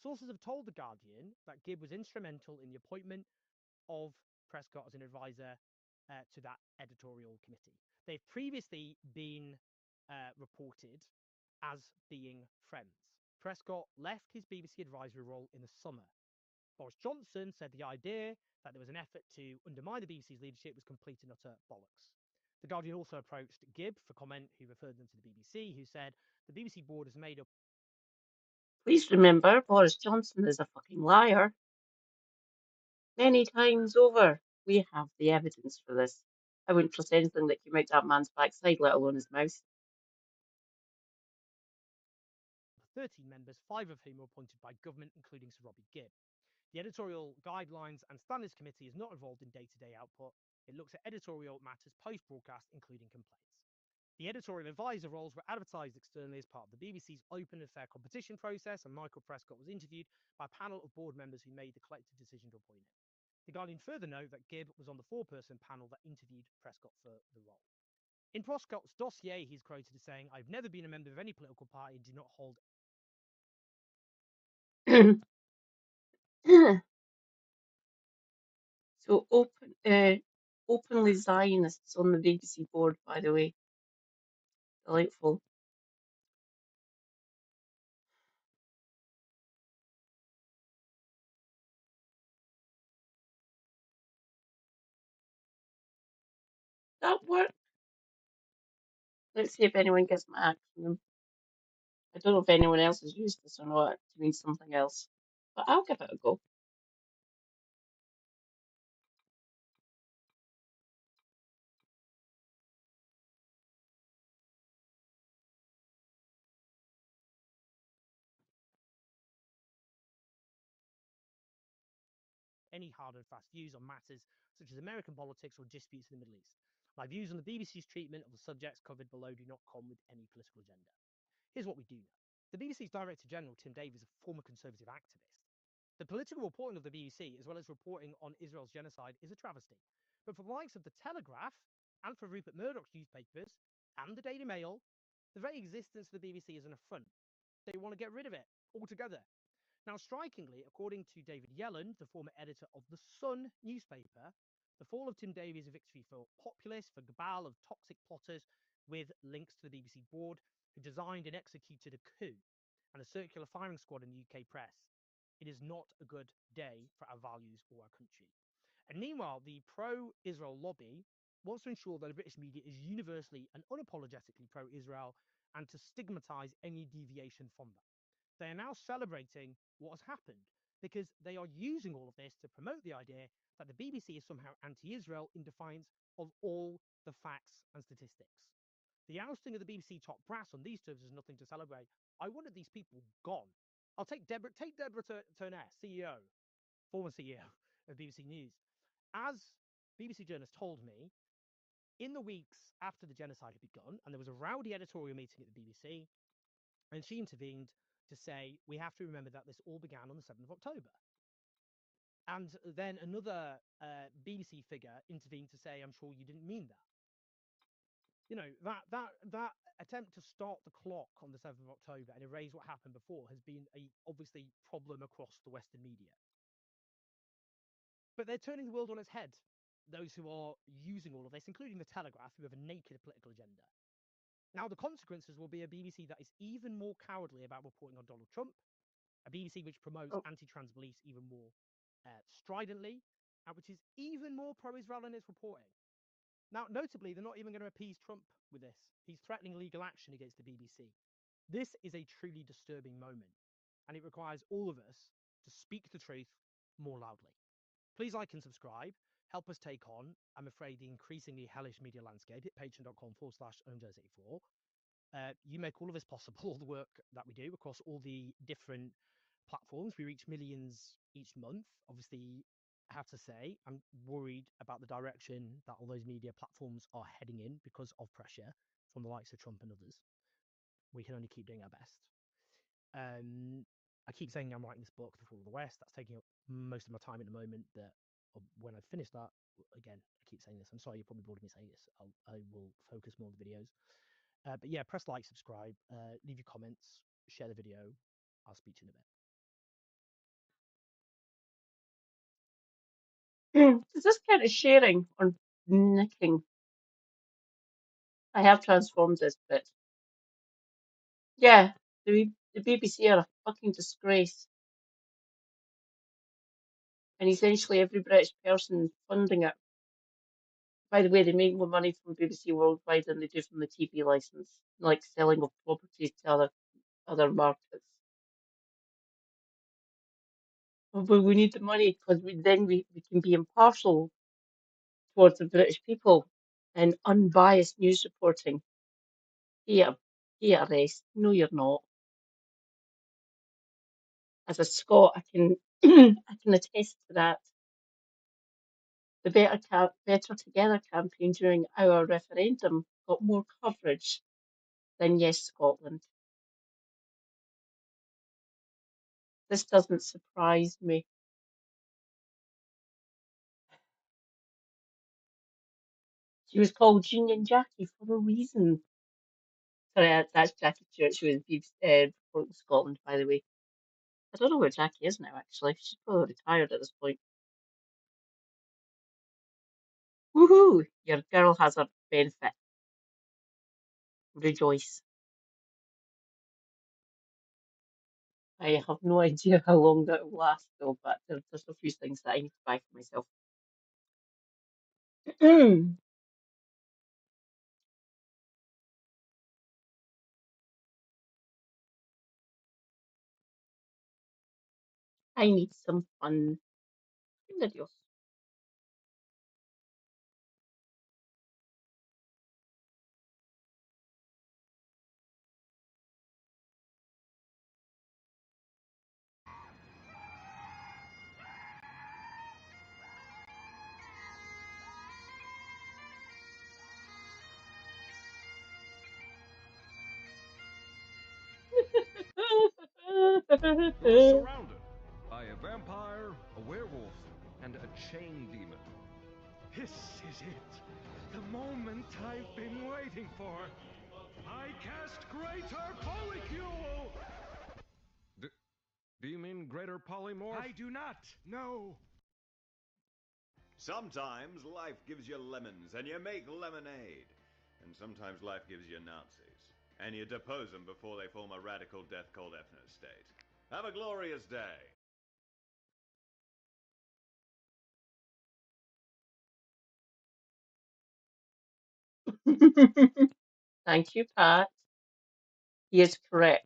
Sources have told The Guardian that Gibb was instrumental in the appointment of Prescott as an advisor to that editorial committee. They've previously been reported as being friends. Prescott left his BBC advisory role in the summer. Boris Johnson said the idea that there was an effort to undermine the BBC's leadership was complete and utter bollocks. The Guardian also approached Gibb for comment, who referred them to the BBC, who said the BBC board has made up. Please remember, Boris Johnson is a fucking liar. Many times over. We have the evidence for this. I wouldn't trust anything that came out that man's backside, let alone his mouth. 13 members, 5 of whom were appointed by government, including Sir Robbie Gibb. The Editorial Guidelines and Standards Committee is not involved in day-to-day output. It looks at editorial matters post-broadcast, including complaints. The editorial advisor roles were advertised externally as part of the BBC's open and fair competition process, and Michael Prescott was interviewed by a panel of board members who made the collective decision to appoint him. The Guardian further note that Gibb was on the 4-person panel that interviewed Prescott for the role. In Prescott's dossier, he's quoted as saying, "I've never been a member of any political party and do not hold." So openly Zionists on the BBC board, by the way. Delightful. That worked. Let's see if anyone gets my acronym. I don't know if anyone else has used this or not to mean something else, but I'll give it a go. Any hard and fast views on matters such as American politics or disputes in the Middle East. My views on the BBC's treatment of the subjects covered below do not come with any political agenda. Here's what we do know. The BBC's Director General, Tim Davies, is a former Conservative activist. The political reporting of the BBC, as well as reporting on Israel's genocide, is a travesty. But for the likes of The Telegraph, and for Rupert Murdoch's newspapers, and the Daily Mail, the very existence of the BBC is an affront. They want to get rid of it altogether. Now, strikingly, according to David Yellen, the former editor of The Sun newspaper, the fall of Tim Davies is a victory for populists, for cabal of toxic plotters with links to the BBC board, who designed and executed a coup and a circular firing squad in the UK press. It is not a good day for our values or our country. And meanwhile, the pro-Israel lobby wants to ensure that the British media is universally and unapologetically pro-Israel and to stigmatise any deviation from that. They are now celebrating what has happened because they are using all of this to promote the idea that the BBC is somehow anti-Israel in defiance of all the facts and statistics. The ousting of the BBC top brass on these terms is nothing to celebrate. I wanted these people gone. I'll take Deborah Turner, CEO, former CEO of BBC News. As BBC journalists told me, in the weeks after the genocide had begun, and there was a rowdy editorial meeting at the BBC, and she intervened to say, we have to remember that this all began on the 7th of October. And then another BBC figure intervened to say, I'm sure you didn't mean that. You know, that attempt to start the clock on the 7th of October and erase what happened before has been a obviously problem across the Western media. But they're turning the world on its head, those who are using all of this, including the Telegraph, who have a naked political agenda. Now, the consequences will be a BBC that is even more cowardly about reporting on Donald Trump, a BBC which promotes anti-trans beliefs even more stridently, and which is even more pro-Israel than its reporting. Now, notably, they're not even going to appease Trump with this. He's threatening legal action against the BBC. This is a truly disturbing moment, and it requires all of us to speak the truth more loudly. Please like and subscribe. Help us take on, I'm afraid, the increasingly hellish media landscape at patreon.com/OwnJazz84. You make all of this possible, all the work that we do across all the different platforms. We reach millions each month. Obviously, I have to say, I'm worried about the direction that all those media platforms are heading in because of pressure from the likes of Trump and others. We can only keep doing our best. I keep saying I'm writing this book, The Fall of the West. That's taking up most of my time at the moment. That when I finish that, again, I keep saying this. I'm sorry, you're probably bored of me saying this. I will focus more on the videos. But yeah, press like, subscribe, leave your comments, share the video. I'll speak to you in a bit. Is this kind of sharing or nicking? I have transformed this bit. Yeah, the BBC are a fucking disgrace. And essentially every British person funding it. By the way, they make more money from BBC Worldwide than they do from the TV license, like selling of properties to other markets. But we need the money because then we can be impartial towards the British people and unbiased news reporting. Here, rest. No, you're not. As a Scot, I can I can attest to that. The Better Together campaign during our referendum got more coverage than Yes Scotland. This doesn't surprise me. She was called Union Jackie for a reason. Sorry, that's Jackie Stewart. She was from Scotland, by the way. I don't know where Jackie is now, actually. She's probably retired at this point. Woohoo! Your girl has a benefit. Rejoice. I have no idea how long that will last, though, but there's a few things that I need to buy for myself. I need some fun videos. You're surrounded by a vampire, a werewolf, and a chain demon. This is it. The moment I've been waiting for. I cast Greater Polycule! Do you mean greater polymorph? I do not. No. Sometimes life gives you lemons and you make lemonade. And sometimes life gives you Nazis. And you depose them before they form a radical death called ethno state. Have a glorious day. Thank you, Pat. He is correct.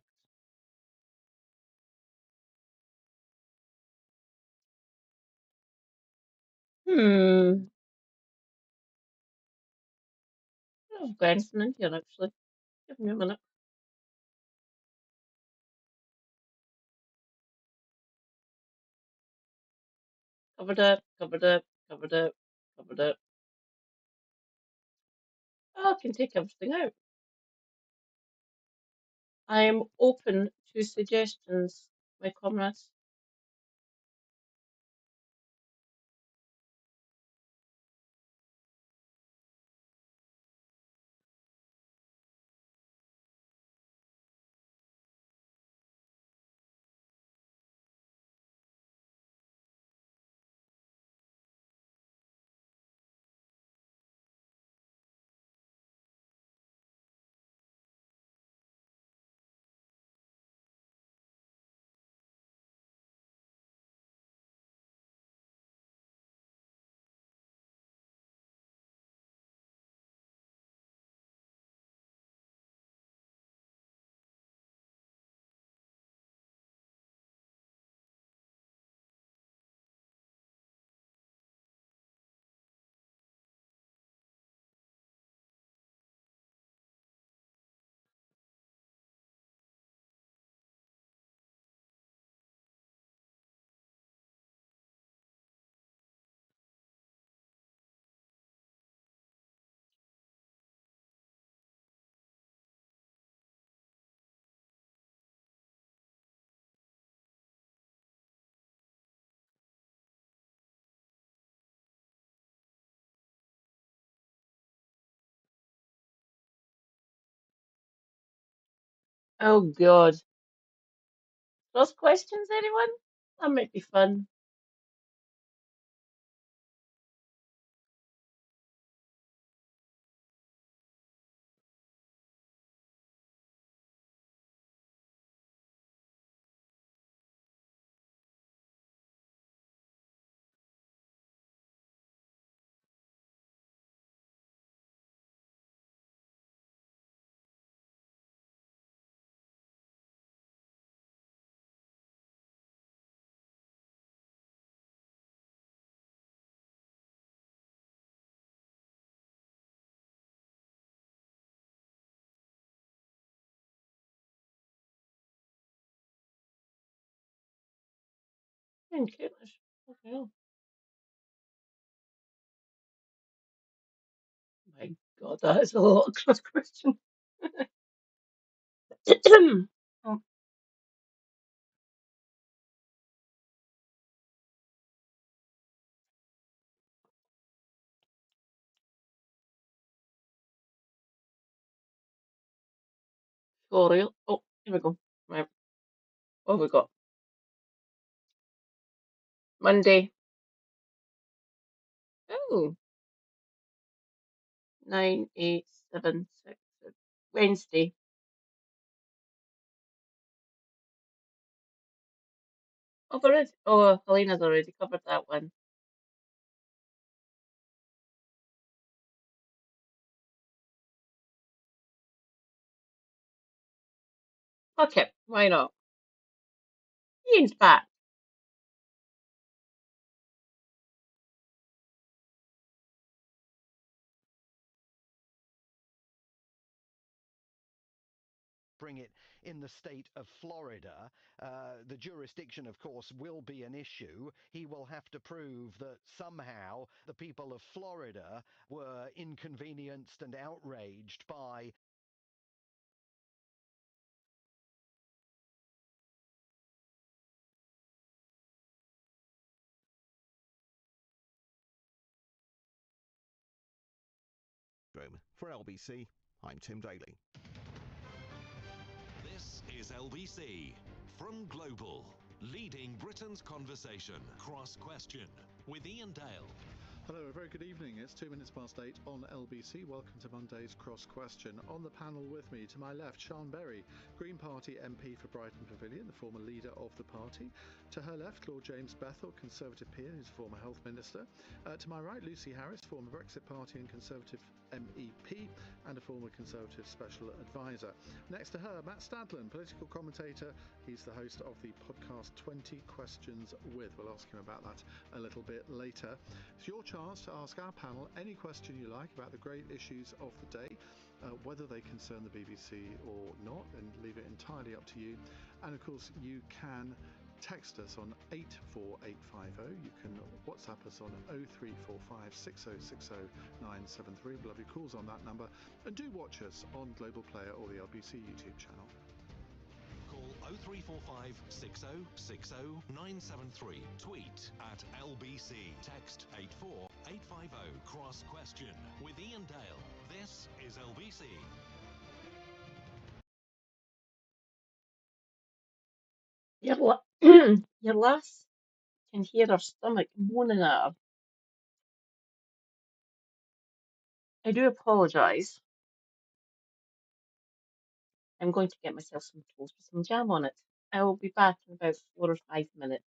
There's Gwenson in here, actually. Give me a minute. Covered it, covered it, covered it, covered it. Oh, I can take everything out. I am open to suggestions, my comrades. Oh God. Cross questions, anyone? That might be fun. Thank goodness. Okay. My God, that is a lot of cross question. Oh, for real. Oh, here we go. Right. What have we got? Monday. Oh, 9, 8, 7, 6. Wednesday. Oh, there is. Oh, Helena's already covered that one. Okay, why not? Ian's back. Bring it in the state of Florida. The jurisdiction, of course, will be an issue. He will have to prove that somehow the people of Florida were inconvenienced and outraged by For LBC, I'm Tim Daly. This is LBC from Global, leading Britain's conversation. Cross Question with Ian Dale. Hello, a very good evening. It's 8:02 on LBC. Welcome to Monday's Cross Question. On the panel with me, to my left, Sian Berry, Green Party MP for Brighton Pavilion, the former leader of the party. To her left, Lord James Bethell, Conservative peer, who's a former health minister. To my right, Lucy Harris, former Brexit Party and Conservative MEP, and a former Conservative Special Advisor. Next to her, Matt Stadlen, political commentator. He's the host of the podcast 20 Questions With. We'll ask him about that a little bit later. It's your chance to ask our panel any question you like about the great issues of the day, whether they concern the BBC or not, and leave it entirely up to you. And of course, you can text us on 84850. You can WhatsApp us on 0345 6060 973. We'll have your calls on that number. And do watch us on Global Player or the LBC YouTube channel. Call 0345 6060 973. Tweet at LBC. Text 84850. Cross Question with Ian Dale. This is LBC. Your lass can hear her stomach moaning at her. I do apologise. I'm going to get myself some toast with some jam on it. I will be back in about 4 or 5 minutes.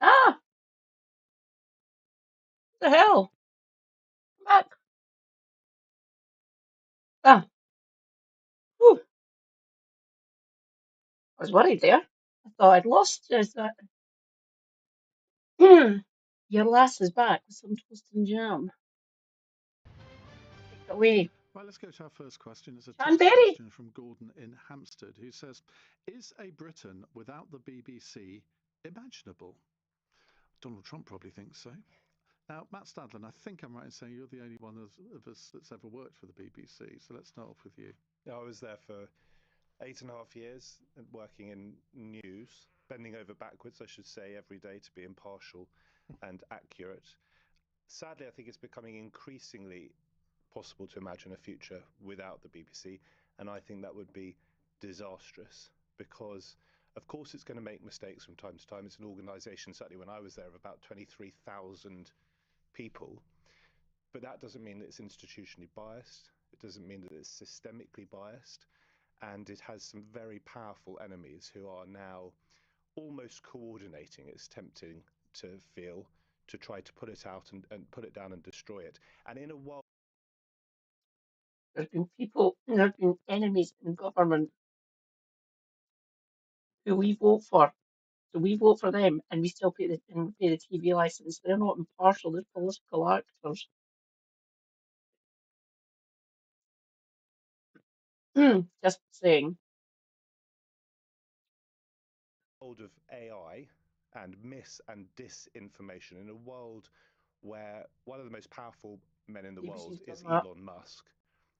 Ah, the hell? Back. Ah, whew. I was worried there. I thought I'd lost you. Your lass is back with some toast and jam. Take it away. Right, let's go to our first question. It's a Sean text Berry. question from Gordon in Hampstead, who says, "Is a Britain without the BBC imaginable?" Donald Trump probably thinks so. Now, Matt Stadlen, I think I'm right in saying you're the only one of us that's ever worked for the BBC. So let's start off with you. I was there for 8.5 years working in news, bending over backwards, I should say, every day to be impartial and accurate. Sadly, I think it's becoming increasingly possible to imagine a future without the BBC, and I think that would be disastrous because, of course, it's going to make mistakes from time to time. It's an organisation, certainly when I was there, of about 23,000 people, but that doesn't mean that it's institutionally biased. It doesn't mean that it's systemically biased, and it has some very powerful enemies who are now almost coordinating, it's tempting to feel, to try to put it out and put it down and destroy it. And in a world There's been people, there's been enemies in government who we vote for. So we vote for them and we still pay the TV license. They're not impartial, they're political actors. Just saying. of AI and mis and disinformation, in a world where one of the most powerful men in the world BBC's done is that. Elon Musk,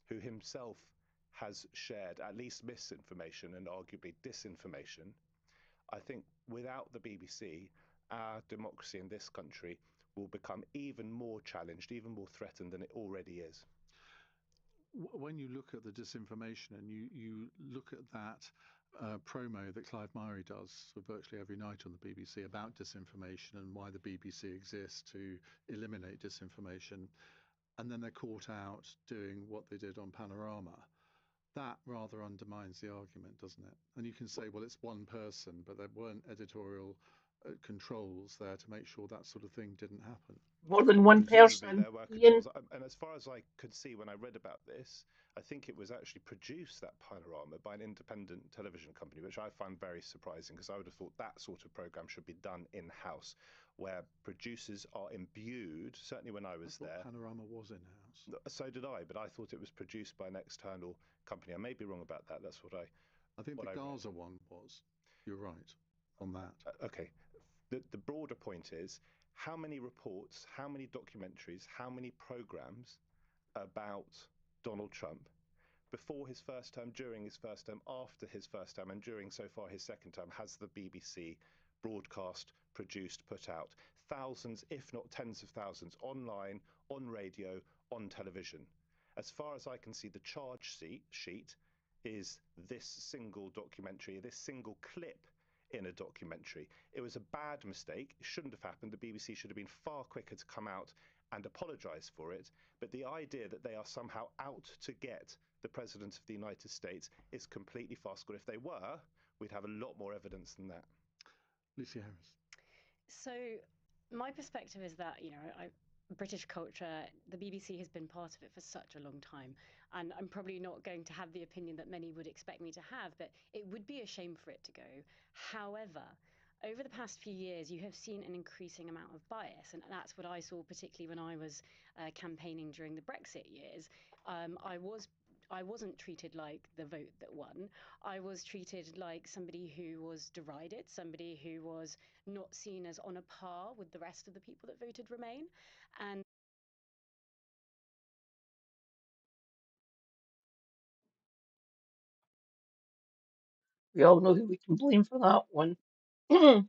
who himself has shared at least misinformation and arguably disinformation. I think without the BBC, our democracy in this country will become even more challenged, even more threatened than it already is. When you look at the disinformation and you look at that promo that Clive Myrie does for virtually every night on the BBC about disinformation and why the BBC exists to eliminate disinformation, and then they're caught out doing what they did on Panorama, that rather undermines the argument, doesn't it? And you can say, well, it's one person, but there weren't editorial controls there to make sure that sort of thing didn't happen. More than one Presumably person. there were Ian. controls, and as far as I could see when I read about this, I think it was actually produced, that Panorama, by an independent television company, which I find very surprising because I would have thought that sort of program should be done in-house, where producers are imbued. Certainly when I was there, Panorama was in-house. So did I, but I thought it was produced by an external company. I may be wrong about that. That's what I think the Gaza one was. You're right on that. Okay. The broader point is, how many reports, how many documentaries, how many programs about Donald Trump before his first term, during his first term, after his first term, and during so far his second term has the BBC broadcast, produced, put out? Thousands, if not tens of thousands, online, on radio, on television. As far as I can see, the charge sheet is this single documentary, this single clip in a documentary. It was a bad mistake. It shouldn't have happened. The BBC should have been far quicker to come out and apologise for it. But the idea that they are somehow out to get the President of the United States is completely farcical. If they were, we'd have a lot more evidence than that. Lucy Harris. So my perspective is that, British culture, the BBC has been part of it for such a long time. And I'm probably not going to have the opinion that many would expect me to have, but it would be a shame for it to go. However, over the past few years, you have seen an increasing amount of bias. And that's what I saw, particularly when I was campaigning during the Brexit years. I wasn't treated like the vote that won. I was treated like somebody who was derided, somebody who was not seen as on a par with the rest of the people that voted Remain. And We all know who we can blame for that one. Don't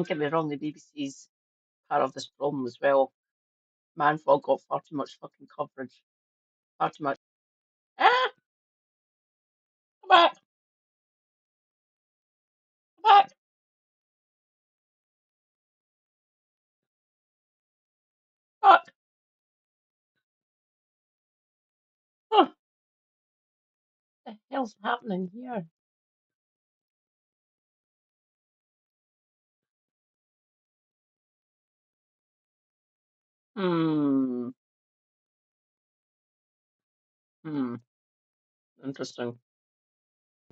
get me wrong, the BBC's part of this problem as well. Manfall got far too much fucking coverage. Far too much. Ah! Come back! Come back! Fuck! Huh. What the hell's happening here? Hmm. Interesting.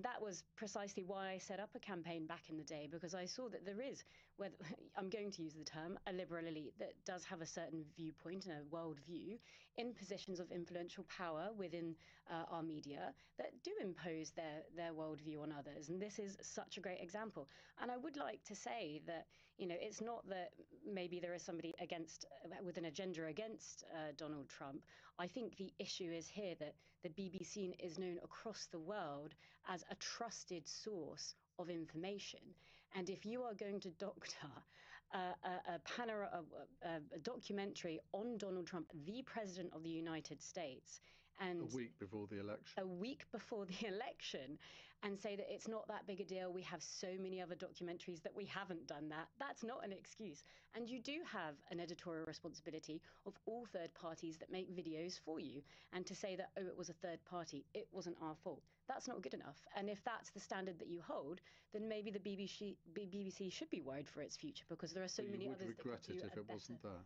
That was precisely why I set up a campaign back in the day, because I saw that there is, whether I'm going to use the term, a liberal elite that does have a certain viewpoint and a worldview in positions of influential power within our media that do impose their worldview on others. And this is such a great example. And I would like to say that, it's not that maybe there is somebody against, with an agenda against Donald Trump. I think the issue is here that the BBC is known across the world as a trusted source of information. And if you are going to doctor a documentary on Donald Trump, the President of the United States, and a week before the election. A week before the election, and say that it's not that big a deal. We have so many other documentaries that we haven't done that. That's not an excuse. And you do have an editorial responsibility of all third parties that make videos for you. And to say that, oh, it was a third party, it wasn't our fault, that's not good enough. And if that's the standard that you hold, then maybe the BBC should be worried for its future, because there are so many others that could do it if it wasn't there.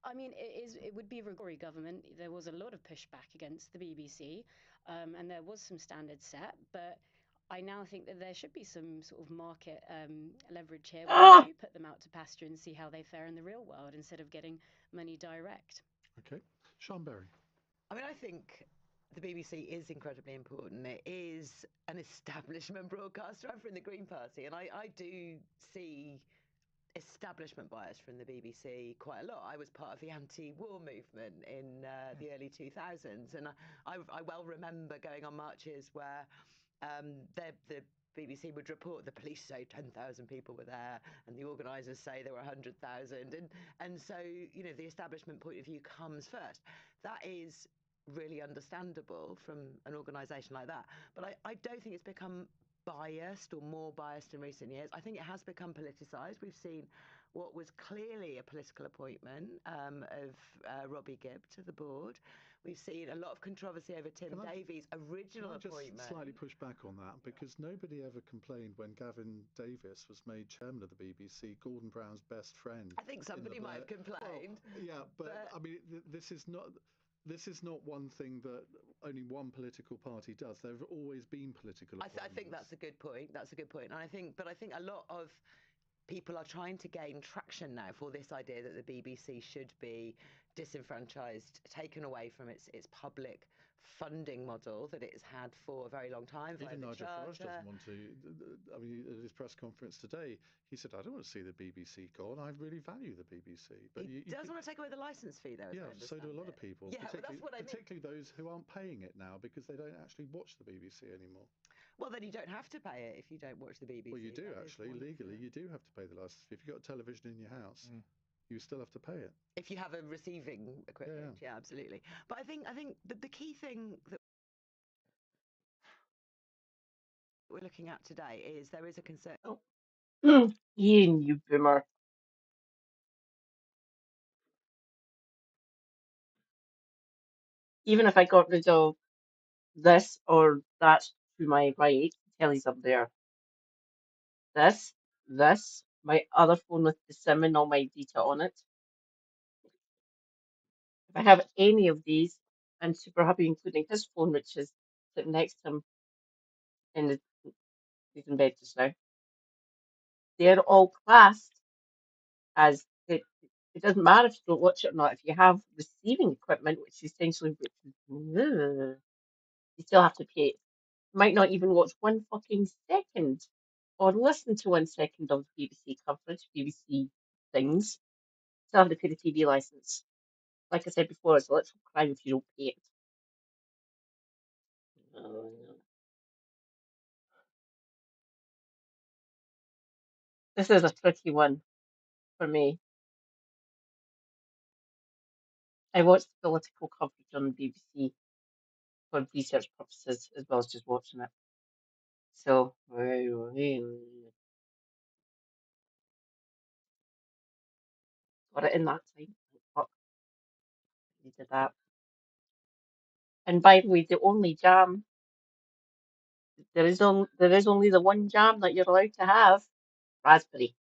I mean, it would be a Tory government. There was a lot of pushback against the BBC, and there was some standards set, but I now think that there should be some sort of market leverage here where we do put them out to pasture and see how they fare in the real world instead of getting money direct. Okay. Sean Berry. I mean, I think the BBC is incredibly important. It is an establishment broadcaster. I'm from the Green Party, and I do see establishment bias from the BBC quite a lot. I was part of the anti-war movement in the early 2000s, and I well remember going on marches where the BBC would report the police say 10,000 people were there, and the organisers say there were 100,000, and so the establishment point of view comes first. That is really understandable from an organisation like that, but I don't think it's become biased or more biased in recent years. I think it has become politicised. We've seen what was clearly a political appointment of Robbie Gibb to the board. We've seen a lot of controversy over Tim Davies' original appointment. Just slightly push back on that, because nobody ever complained when Gavin Davies was made chairman of the BBC, Gordon Brown's best friend. I think somebody might have complained. Well, yeah, but I mean, this is not one thing that only one political party does. There have always been political appointments. I think that's a good point. That's a good point. And I think a lot of people are trying to gain traction now for this idea that the BBC should be disenfranchised, taken away from its public funding model that it's had for a very long time. Even Nigel Farage doesn't want to. I mean, at his press conference today, he said, "I don't want to see the BBC gone. I really value the BBC." But he does want to take away the licence fee, though. Yeah, so do a lot of people. Yeah, that's what I mean. Particularly those who aren't paying it now because they don't actually watch the BBC anymore. Well, then you don't have to pay it if you don't watch the BBC. Well, you do actually. Legally, you do have to pay the licence fee. If you've got a television in your house, you still have to pay it. If you have a receiving equipment, yeah absolutely. But I think the key thing that we're looking at today is there is a concern. Oh. Ian, you boomer. Even if I got rid of this or that to my right, telly's up there. This, my other phone with the SIM and all my data on it. If I have any of these, I'm super happy, including his phone, which is sitting next to him he's in bed just now. They're all classed as it doesn't matter if you don't watch it or not. If you have receiving equipment, which essentially you still have to pay. You might not even watch 1 fucking second or listen to 1 second of BBC coverage, BBC things. Still have to pay the TV license. Like I said before, it's a literal crime if you don't pay it. This is a tricky one for me. I watch political coverage on the BBC for research purposes as well as just watching it. So, got it in that time. Fuck. We did that. And by the way, the only jam, there is only the one jam that you're allowed to have, raspberry,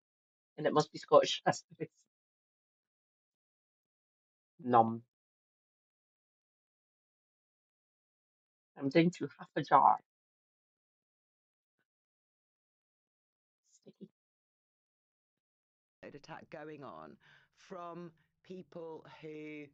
and it must be Scottish raspberries. Num. I'm down to half a jar. Sticky. Attack going on from people who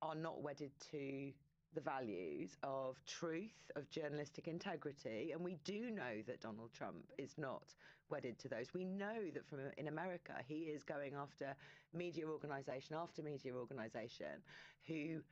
are not wedded to the values of truth, of journalistic integrity, and we do know that Donald Trump is not wedded to those. We know that in America he is going after media organisation after media organisation who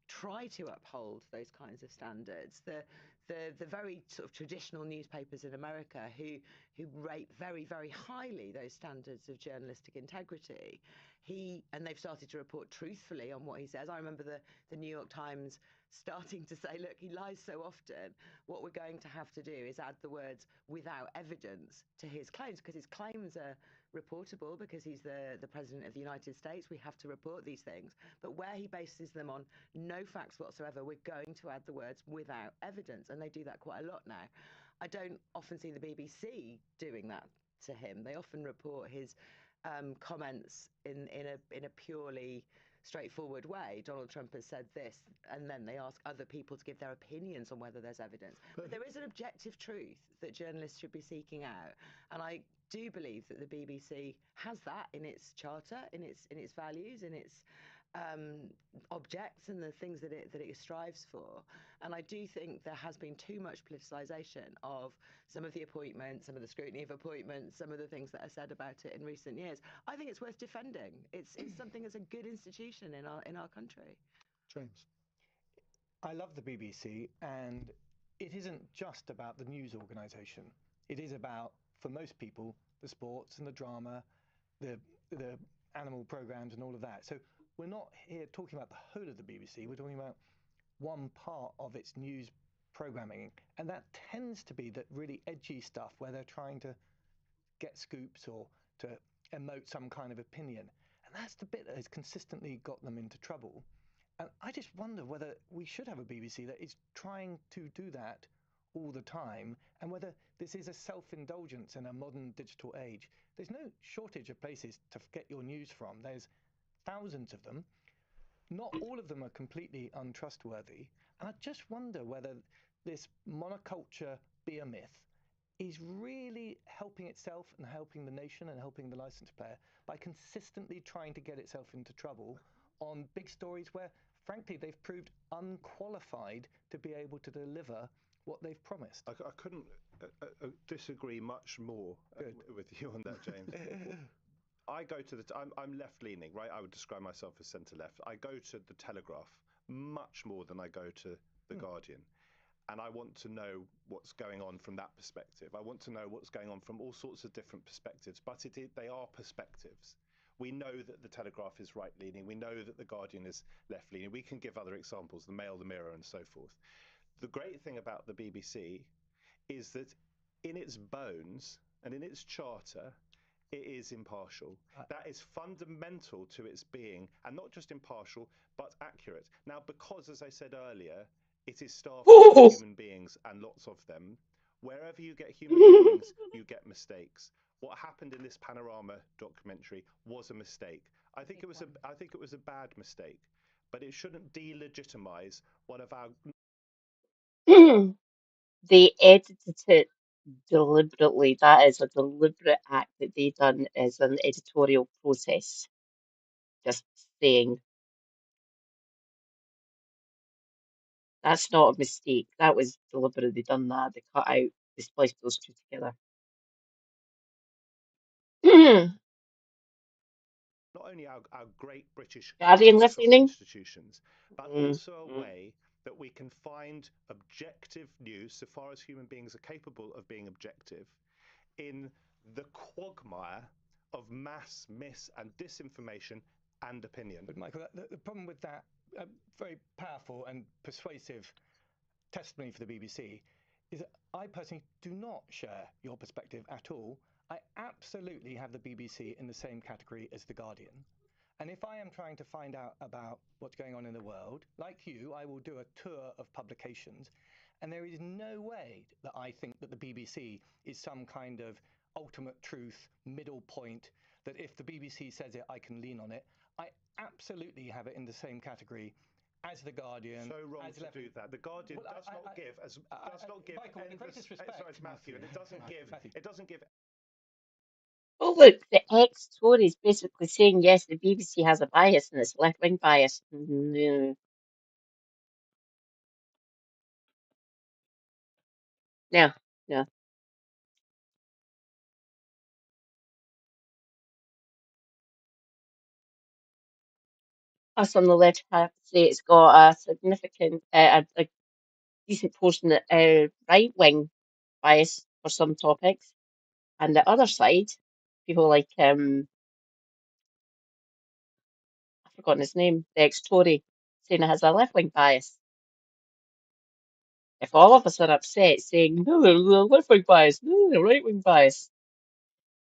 try to uphold those kinds of standards. The very sort of traditional newspapers in America who rate very, very highly those standards of journalistic integrity. And they've started to report truthfully on what he says. I remember the New York Times starting to say, look, he lies so often. What we're going to have to do is add the words without evidence to his claims, because his claims are reportable because he's the president of the United States. We have to report these things. But where he bases them on no facts whatsoever, we're going to add the words without evidence. And they do that quite a lot now. I don't often see the BBC doing that to him. They often report his comments in a purely straightforward way. Donald Trump has said this, and then they ask other people to give their opinions on whether there's evidence. But there is an objective truth that journalists should be seeking out, and I do believe that the BBC has that in its charter, in its values, in its objects and the things that it strives for. And I do think there has been too much politicization of some of the appointments, some of the scrutiny of appointments, some of the things that are said about it in recent years. I think it's worth defending. It's something that's a good institution in our country. James. I love the BBC, and it isn't just about the news organisation. It is about, for most people, the sports and the drama, the animal programmes and all of that. So we're not here talking about the whole of the BBC. We're talking about one part of its news programming, and that tends to be that really edgy stuff where they're trying to get scoops or to emote some kind of opinion. And that's the bit that has consistently got them into trouble. And I just wonder whether we should have a BBC that is trying to do that all the time, and whether this is a self-indulgence in a modern digital age. There's no shortage of places to get your news from. There's thousands of them. Not all of them are completely untrustworthy. And I just wonder whether this monoculture beer myth is really helping itself and helping the nation and helping the license player by consistently trying to get itself into trouble on big stories where, frankly, they've proved unqualified to be able to deliver what they've promised. I couldn't disagree much more with you on that, James. I go to I'm left-leaning, right? I would describe myself as centre-left. I go to the Telegraph much more than I go to the Guardian. And I want to know what's going on from that perspective. I want to know what's going on from all sorts of different perspectives, but they are perspectives. We know that the Telegraph is right-leaning. We know that the Guardian is left-leaning. We can give other examples, the Mail, the Mirror, and so forth. The great thing about the BBC is that in its bones and in its charter, it is impartial. That is fundamental to its being, and not just impartial, but accurate. Now, because, as I said earlier, it is staffed with human beings, and lots of them, wherever you get human beings, you get mistakes. What happened in this Panorama documentary was a mistake. I think it was a bad mistake, but it shouldn't delegitimize one of our... They edited it deliberately. That is a deliberate act that they done as an editorial process. Just saying. That's not a mistake. That was deliberately done that. They cut out, they spliced those two together. Not only our great British Guardian cultural listening? institutions, but also a way that we can find objective news, so far as human beings are capable of being objective, in the quagmire of mass mis and disinformation and opinion. But Michael, the problem with that very powerful and persuasive testimony for the BBC is that I personally do not share your perspective at all. I absolutely have the BBC in the same category as The Guardian. And if I am trying to find out about what's going on in the world, like you, I will do a tour of publications. And there is no way that I think that the BBC is some kind of ultimate truth, middle point, that if the BBC says it, I can lean on it. I absolutely have it in the same category as The Guardian. So wrong as to do that. The Guardian Well, does not give Michael, in the greatest respect, sorry, it's Matthew, and it doesn't give. Matthew. It doesn't give. Oh, look, the ex-Tory is basically saying, yes, the BBC has a bias and it's left-wing bias. No, no, no. Us on the left have to say it's got a significant, a decent portion of right-wing bias for some topics, and the other side, people like I've forgotten his name, the ex-Tory, saying it has a left-wing bias. If all of us are upset saying, no, there's a left-wing bias, no, there's a right-wing bias,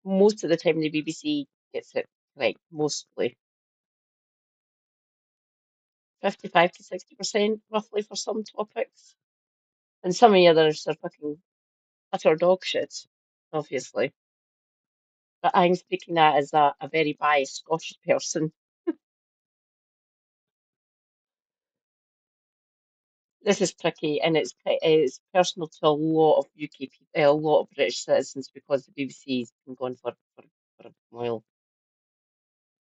most of the time the BBC gets it right, mostly. 55 to 60% roughly for some topics. And some of the others are fucking utter dog shit, obviously. But I'm speaking that as a very biased Scottish person. This is tricky, and it's personal to a lot of UK people, a lot of British citizens, because the BBC's been going for a while.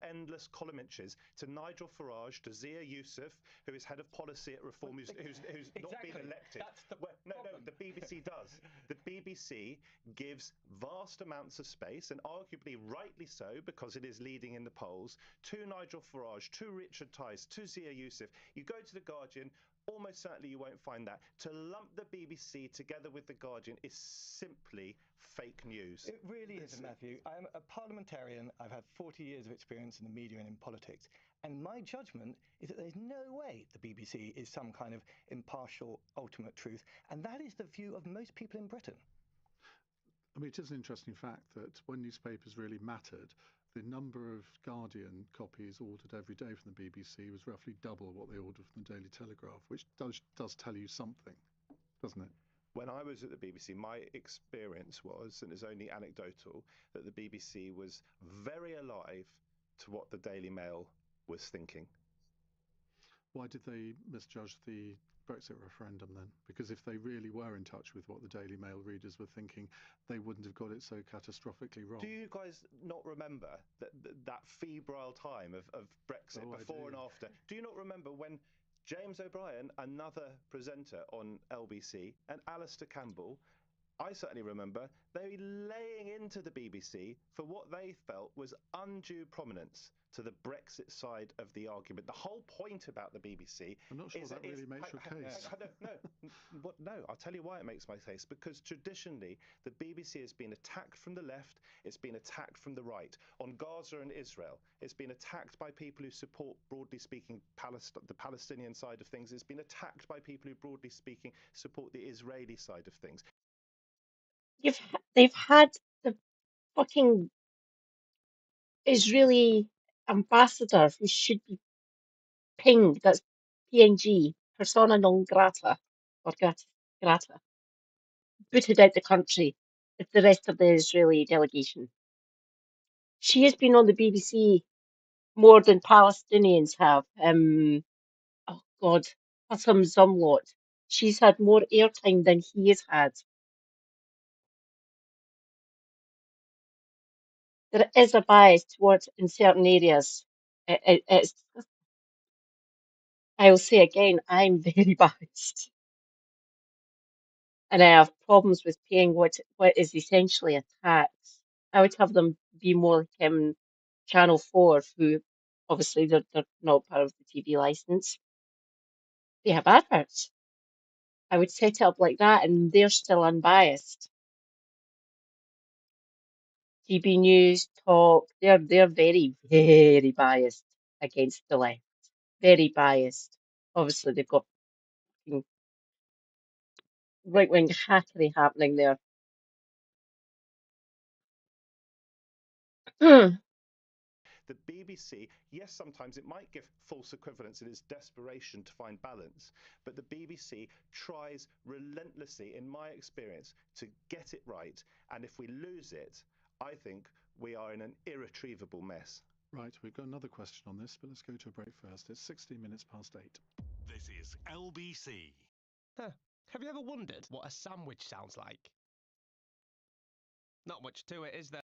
Endless column inches to Nigel Farage, to Zia Youssef, who is head of policy at Reform, who's not been elected. No, the BBC does. The BBC gives vast amounts of space, and arguably rightly so, because it is leading in the polls, to Nigel Farage, to Richard Tice, to Zia Youssef. You go to The Guardian, almost certainly you won't find that. To lump the BBC together with The Guardian is simply fake news. It really isn't, Matthew. I'm a parliamentarian. I've had 40 years of experience in the media and in politics. And my judgment is that there's no way the BBC is some kind of impartial, ultimate truth. And that is the view of most people in Britain. I mean, it is an interesting fact that when newspapers really mattered, the number of Guardian copies ordered every day from the BBC was roughly double what they ordered from the Daily Telegraph, which does tell you something, doesn't it? When I was at the BBC, my experience was, and it's only anecdotal, that the BBC was very alive to what the Daily Mail was thinking. Why did they misjudge the Brexit referendum then? Because if they really were in touch with what the Daily Mail readers were thinking, they wouldn't have got it so catastrophically wrong. Do you guys not remember that febrile time of Brexit before and after? Do you not remember when James O'Brien, another presenter on LBC, and Alistair Campbell, I certainly remember, they were laying into the BBC for what they felt was undue prominence to the Brexit side of the argument. The whole point about the BBC I'm not sure that really makes your case. No, I'll tell you why it makes my case. Because traditionally, the BBC has been attacked from the left, it's been attacked from the right. On Gaza and Israel, it's been attacked by people who support, broadly speaking, the Palestinian side of things. It's been attacked by people who, broadly speaking, support the Israeli side of things. They've had the fucking Israeli ambassador who should be pinged, that's PNG, persona non grata, or grata, booted out the country with the rest of the Israeli delegation. She has been on the BBC more than Palestinians have. Oh God, Hassan Zumlot. She's had more airtime than he has had. There is a bias towards in certain areas. It's, I'll say again, I'm very biased. And I have problems with paying what is essentially a tax. I would have them be more like Channel 4, who obviously they're not part of the TV license. They have adverts. I would set it up like that, and they're still unbiased. GB News, Talk, they're very, very biased against the left. Very biased. Obviously, they've got right-wing hackery happening there. The BBC, yes, sometimes it might give false equivalence in its desperation to find balance, but the BBC tries relentlessly, in my experience, to get it right. And if we lose it, I think we are in an irretrievable mess. Right, we've got another question on this, but let's go to a break first. It's 16 minutes past 8. This is LBC. Have you ever wondered what a sandwich sounds like? Not much to it, is there?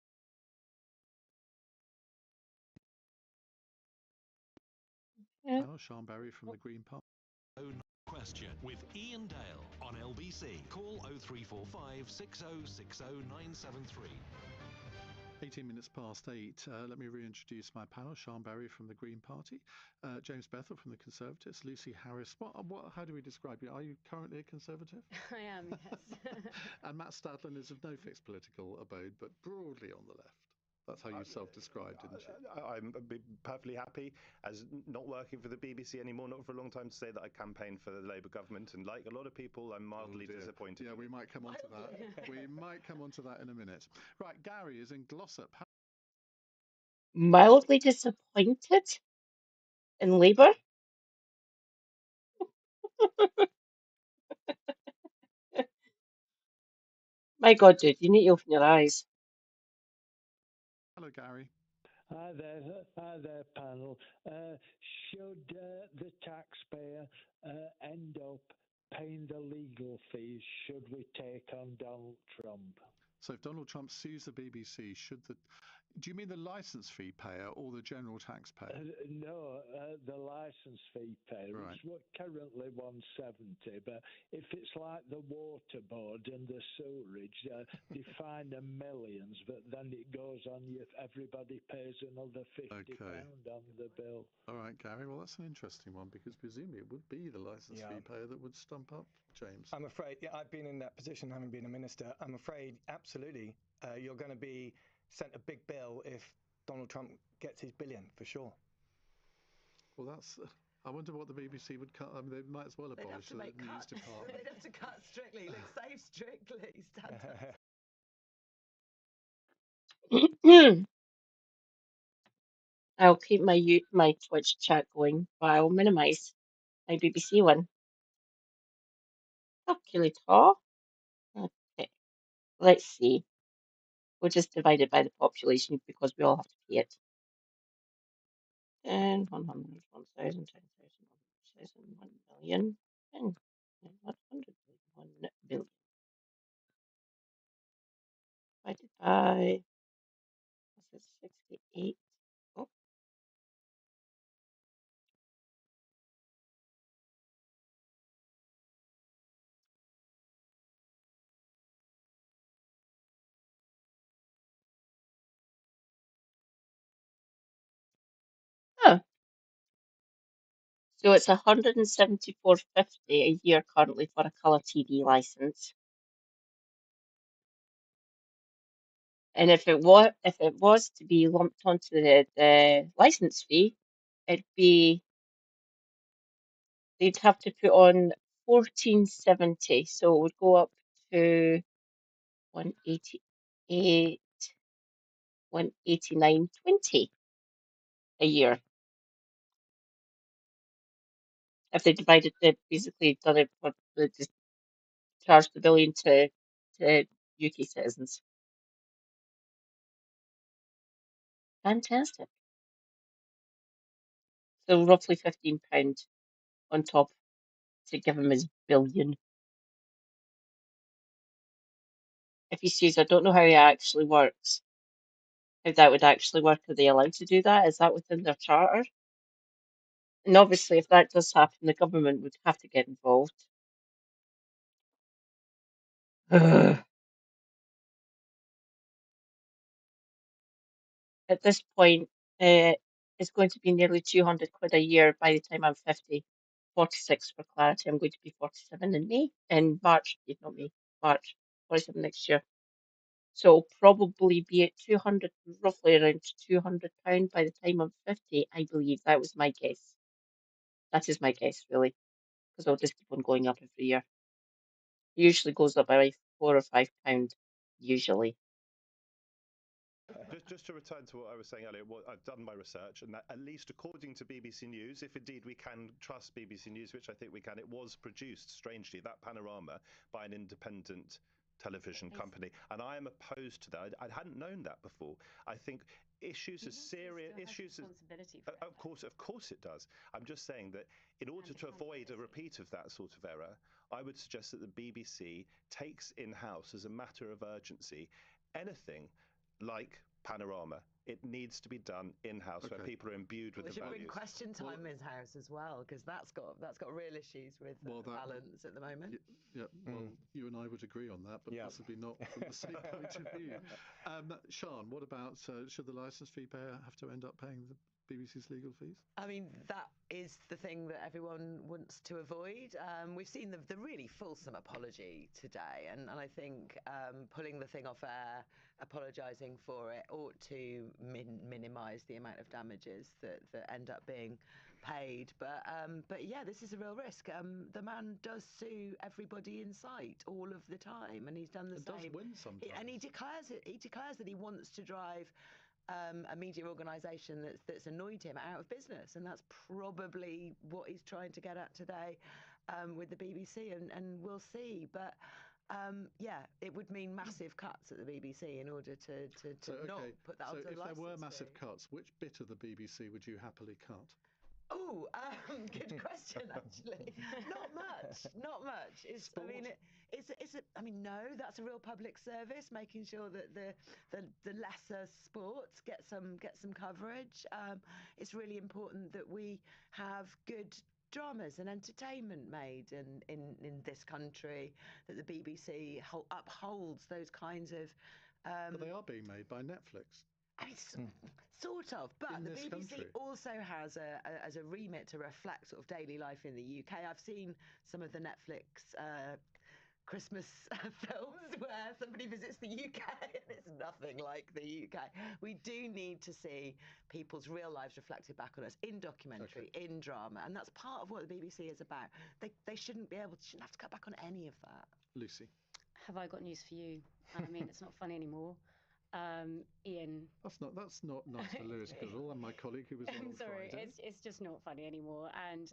Hello, Sean Berry from the Green Party. Question with Ian Dale on LBC. Call 0345 6060 973. 18 minutes past 8. Let me reintroduce my panel. Sean Berry from the Green Party, James Bethell from the Conservatives, Lucy Harris. How do we describe you? Are you currently a Conservative? I am, yes. And Matt Stadlen is of no fixed political abode, but broadly on the left. That's how you self-described, didn't you? I'm perfectly happy as not working for the BBC anymore, not for a long time, to say that I campaigned for the Labour government. And like a lot of people, I'm mildly disappointed. Yeah, we might come on to that. We might come on to that in a minute. Right, Gary is in Glossop. Mildly disappointed in Labour? My God, dude, you need to open your eyes. Hello, Gary. Hi there, panel. Should the taxpayer end up paying the legal fees should we take on Donald Trump? So if Donald Trump sues the BBC, do you mean the license fee payer or the general taxpayer? No, the license fee payer. Right. It's currently 170, but if it's like the water board and the sewerage, they fine them millions, but then it goes on everybody pays another £50 on the bill. All right, Gary. Well, that's an interesting one because presumably it would be the license fee payer that would stump up James. I'm afraid, I've been in that position having been a minister. I'm afraid, absolutely, you're going to be sent a big bill if Donald Trump gets his billion, for sure. Well, I wonder what the BBC would cut. I mean, they might as well abolish the news department. They'd have to cut strictly. Look, save strictly. I'll keep my Twitch chat going, but I'll minimize my BBC one. Calculator. Okay, let's see. We'll just divide it by the population because we all have to pay it. 10, 100, 1,000, 10,000, 1,000, 1 million, 10, 100, 1 billion. Divided by, this is 68. Oh. Huh. So it's 174.50 a year currently for a colour TV license. And if it was to be lumped onto the license fee, they'd have to put on 1470, so it would go up to 188, 189.20 a year. If they basically done it for just charged the billion to UK citizens. Fantastic. So roughly £15 on top to give him his billion. If he says, I don't know how it actually works, how that would actually work. Are they allowed to do that? Is that within their charter? And obviously, if that does happen, the government would have to get involved. At this point, it's going to be nearly 200 quid a year by the time I'm 50. 46 for clarity. I'm going to be 47 in May, in March, not May, March, 47 next year. So it'll probably be at 200, roughly around £200 by the time I'm 50. I believe that was my guess. That is my guess, really, because I'll just keep on going up every year. It usually goes up by like £4 or £5, usually. Just to return to what I was saying earlier, I've done my research, and that at least according to BBC News, if indeed we can trust BBC News, which I think we can, it was produced, strangely, that panorama, by an independent television company, and I am opposed to that. I hadn't known that before. I think issues as serious issues as, of course it does. I'm just saying that in order to avoid a repeat of that sort of error, I would suggest that the BBC takes in-house as a matter of urgency anything like Panorama. It needs to be done in-house where people are imbued with We the should bring values. Question Time in house as well, because that's got real issues with balance at the moment. Yeah, well, you and I would agree on that, but possibly not from the same point of view. Sean, what about should the licence fee payer have to end up paying the BBC's legal fees? I mean, that is the thing that everyone wants to avoid. We've seen the really fulsome apology today, and I think pulling the thing off air, apologising for it, ought to minimise the amount of damages that end up being paid. But yeah, this is a real risk. The man does sue everybody in sight all of the time, and he's done the same. Does win sometimes. And he declares it. He declares that he wants to drive a media organisation that's annoyed him out of business, and that's probably what he's trying to get at today with the BBC, and we'll see. But yeah, it would mean massive cuts at the BBC in order to not put that onto the licence. So if there were massive cuts, which bit of the BBC would you happily cut? Oh, good question. Actually, not much. I mean, no, that's a real public service, making sure that the lesser sports get some coverage. It's really important that we have good dramas and entertainment made in this country, that the BBC upholds those kinds of. But they are being made by Netflix. I mean, sort of, but the BBC also has a remit to reflect sort of daily life in the UK. I've seen some of the Netflix Christmas films where somebody visits the UK and it's nothing like the UK. We do need to see people's real lives reflected back on us in documentary, in drama, and that's part of what the BBC is about. They shouldn't have to cut back on any of that. Lucy, have I got news for you? I mean, it's not funny anymore. Ian. That's not nice for Lewis Goodall and my colleague who was on sorry, Friday. It's just not funny anymore. And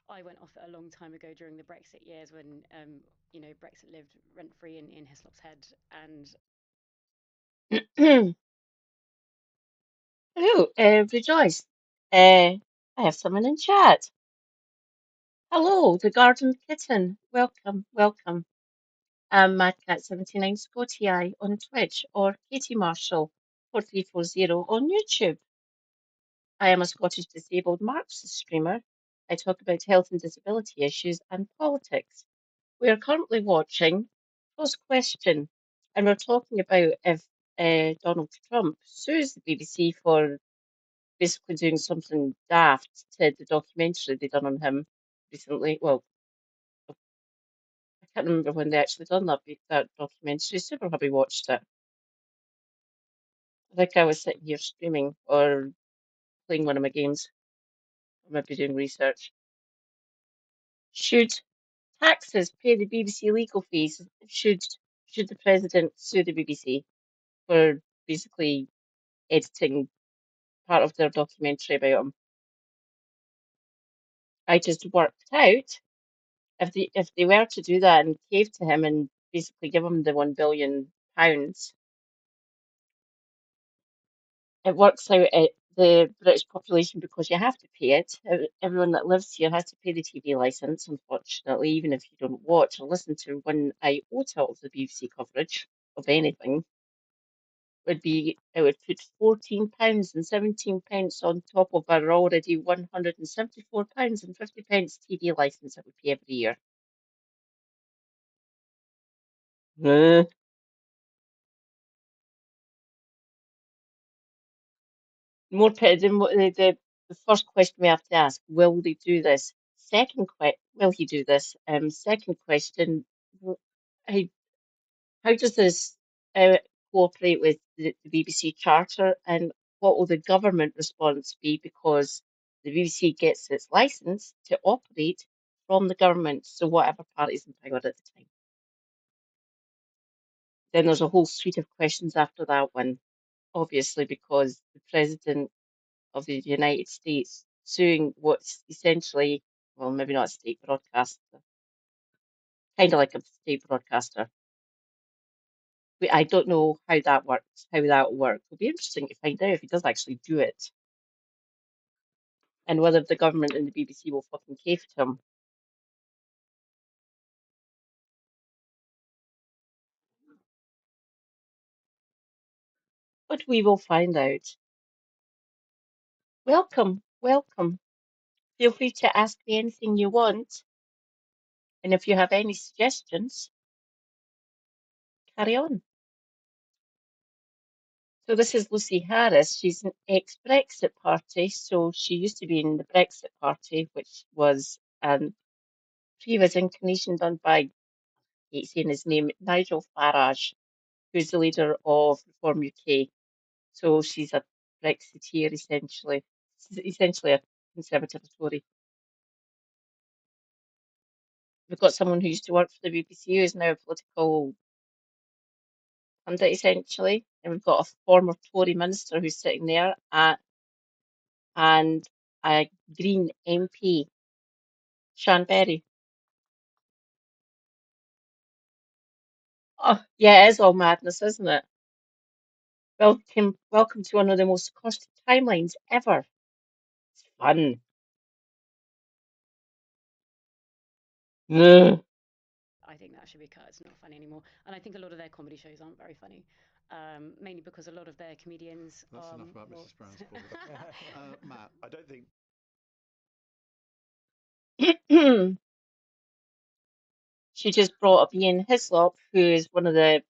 I went off it a long time ago during the Brexit years when Brexit lived rent free in Hislop's Head. And hello, Rejoice. I have someone in chat. Hello, the Garden Kitten. Welcome, welcome. I'm MadCat79 Scotty Eye on Twitch or Katie Marshall 4340 on YouTube. I am a Scottish disabled Marxist streamer. I talk about health and disability issues and politics. We are currently watching Cross Question, and we're talking about if Donald Trump sues the BBC for basically doing something daft to the documentary they done on him recently. Well, I can't remember when they actually done that documentary. Super Hubby watched it. I think I was sitting here streaming or playing one of my games, or maybe doing research. Should taxes pay the BBC legal fees? Should the president sue the BBC for basically editing part of their documentary about him? I just worked out if they were to do that and cave to him and basically give him the £1 billion, it works out at the British population, because you have to pay it. Everyone that lives here has to pay the TV licence, unfortunately, even if you don't watch or listen to one iota of the BBC coverage of anything. It would put £14 and 17 pence on top of our already £174 and 50 pence TV licence that we pay every year. More than the first question we have to ask: will they do this? Will he do this? Second question: how, how does this cooperate with the BBC Charter, and what will the government response be? Because the BBC gets its license to operate from the government, so whatever party's in power at the time. Then there's a whole suite of questions after that one, obviously, because the president of the United States suing what's essentially, well, maybe not a state broadcaster, kind of like a state broadcaster, I don't know how that works, how that will work. It'll be interesting to find out if he does actually do it, and whether the government and the BBC will fucking cave to him. But we will find out. Welcome, welcome. Feel free to ask me anything you want, and if you have any suggestions, carry on. So this is Lucy Harris. She's an ex-Brexit party, so she used to be in the Brexit Party, which was previous incarnation done by, I hate saying his name, Nigel Farage, who's the leader of Reform UK. So she's a Brexiteer essentially. She's essentially a Conservative Tory. We've got someone who used to work for the BBC who is now a political pundit essentially, and we've got a former Tory minister who's sitting there, and a Green MP, Sean Berry. Oh, yeah, it is all madness, isn't it? Welcome to one of the most caustic timelines ever. It's fun. Ugh. I think that should be cut. It's not funny anymore. And I think a lot of their comedy shows aren't very funny, mainly because a lot of their comedians. That's enough about Mrs. Brown's Board. Matt, I don't think. She just brought up Ian Hislop, who is one of the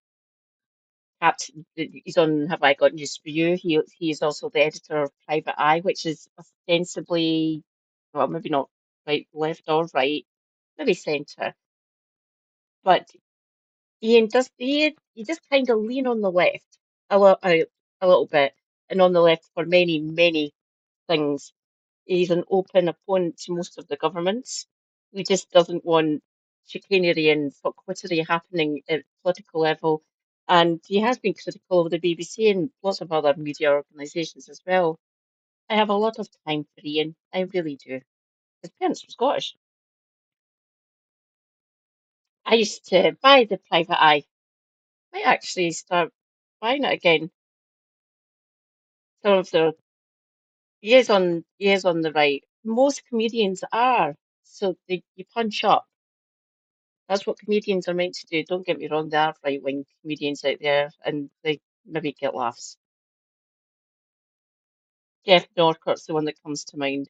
captain. He's on Have I Got News for You? He is also the editor of Private Eye, which is ostensibly, well, maybe not right, left or right, maybe centre. But Ian just kind of lean on the left a little bit, and on the left for many, many things. He's an open opponent to most of the governments. He just doesn't want chicanery and fuckwittery happening at political level. And he has been critical of the BBC and lots of other media organisations as well. I have a lot of time for Ian. I really do. His parents were Scottish. I used to buy the Private Eye. Might actually start buying it again. Some of the years on the right. Most comedians are. So you punch up. That's what comedians are meant to do. Don't get me wrong, there are right-wing comedians out there, and they maybe get laughs. Jeff Norcott's the one that comes to mind.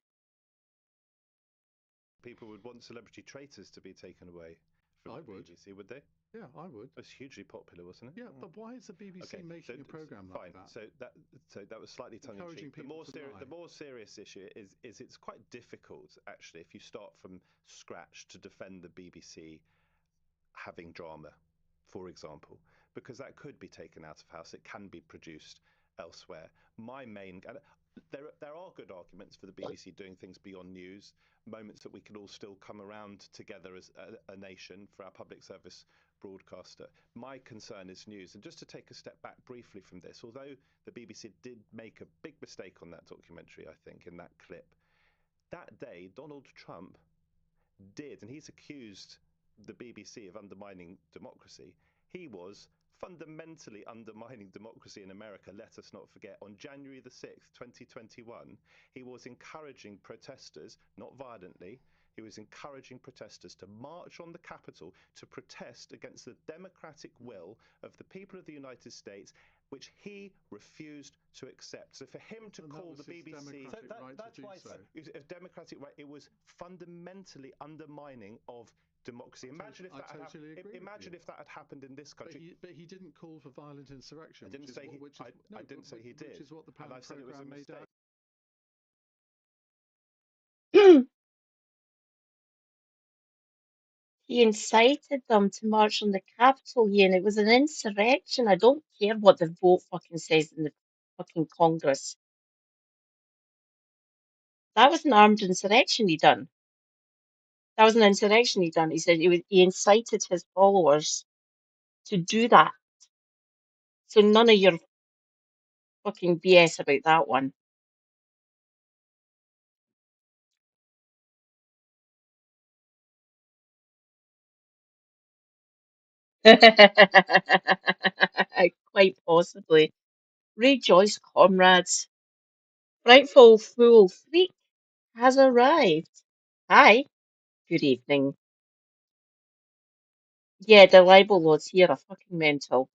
People would want celebrity traitors to be taken away from the BBC, would they? Yeah, I would. It was hugely popular, wasn't it? Yeah, but why is the BBC making a program like that? So that was slightly tongue in cheek. The more serious issue is it's quite difficult actually if you start from scratch to defend the BBC having drama, for example, because that could be taken out of house. It can be produced elsewhere. There are good arguments for the BBC doing things beyond news, moments that we can all still come around together as a nation for our public service broadcaster. My concern is news. And just to take a step back briefly from this, although the BBC did make a big mistake on that documentary, I think, in that clip, that day Donald Trump did, and he's accused the BBC of undermining democracy. He was fundamentally undermining democracy in America. Let us not forget, on January the 6th, 2021, he was encouraging protesters, not violently, he was encouraging protesters to march on the Capitol to protest against the democratic will of the people of the United States, which he refused to accept. So for him to call the BBC a democratic right, it was fundamentally undermining of democracy. Imagine if that had happened in this country. But he didn't call for violent insurrection. I didn't say he did. Which is what the panel program made out. He incited them to march on the Capitol, and it was an insurrection. I don't care what the vote fucking says in the fucking Congress. That was an armed insurrection he done. That was an insurrection he done. He said he incited his followers to do that. So none of your fucking BS about that one. quite possibly. Rejoice, comrades. Frightful Fool Freak has arrived. Hi, good evening. Yeah, the libel laws here are fucking mental.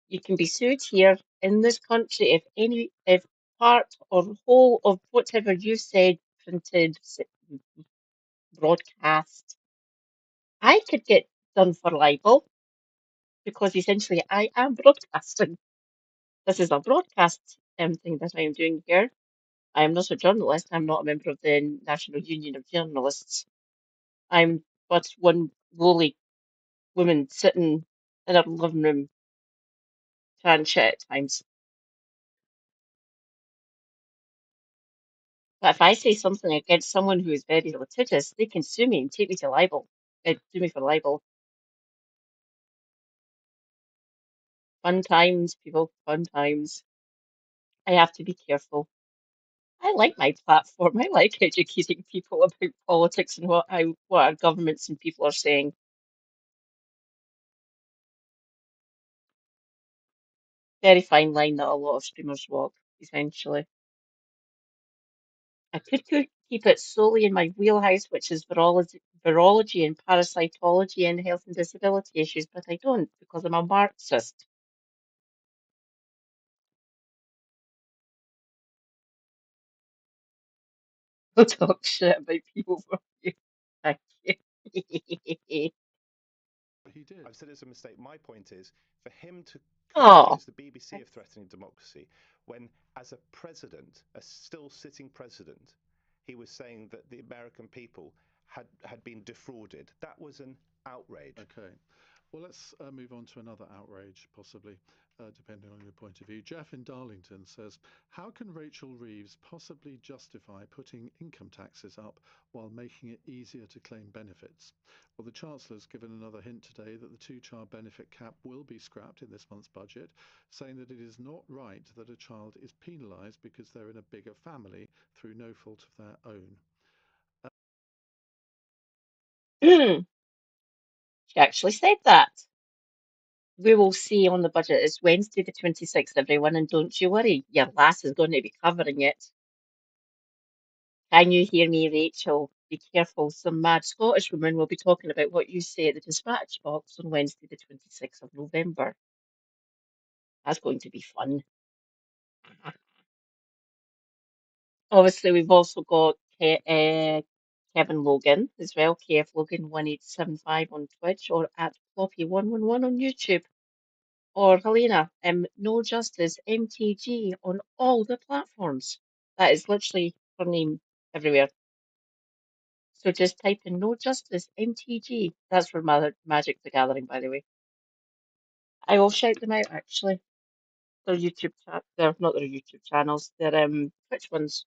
You can be sued here in this country if part or whole of whatever you said, printed, broadcast. I could get done for libel because essentially I am broadcasting. This is a broadcast thing that I am doing here. I am not a journalist. I'm not a member of the National Union of Journalists. I'm but one lowly woman sitting in her living room trying shit at times. But if I say something against someone who is very litigious, they can sue me and take me to libel. Sue me for libel. Fun times, people. Fun times. I have to be careful. I like my platform. I like educating people about politics and what our governments and people are saying. Very fine line that a lot of streamers walk, essentially. I could keep it solely in my wheelhouse, which is virology and parasitology and health and disability issues, but I don't because I'm a Marxist. I'll talk shit about people for you. Thank you. He did. I've said it's a mistake. My point is for him to Oh, accuse the BBC of threatening democracy when, as a president, a still sitting president, he was saying that the American people had been defrauded. That was an outrage. Okay. Well, let's move on to another outrage, possibly, depending on your point of view. Jeff in Darlington says, how can Rachel Reeves possibly justify putting income taxes up while making it easier to claim benefits? Well, the Chancellor's given another hint today that the two-child benefit cap will be scrapped in this month's budget, saying that it is not right that a child is penalised because they're in a bigger family through no fault of their own. she actually said that. We will see on the budget. It's Wednesday the 26th, everyone, and don't you worry, your lass is going to be covering it. Can you hear me, Rachel? Be careful, some mad Scottish woman will be talking about what you say at the dispatch box on Wednesday the 26th of November. That's going to be fun. Obviously, we've also got Kevin Logan as well, KF Logan 1875 on Twitch or at Floppy111 on YouTube. Or Helena, No Justice MTG on all the platforms. That is literally her name everywhere. So just type in No Justice MTG. That's for Magic the Gathering, by the way. I will shout them out actually. Their YouTube chat. They're not their YouTube channels. They're Twitch ones.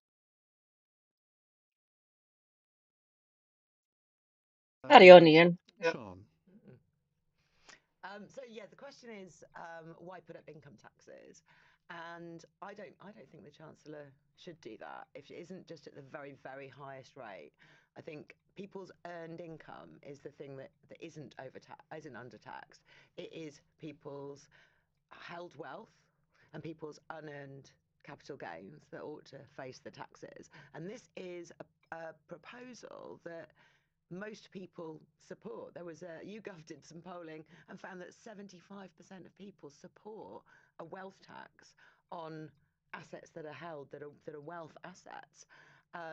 Carry on, Ian. Sean. So yeah, the question is why put up income taxes? And I don't think the Chancellor should do that if it isn't just at the very, very highest rate. I think people's earned income is the thing that isn't undertaxed. It is people's held wealth and people's unearned capital gains that ought to face the taxes. And this is a proposal that most people support. There was YouGov did some polling and found that 75% of people support a wealth tax on assets that are held that are wealth assets.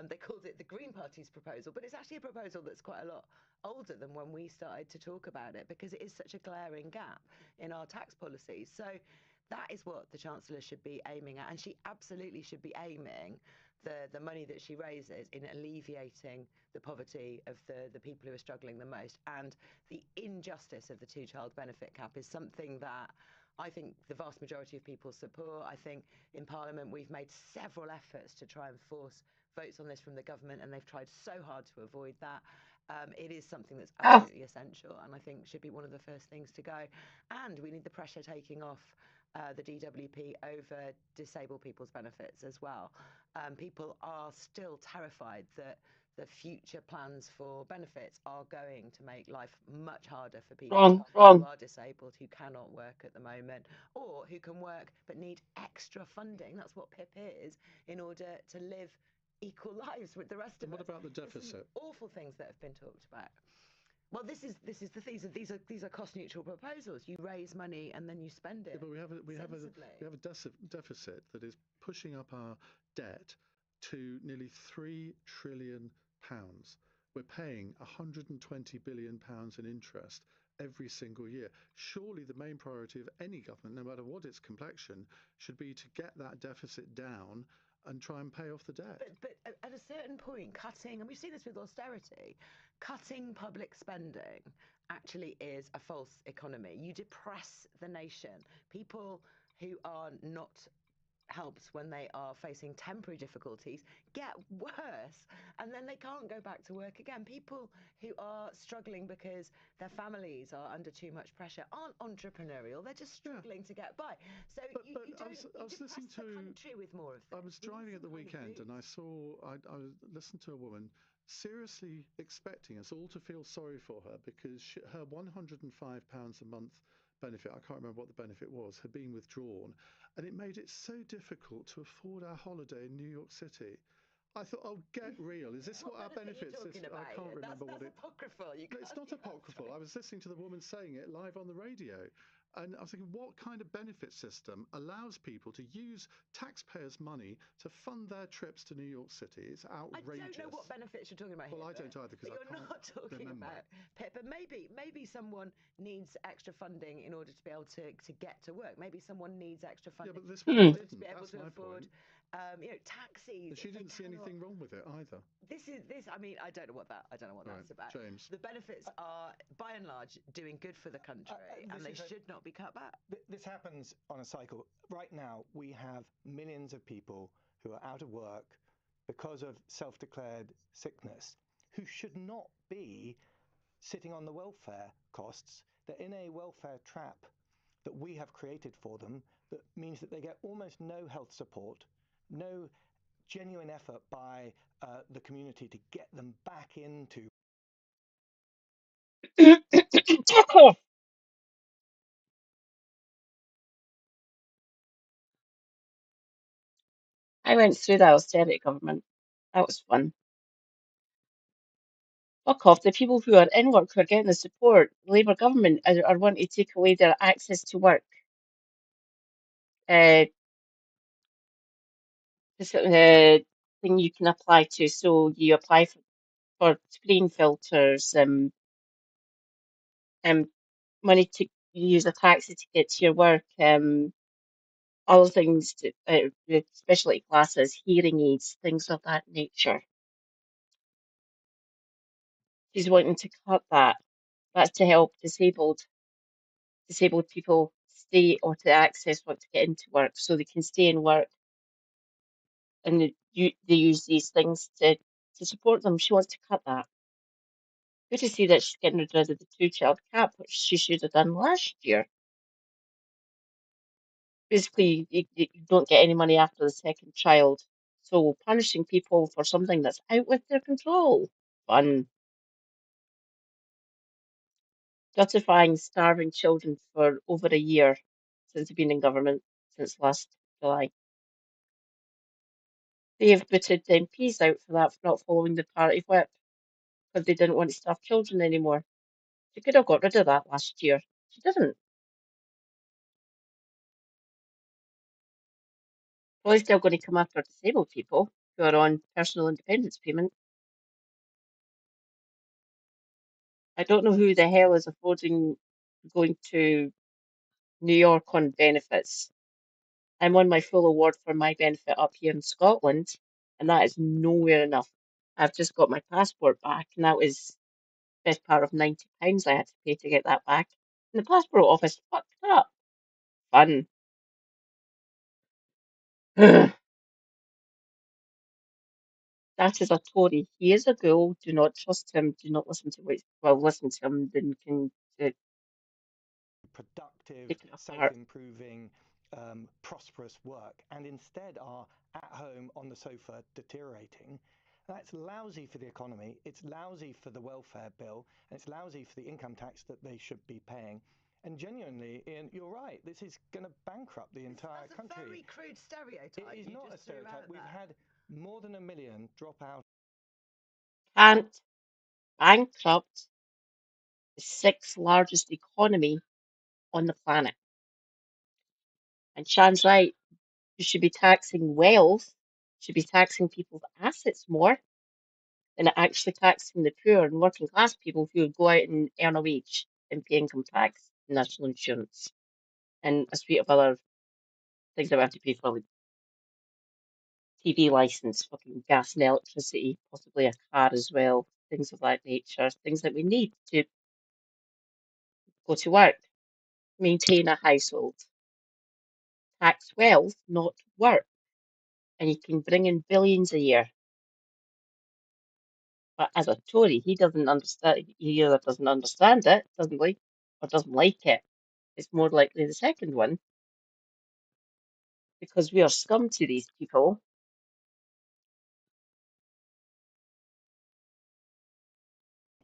They called it the Green Party's proposal, but it's actually a proposal that's quite a lot older than when we started to talk about it because it is such a glaring gap in our tax policies. So that is what the Chancellor should be aiming at, and she absolutely should be aiming the money that she raises in alleviating the poverty of the people who are struggling the most. And the injustice of the two-child benefit cap is something that I think the vast majority of people support. I think in Parliament we've made several efforts to try and force votes on this from the government, and they've tried so hard to avoid that. It is something that's absolutely essential, and I think should be one of the first things to go. And we need the pressure taking off the DWP over disabled people's benefits as well. People are still terrified that the future plans for benefits are going to make life much harder for people Wrong, who wrong. are disabled, who cannot work at the moment, or who can work but need extra funding. That's what PIP is, in order to live equal lives with the rest of us. What about the deficit? Awful things that have been talked about. Well, this is the these are cost neutral proposals. You raise money and then you spend it. Yeah, but we have a deficit that is pushing up our debt to nearly £3 trillion. We're paying £120 billion in interest every single year. Surely the main priority of any government, no matter what its complexion, should be to get that deficit down and try and pay off the debt. But at a certain point, cutting, and we've seen this with austerity, cutting public spending actually is a false economy. You depress the nation. People who are not helped when they are facing temporary difficulties get worse, and then they can't go back to work again. People who are struggling because their families are under too much pressure aren't entrepreneurial, they're just struggling to get by. So you depress the country with more of this. I was driving at the weekend and I listened to a woman seriously expecting us all to feel sorry for her because her £105 a month benefit, I can't remember what the benefit was, had been withdrawn, and it made it so difficult to afford our holiday in New York City. I thought, oh, get real. Is this what our benefits is? I can't remember what it. Apocryphal. No, it's not apocryphal. I was listening to the woman saying it live on the radio. And I was thinking, what kind of benefit system allows people to use taxpayers' money to fund their trips to New York City? It's outrageous. I don't know what benefits you're talking about here. Well, I don't either because I can't You're not talking about PIP, but maybe someone needs extra funding in order to be able to get to work. Maybe someone needs extra funding in order to be able to afford, taxis. She didn't see anything wrong with it either. I mean, I don't know what that's about. James. The benefits are, by and large, doing good for the country, and they should not be cut back. This happens on a cycle. Right now, we have millions of people who are out of work because of self-declared sickness, who should not be sitting on the welfare costs. They're in a welfare trap that we have created for them that means that they get almost no health support, no genuine effort by the community to get them back into. I went through the austerity government. That was fun. Fuck off. The people who are in work who are getting the support, the Labour government are wanting to take away their access to work. This thing you can apply to. So you apply for screen filters, money to use a taxi to get to your work, other things, with specialty classes, hearing aids, things of that nature. She's wanting to cut that. That's to help disabled people stay or to access work to get into work so they can stay in work, and they use these things to support them. She wants to cut that. Good to see that she's getting rid of the two-child cap, which she should have done last year. Basically, you don't get any money after the second child. So punishing people for something that's out with their control. Fun. Justifying starving children for over a year since they've been in government, since last July. They have booted the MPs out for that, for not following the party whip, because they didn't want to starve children anymore. She could have got rid of that last year. She didn't. Probably still going to come after disabled people who are on personal independence payment. I don't know who the hell is affording going to New York on benefits. I'm on my full award for my benefit up here in Scotland, and that is nowhere enough. I've just got my passport back, and that was best part of £90 I had to pay to get that back. And the passport office fucked up. Fun. That is a Tory. He is a ghoul. Do not trust him. Do not listen to listen to him. Then you can Productive, take it apart. self-improving, prosperous work, and instead are at home on the sofa deteriorating. That's lousy for the economy, it's lousy for the welfare bill, and it's lousy for the income tax that they should be paying. And genuinely, Ian, you're right, this is going to bankrupt the entire country. That's a very crude stereotype. It is not a stereotype. We've had more than 1 million drop out. Can't bankrupt the sixth largest economy on the planet. And Shan's right. You should be taxing wealth, should be taxing people's assets more than actually taxing the poor and working class people who go out and earn a wage and pay income tax, national insurance, and a suite of other things that we have to pay for, like TV license, fucking gas and electricity, possibly a car as well, things of that nature, things that we need to go to work, maintain a household. Tax wealth, not work. And you can bring in billions a year. But as a Tory, he doesn't understand, he either doesn't understand it, doesn't like, or doesn't like it. It's more likely the second one, because we are scum to these people.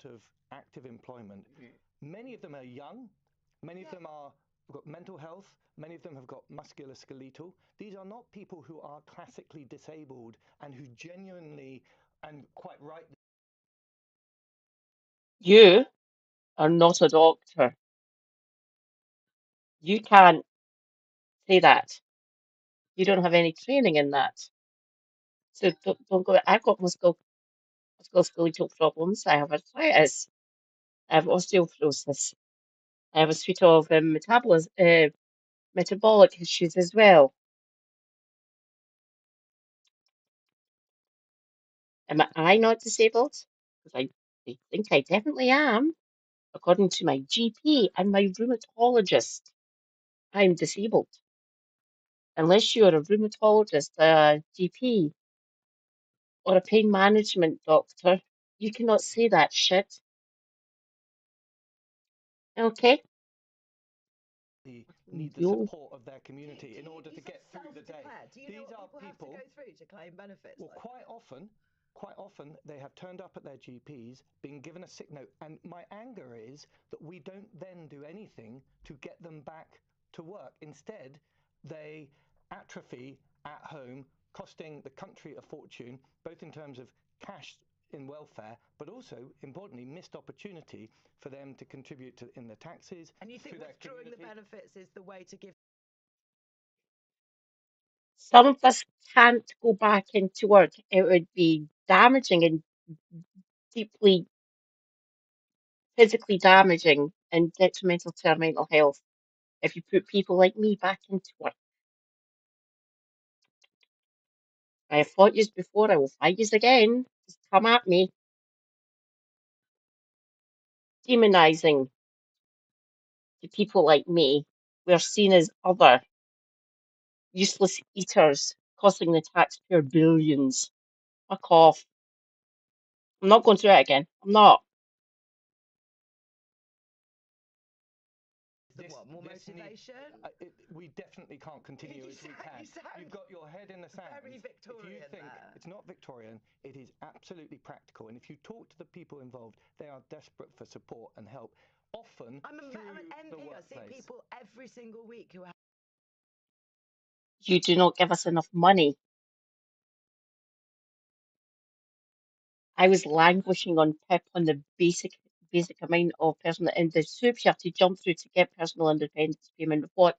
Of active employment. Many of them are young, many of them have got mental health, many of them have got musculoskeletal. These are not people who are classically disabled and who genuinely and quite rightly. You are not a doctor. You can't say that. You don't have any training in that. So don't go. I've got musculoskeletal problems. I have arthritis. I have osteoporosis. I have a suite of metabolic issues as well. Am I not disabled? Because I think I definitely am, according to my GP and my rheumatologist. I'm disabled. Unless you're a rheumatologist, a GP, or a pain management doctor, you cannot say that shit. Okay? Need the You support of their community in order to get through the day. These are people have to go through to claim benefits. Well, quite often they have turned up at their GPs, been given a sick note, and my anger is that we don't then do anything to get them back to work. Instead, they atrophy at home, costing the country a fortune, both in terms of cash in welfare, but also, importantly, missed opportunity for them to contribute in the taxes. And you think to their withdrawing the community. benefits is the way to give? Some of us can't go back into work. It would be damaging and deeply physically damaging and detrimental to our mental health if you put people like me back into work. I have fought yous before, I will fight yous again. Just come at me. Demonizing the people like me. We're seen as other useless eaters, costing the taxpayer billions. Fuck off. I'm not going through it again. I'm not. More motivation? We definitely can't continue as we can. You've got your head in the sand. Very Victorian If you think there. it's not Victorian, it is absolutely practical. And if you talk to the people involved, they are desperate for support and help. Often I'm an the MP. I see workplace. people every single week who have. You do not give us enough money. I was languishing on PIP on the basic amount of personal and the hoops you have to jump through to get personal independence payment. What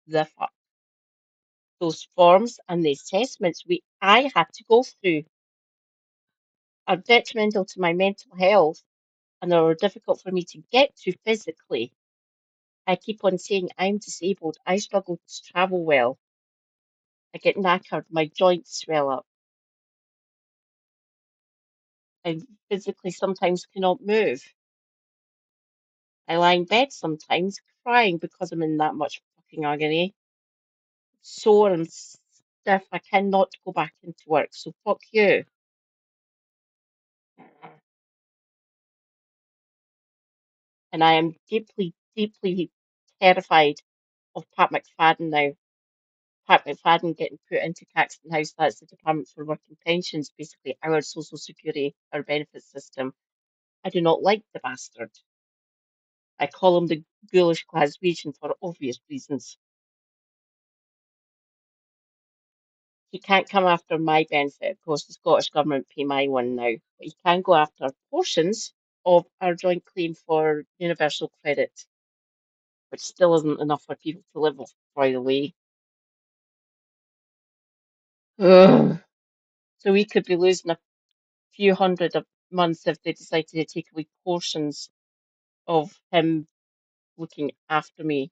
the fuck? Those forms and the assessments I had to go through are detrimental to my mental health and they were difficult for me to get to physically. I keep on saying I'm disabled. I struggle to travel well. I get knackered. My joints swell up. I physically sometimes cannot move. I lie in bed sometimes crying because I'm in that much fucking agony. Sore and stiff. I cannot go back into work. So fuck you. And I am deeply, deeply terrified of Pat McFadden now. Pat McFadden getting put into Caxton House. That's the Department for Work and Pensions, basically our social security, our benefits system. I do not like the bastard. I call him the ghoulish Glaswegian for obvious reasons. He can't come after my benefit. Of course, the Scottish Government pay my one now. But he can go after portions of our joint claim for universal credit, which still isn't enough for people to live off, by the way. Ugh. So we could be losing a few hundred a month if they decided to take away portions of him looking after me.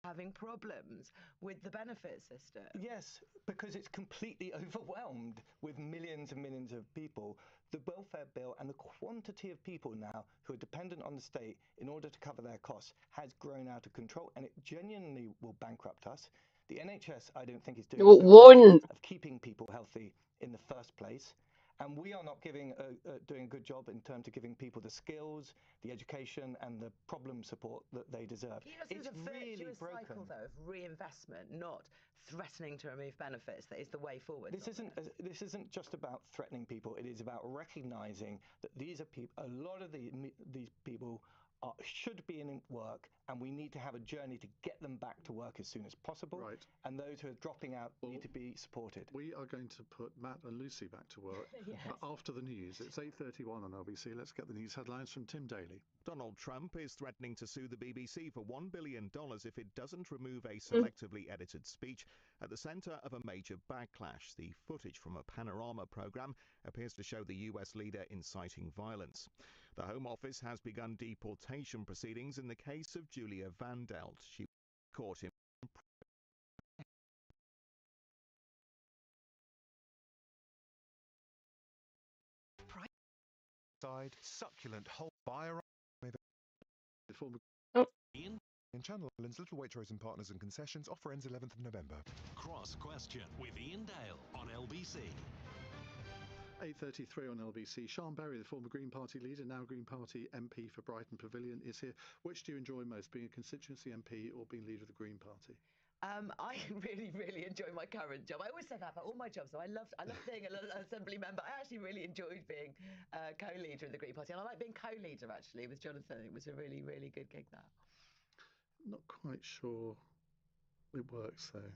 Having problems with the benefit system. Yes, because it's completely overwhelmed with millions and millions of people. The welfare bill and the quantity of people now who are dependent on the state in order to cover their costs has grown out of control, and it genuinely will bankrupt us. The NHS, I don't think, is doing No, a it good won't. job of keeping people healthy in the first place. And we are not doing a good job in terms of giving people the skills, the education, and the problem support that they deserve. It's a virtuous cycle, though, of reinvestment, not threatening to remove benefits. That is the way forward. This isn't just about threatening people. It is about recognizing that these are people. A lot of these people should be in work, and we need to have a journey to get them back to work as soon as possible. Right. And those who are dropping out need to be supported. We are going to put Matt and Lucy back to work after the news. It's 8:31 on LBC. Let's get the news headlines from Tim Daly. Donald Trump is threatening to sue the BBC for $1 billion if it doesn't remove a selectively edited speech at the center of a major backlash. The footage from a panorama program appears to show the US leader inciting violence. The Home Office has begun deportation proceedings in the case of Julia Van Delt. She was caught in succulent whole buyer with Oh. in Channel Islands, Little Waitrose and Partners and Concessions. Offer ends 11th of November. Cross Question with Ian Dale on LBC. 8:33 on LBC. Sean Berry, the former Green Party leader, now Green Party MP for Brighton Pavilion, is here. Which do you enjoy most, being a constituency MP or being leader of the Green Party? I really enjoy my current job. I always say that about all my jobs. So I loved being an assembly member. I actually really enjoyed being co-leader of the Green Party, and I like being co-leader actually with Jonathan. It was a really good gig. That. Not quite sure it works though.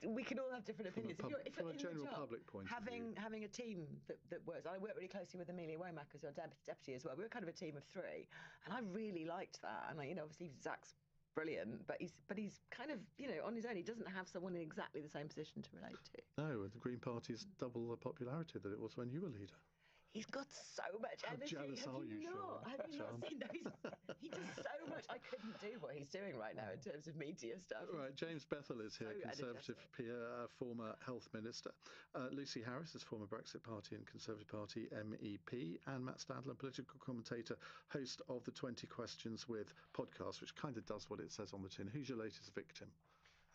We can all have different opinions. From if you're a in general the job, public point of having a team that works. I work really closely with Amelia Womack as our deputy as well. We were kind of a team of three, and I really liked that. And obviously Zach's brilliant, but he's kind of on his own. He doesn't have someone in exactly the same position to relate to. No, the Green Party's double the popularity that it was when you were leader. He's got so much energy. How jealous are you, Sean? Have you not seen those? He does so much. I couldn't do what he's doing right now in terms of media stuff. Right, James Bethel is here, Conservative former Health Minister. Lucy Harris is former Brexit Party and Conservative Party MEP. And Matt Stadler, political commentator, host of the 20 Questions with podcast, which kind of does what it says on the tin. Who's your latest victim?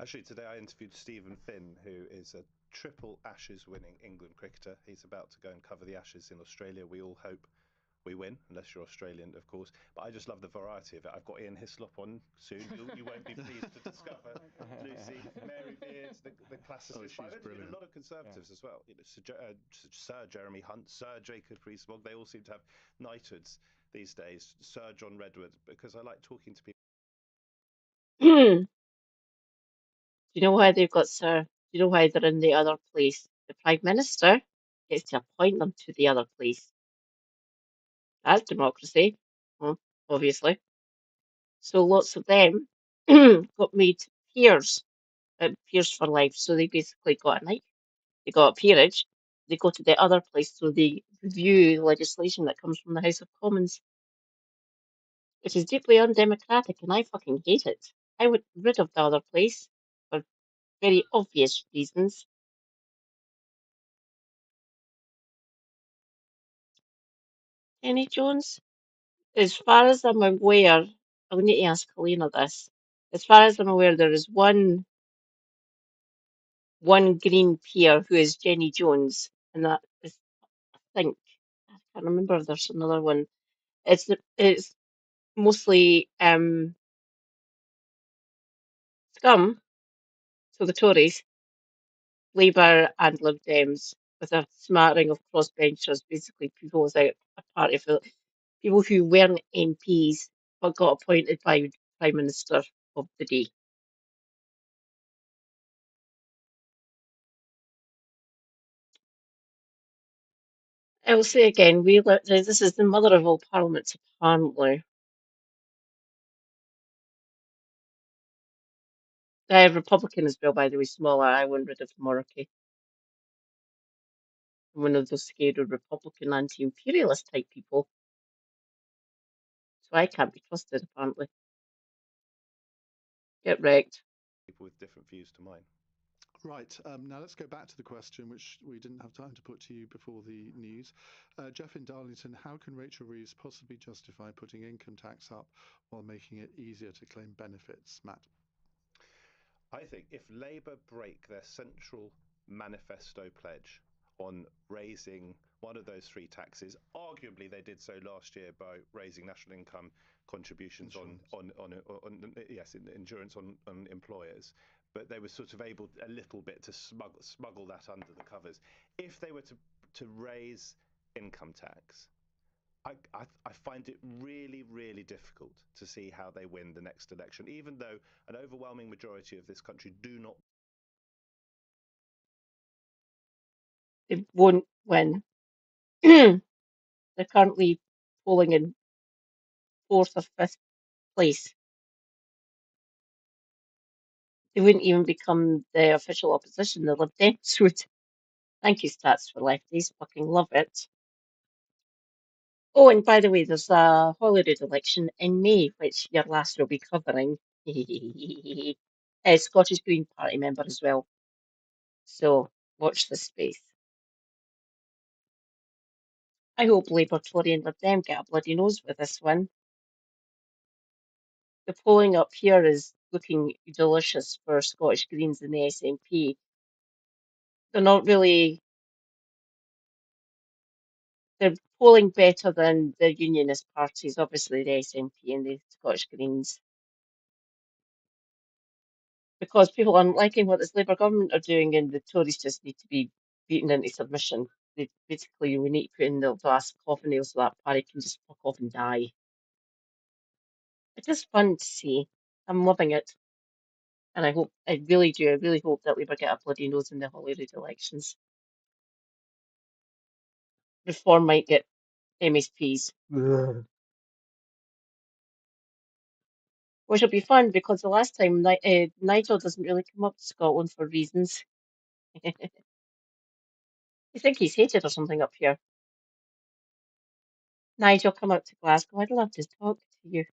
Actually, today I interviewed Stephen Finn, who is a triple Ashes winning England cricketer. He's about to go and cover the Ashes in Australia. We all hope we win, unless you're Australian, of course. But I just love the variety of it. I've got Ian Hislop on soon. You won't be pleased to discover Lucy, Mary Beard, the classicists. Oh, she's brilliant. A lot of Conservatives as well. Sir Jeremy Hunt, Sir Jacob Rees-Mogg. They all seem to have knighthoods these days. Sir John Redwood, because I like talking to people. Do you know why they've got Sir? Do you know why they're in the other place? The Prime Minister gets to appoint them to the other place. That's democracy, obviously. So lots of them got made peers, peers for life. So they basically got a knight, they got a peerage, they go to the other place, so they review legislation that comes from the House of Commons, which is deeply undemocratic, and I fucking hate it. I would get rid of the other place for very obvious reasons. Kenny Jones? As far as I'm aware, I'll need to ask Helena this. As far as I'm aware, there is one green peer who is Jenny Jones, and that is, I think, I can't remember if there's another one. It's mostly scum, so the Tories, Labour and Lib Dems, with a smattering of crossbenchers, basically people without a party people who weren't MPs but got appointed by Prime Minister of the day. I will say again, this is the mother of all parliaments, apparently. Republican as well, by the way, smaller. I won rid of the monarchy. I'm one of those scared of Republican anti-imperialist type people. So I can't be trusted, apparently. Get wrecked. People with different views to mine. Right, now let's go back to the question which we didn't have time to put to you before the news. Jeff in Darlington, how can Rachel Reeves possibly justify putting income tax up while making it easier to claim benefits? Matt? I think if Labour break their central manifesto pledge on raising one of those three taxes, arguably they did so last year by raising national income contributions on insurance on employers, but they were sort of able a little bit to smuggle that under the covers. If they were to raise income tax, I find it really, really difficult to see how they win the next election, even though an overwhelming majority of this country do not. They won't win. They're currently polling in fourth or fifth place. They wouldn't even become the official opposition. The Lib Dems would. Thank you, Stats for Lefties. Fucking love it. Oh, and by the way, there's a Holyrood election in May, which your last will be covering. A Scottish Green Party member as well. So watch this space. I hope Labour, Tory and Lib Dem get a bloody nose with this one. The polling up here is looking delicious for Scottish Greens and the SNP. They're not really, they're polling better than the Unionist parties, obviously the SNP and the Scottish Greens. Because people aren't liking what this Labour government are doing and the Tories just need to be beaten into submission. Basically, we need to put in the last coffin nail so that party can just fuck off and die. It's just fun to see. I'm loving it. And I really hope that Labour get a bloody nose in the Holyrood elections. Reform might get MSPs. Which will be fun because the last time Nigel doesn't really come up to Scotland for reasons. You think he's hated or something up here? Nigel, come out to Glasgow. I'd love to talk to you.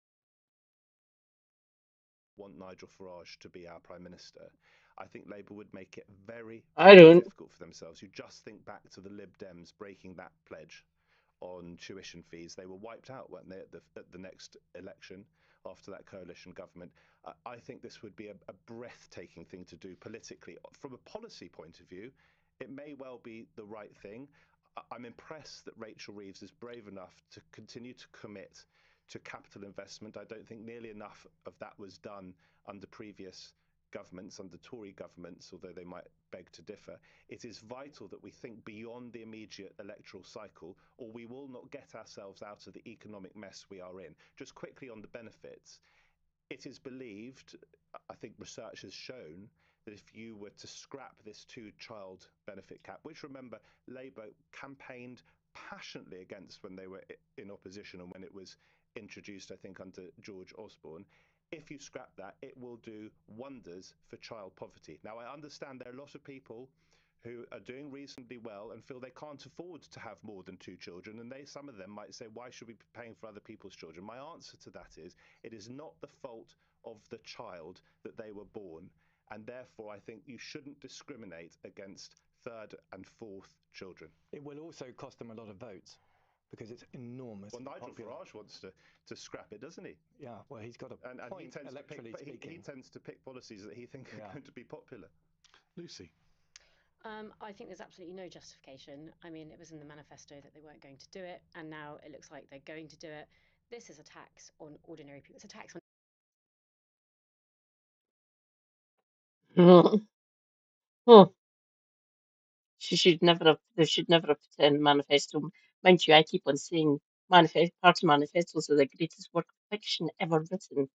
Want Nigel Farage to be our Prime Minister, I think Labour would make it very, I very don't. difficult for themselves. You just think back to the Lib Dems breaking that pledge on tuition fees. They were wiped out, weren't they, at the next election after that coalition government. I think this would be a breathtaking thing to do politically. From a policy point of view, it may well be the right thing. I'm impressed that Rachel Reeves is brave enough to continue to commit to capital investment. I don't think nearly enough of that was done under previous governments, under Tory governments, although they might beg to differ. It is vital that we think beyond the immediate electoral cycle, or we will not get ourselves out of the economic mess we are in. Just quickly on the benefits, it is believed, I think research has shown, that if you were to scrap this two-child benefit cap, which remember Labour campaigned passionately against when they were in opposition and when it was introduced, I think, under George Osborne, if you scrap that, it will do wonders for child poverty. Now, I understand there are a lot of people who are doing reasonably well and feel they can't afford to have more than two children, and some of them might say, why should we be paying for other people's children? My answer to that is, it is not the fault of the child that they were born, and therefore I think you shouldn't discriminate against third and fourth children. It will also cost them a lot of votes because it's enormous. Well, Nigel Farage wants to scrap it, doesn't he? Yeah, well, he's got a and point, he tends electorally to pick, speaking. he tends to pick policies that he thinks are going to be popular. Lucy. I think there's absolutely no justification. I mean, it was in the manifesto that they weren't going to do it, and now it looks like they're going to do it. This is a tax on ordinary people. It's a tax on. Hmm. She should never have. They should never have put it in manifesto. Mind you, I keep on saying party manifestos are the greatest work of fiction ever written.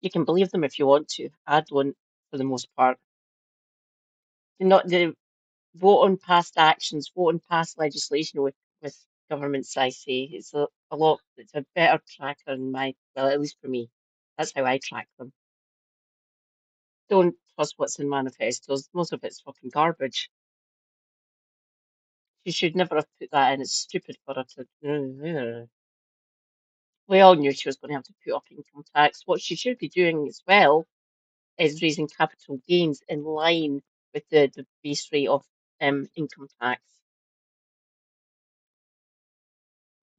You can believe them if you want to. I don't, for the most part. They vote on past actions, vote on past legislation with governments. I say it's a lot. It's a better tracker in my well, at least for me. That's how I track them. Don't trust what's in manifestos. Most of it's fucking garbage. She should never have put that in. It's stupid for her to. We all knew she was going to have to put up income tax. What she should be doing as well is raising capital gains in line with the base rate of income tax.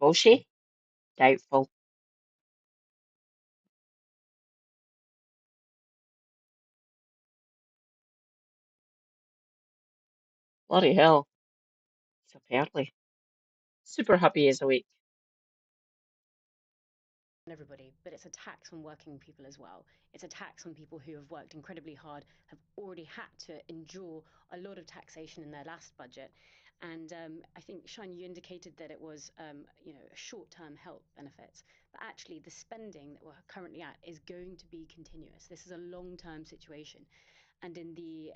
Will she? Doubtful. Bloody hell. It's up early. Super happy as a week. Everybody, but it's a tax on working people as well. It's a tax on people who have worked incredibly hard, have already had to endure a lot of taxation in their last budget. And I think, Sean, you indicated that it was, short-term health benefits, but actually the spending that we're currently at is going to be continuous. This is a long-term situation. And in the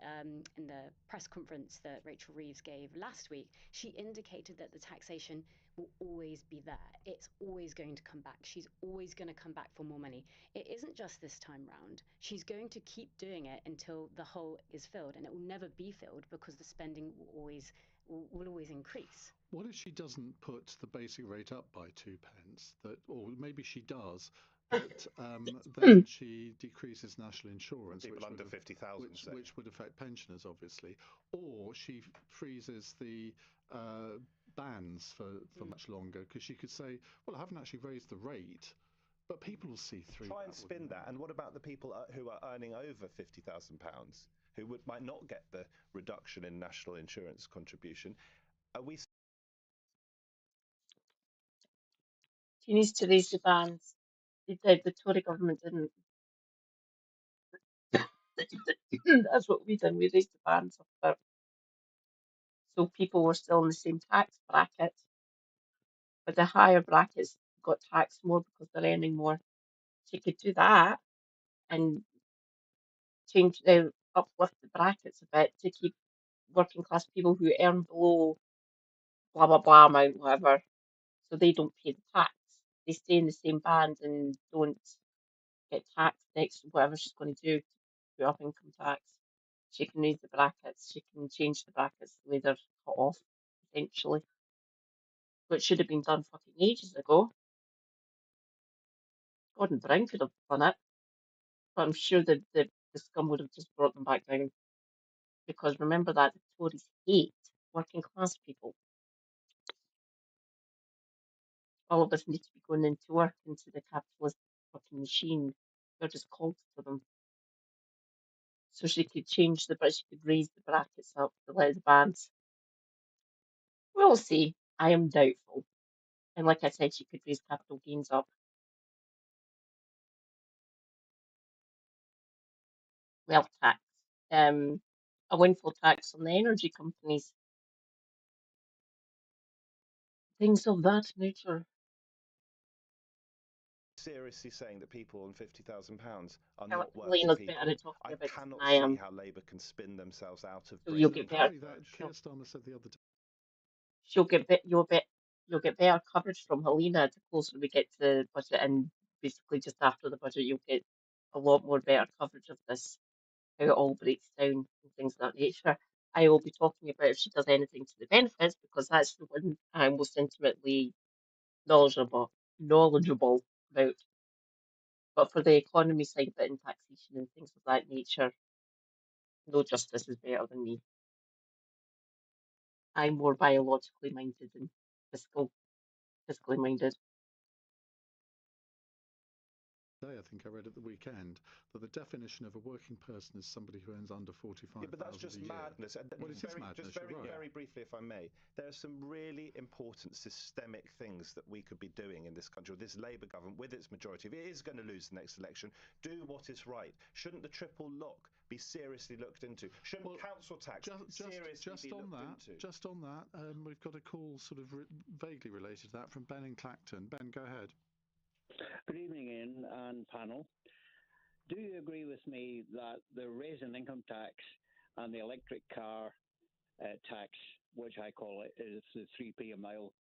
press conference that Rachel Reeves gave last week, she indicated that the taxation will always be there. It's always going to come back. She's always going to come back for more money. It isn't just this time round. She's going to keep doing it until the hole is filled, and it will never be filled because the spending will always increase. What if she doesn't put the basic rate up by 2p? Or maybe she does, but then she decreases national insurance, People under 50,000, which would affect pensioners, obviously. Or she freezes the bans for much longer, because she could say, well, I haven't actually raised the rate, but people will see through. Try and spin that. And what about the people who are earning over £50,000, who might not get the reduction in national insurance contribution? Are we? She needs to raise the bans. They did. The Tory government didn't. That's what we done. We raised the bans up a bit. So people were still in the same tax bracket, but the higher brackets got taxed more because they're earning more. She could do that and uplift the brackets a bit to keep working class people who earn below blah blah blah amount, whatever, so they don't pay the tax. They stay in the same band and don't get taxed next whatever she's going to do to put up income tax. She can raise the brackets, she can change the brackets the way they're cut off, potentially. Which should have been done fucking ages ago. Gordon Brown could have done it, but I'm sure the scum would have just brought them back down. Because remember that the Tories hate working class people. All of us need to be going into work, into the capitalist fucking machine. They're just called to them. So she could change but she could raise the brackets up to let the bands. We'll see. I am doubtful. And like I said, she could raise capital gains up. Wealth tax. A windfall tax on the energy companies. Things of that nature. Seriously saying that people on £50,000 are Hel- not working Helena's better people? at talking I about this cannot than I see am. how Labour can spin themselves out of So you'll Britain. get better. Keir Starmer said the other day. You'll get better coverage from Helena the closer we get to the budget, and basically just after the budget, you'll get a lot more better coverage of this, how it all breaks down and things of that nature. I will be talking about if she does anything to the benefits because that's the one I'm most intimately knowledgeable about. But for the economy side of it and taxation and things of that nature, no justice is better than me. I'm more biologically minded than fiscally minded. I think I read at the weekend that the definition of a working person is somebody who earns under 45,000 Yeah, but that's just a year. madness. And Well, it is madness. Just You're right. very briefly, if I may, there are some really important systemic things that we could be doing in this country, with this Labour government, with its majority. If it is going to lose the next election, do what is right. Shouldn't the triple lock be seriously looked into? Shouldn't council tax seriously be looked into? Just on that, we've got a call sort of vaguely related to that from Ben in Clacton. Ben, go ahead. Good evening, Ian and panel. Do you agree with me that the raise in income tax and the electric car tax, which I call it, is the 3p a mile,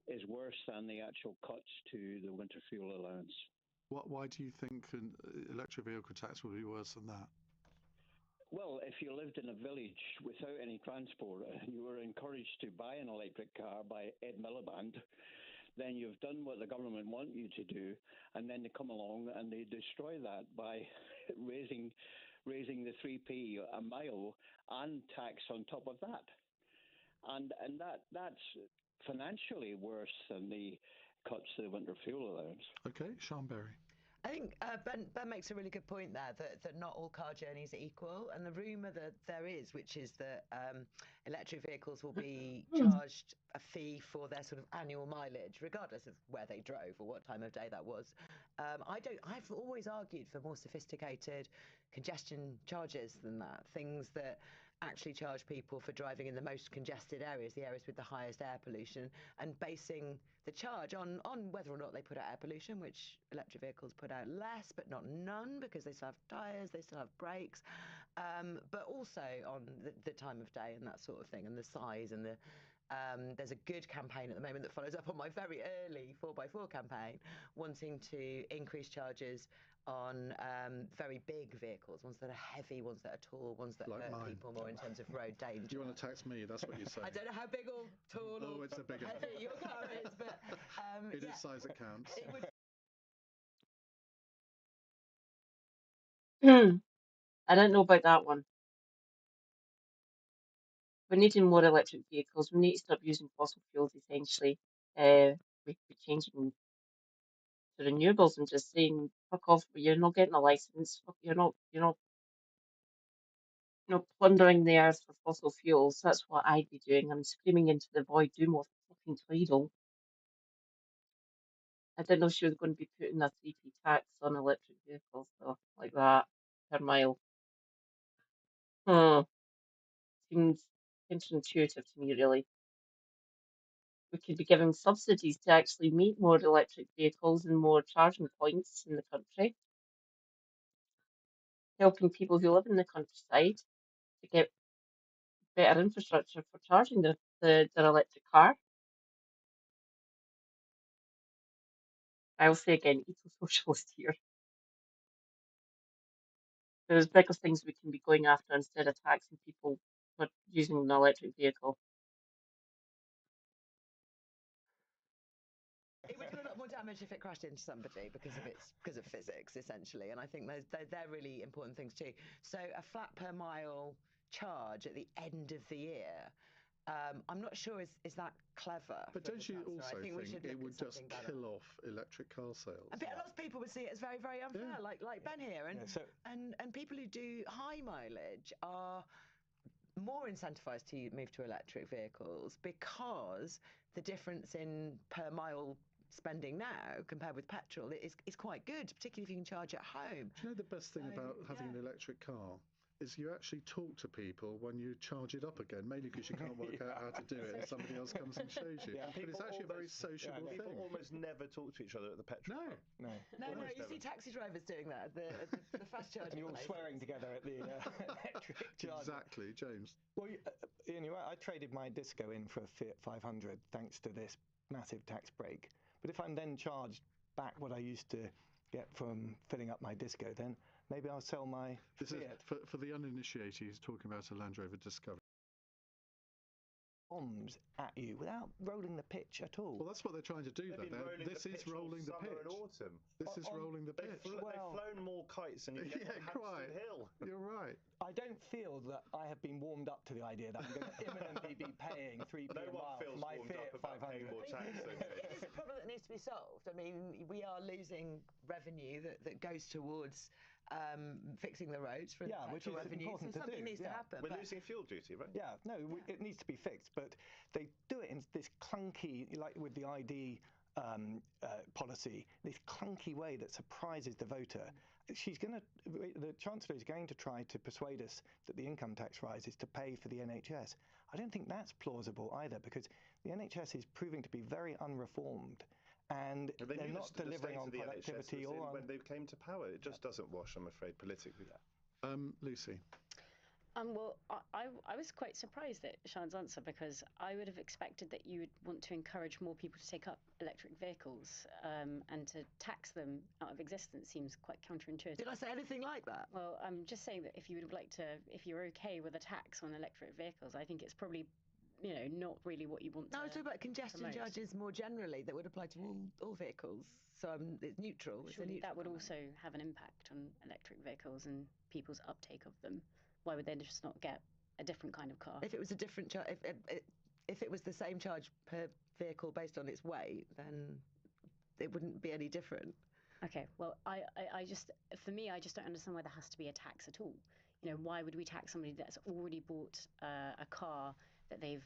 is worse than the actual cuts to the winter fuel allowance? Why do you think an electric vehicle tax would be worse than that? Well, if you lived in a village without any transport and you were encouraged to buy an electric car by Ed Miliband, then you've done what the government want you to do, and then they come along and they destroy that by raising the 3p a mile and tax on top of that. And that's financially worse than the cuts to the winter fuel allowance. Okay, Sean Berry. I think Ben makes a really good point there, that not all car journeys are equal, and the rumour that there is, which is that electric vehicles will be charged a fee for their sort of annual mileage, regardless of where they drove or what time of day that was. I've always argued for more sophisticated congestion charges than that, things that actually charge people for driving in the most congested areas, the areas with the highest air pollution, and basing the charge on whether or not they put out air pollution, which electric vehicles put out less, but not none, because they still have tyres, they still have brakes, but also on the time of day and that sort of thing, and the size and the there's a good campaign at the moment that follows up on my very early 4x4 campaign, wanting to increase charges on very big vehicles, ones that are heavy, ones that are tall, ones that hurt people more in terms of road danger. You want to tax me, that's what you say. I don't know how big or tall or it's a bigger heavy your car is, but it is size that counts. It would... I don't know about that one. We're needing more electric vehicles. We need to stop using fossil fuels, essentially. We could be changing to renewables and just saying, fuck off, you're not getting a license. You're not plundering the earth for fossil fuels. That's what I'd be doing. I'm screaming into the void, do more fucking Tweedle. I didn't know she was going to be putting a 3p tax on electric vehicles, though, like that, per mile. Seems counterintuitive to me, really. We could be giving subsidies to actually make more electric vehicles and more charging points in the country, helping people who live in the countryside to get better infrastructure for charging their electric car. I'll say again, eco-socialist here. There's bigger things we can be going after instead of taxing people for using an electric vehicle. It would do a lot more damage if it crashed into somebody because of physics, essentially. And I think they're really important things too. So a flat per mile charge at the end of the year, I'm not sure is that clever. But don't you also think it would just kill off electric car sales? And lots of people would see it as very, very unfair, like Ben here. And people who do high mileage are more incentivized to move to electric vehicles because the difference in per mile spending now compared with petrol is quite good, particularly if you can charge at home. Do you know the best thing about having an electric car is you actually talk to people when you charge it up again, mainly because you can't work out how to do it and somebody else comes and shows you. Yeah, but it's actually a very sociable thing. People almost never talk to each other at the petrol pump. No, you see taxi drivers doing that at the fast charging. And you're all swearing together at the electric charger. Exactly, James. Well, Ian, you're right. I traded my Disco in for a Fiat 500 thanks to this massive tax break. But if I'm then charged back what I used to get from filling up my Disco, then maybe I'll sell my Fiat. Is for the uninitiated, he's talking about a Land Rover Discovery. Bombs at you without rolling the pitch at all. Well, that's what they're trying to do, though. This is rolling the pitch. And autumn. This is rolling the pitch. They've flown more kites than you can get on Hampstead Hill. You're right. I don't feel that I have been warmed up to the idea that I'm going to imminently be paying 3p a mile for my Fiat 500. It is a problem that needs to be solved. I mean, we are losing revenue that goes towards fixing the roads for which is revenue. important So to something do. needs to happen. We're losing fuel duty, right? Yeah, no, it needs to be fixed, but they do it in this clunky, like with the ID policy, this clunky way that surprises the voter. The Chancellor is going to try to persuade us that the income tax rise is to pay for the NHS. I don't think that's plausible either, because the NHS is proving to be very unreformed. And they're not delivering on productivity or on... when they came to power. It just doesn't wash, I'm afraid, politically. Lucy. Well, I was quite surprised at Sean's answer, because I would have expected that you would want to encourage more people to take up electric vehicles, and to tax them out of existence seems quite counterintuitive. Did I say anything like that? Well, I'm just saying that if you would like to, if you're okay with a tax on electric vehicles, I think it's probably, not really what you want to. No, I was talking about congestion charges more generally that would apply to all vehicles. So it's neutral. Surely that would also have an impact on electric vehicles and people's uptake of them. Why would they just not get a different kind of car? If it was a different charge, if it was the same charge per vehicle based on its weight, then it wouldn't be any different. Okay, well, I just, for me, I just don't understand why there has to be a tax at all. Why would we tax somebody that's already bought a car that they've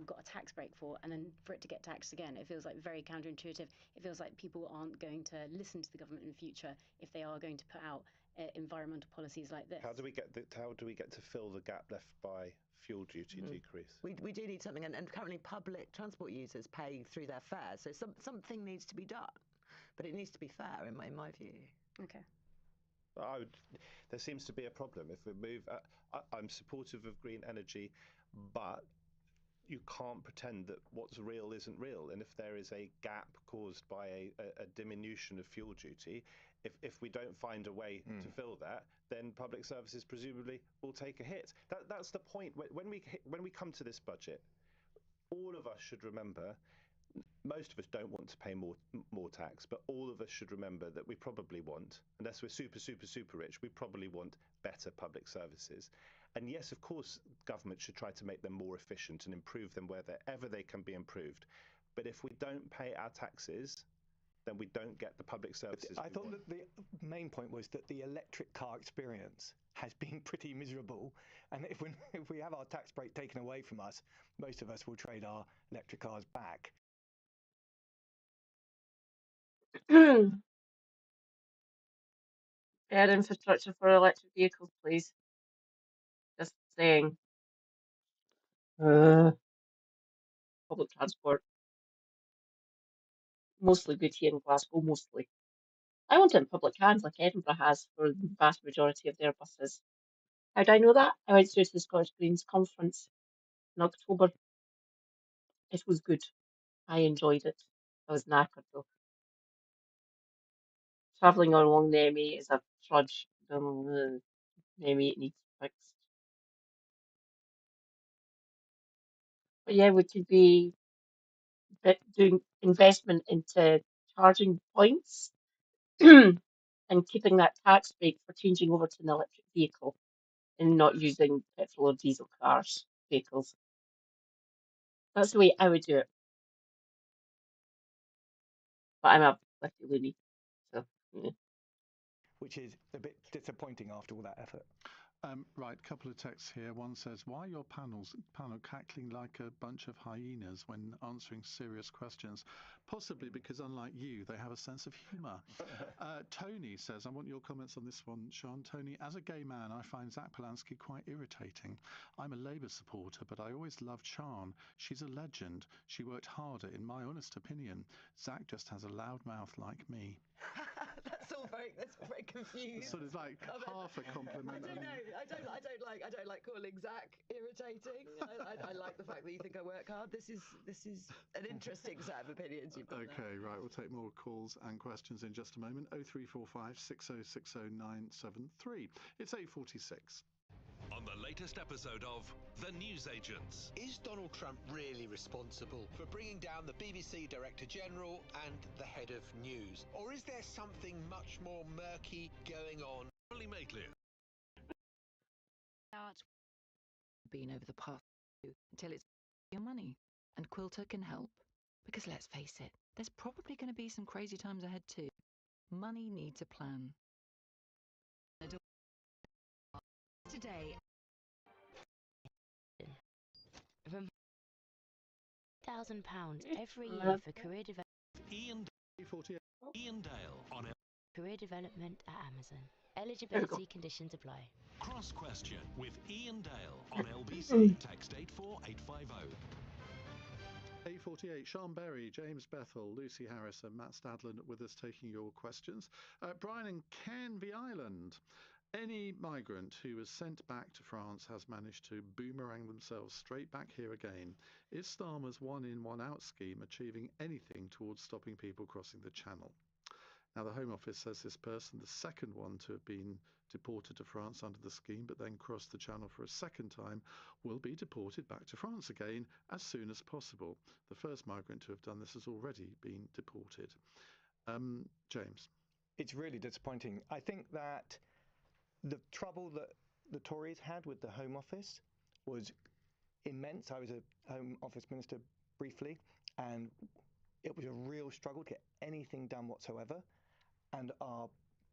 got a tax break for, and then for it to get taxed again? It feels like very counterintuitive. It feels like people aren't going to listen to the government in the future if they are going to put out environmental policies like this. How do we get to fill the gap left by fuel duty decrease? We do need something, and currently public transport users pay through their fares, so something needs to be done, but it needs to be fair in my view. Okay. There seems to be a problem if we move. I'm supportive of green energy, but you can't pretend that what's real isn't real. And if there is a gap caused by a diminution of fuel duty, if we don't find a way to fill that, then public services presumably will take a hit. That's the point. When we come to this budget, all of us should remember. Most of us don't want to pay more tax, but all of us should remember that we probably want, unless we're super, super, super rich, we probably want better public services. And yes, of course, government should try to make them more efficient and improve them wherever they can be improved. But if we don't pay our taxes, then we don't get the public services. I thought that the main point was that the electric car experience has been pretty miserable, and if we have our tax break taken away from us, most of us will trade our electric cars back. Better infrastructure for electric vehicles, please. Just saying. Public transport. Mostly good here in Glasgow, mostly. I want it in public hands like Edinburgh has for the vast majority of their buses. How do I know that? I went through to the Scottish Greens conference in October. It was good. I enjoyed it. I was knackered though. Travelling along the M8 is a trudge. The M8 needs fixed. But yeah, we could be doing investment into charging points and keeping that tax break for changing over to an electric vehicle and not using petrol or diesel vehicles. That's the way I would do it. But I'm a lefty loony, so. Which is a bit disappointing after all that effort. Right, couple of texts here. One says, why are your panel cackling like a bunch of hyenas when answering serious questions? Possibly because, unlike you, they have a sense of humour. Tony says, I want your comments on this one, Sean. Tony, as a gay man, I find Zach Polanski quite irritating. I'm a Labour supporter, but I always loved Sean. She's a legend. She worked harder, in my honest opinion. Zach just has a loud mouth like me. That's very confused. Sort of like half a compliment. I don't know. I don't like calling Zach irritating. I like the fact that you think I work hard. This is an interesting set of opinions you've got. Okay, right. We'll take more calls and questions in just a moment. 0345 6060973. It's 8:46. On the latest episode of The Newsagents. Is Donald Trump really responsible for bringing down the BBC Director General and the head of news? Or is there something much more murky going on? Only Maitland. Out been over the past few until it's your money. And Quilter can help. Because let's face it, there's probably going to be some crazy times ahead too. Money needs a plan. Today, £1,000 every year for career development. Ian Dale on Career development at Amazon. There we go. Eligibility conditions apply. Cross Question with Ian Dale on LBC. Mm. Text 84850. 8:48, Sean Berry, James Bethel, Lucy Harris and Matt Stadlen with us taking your questions. Brian and Canvey Island. Any migrant who is sent back to France has managed to boomerang themselves straight back here again. Is Starmer's one in, one out scheme achieving anything towards stopping people crossing the Channel? Now, the Home Office says this person, the second one to have been deported to France under the scheme, but then crossed the Channel for a second time, will be deported back to France again as soon as possible. The first migrant to have done this has already been deported. James. It's really disappointing. I think that the trouble that the Tories had with the Home Office was immense. I was a Home Office minister briefly, and it was a real struggle to get anything done whatsoever. And our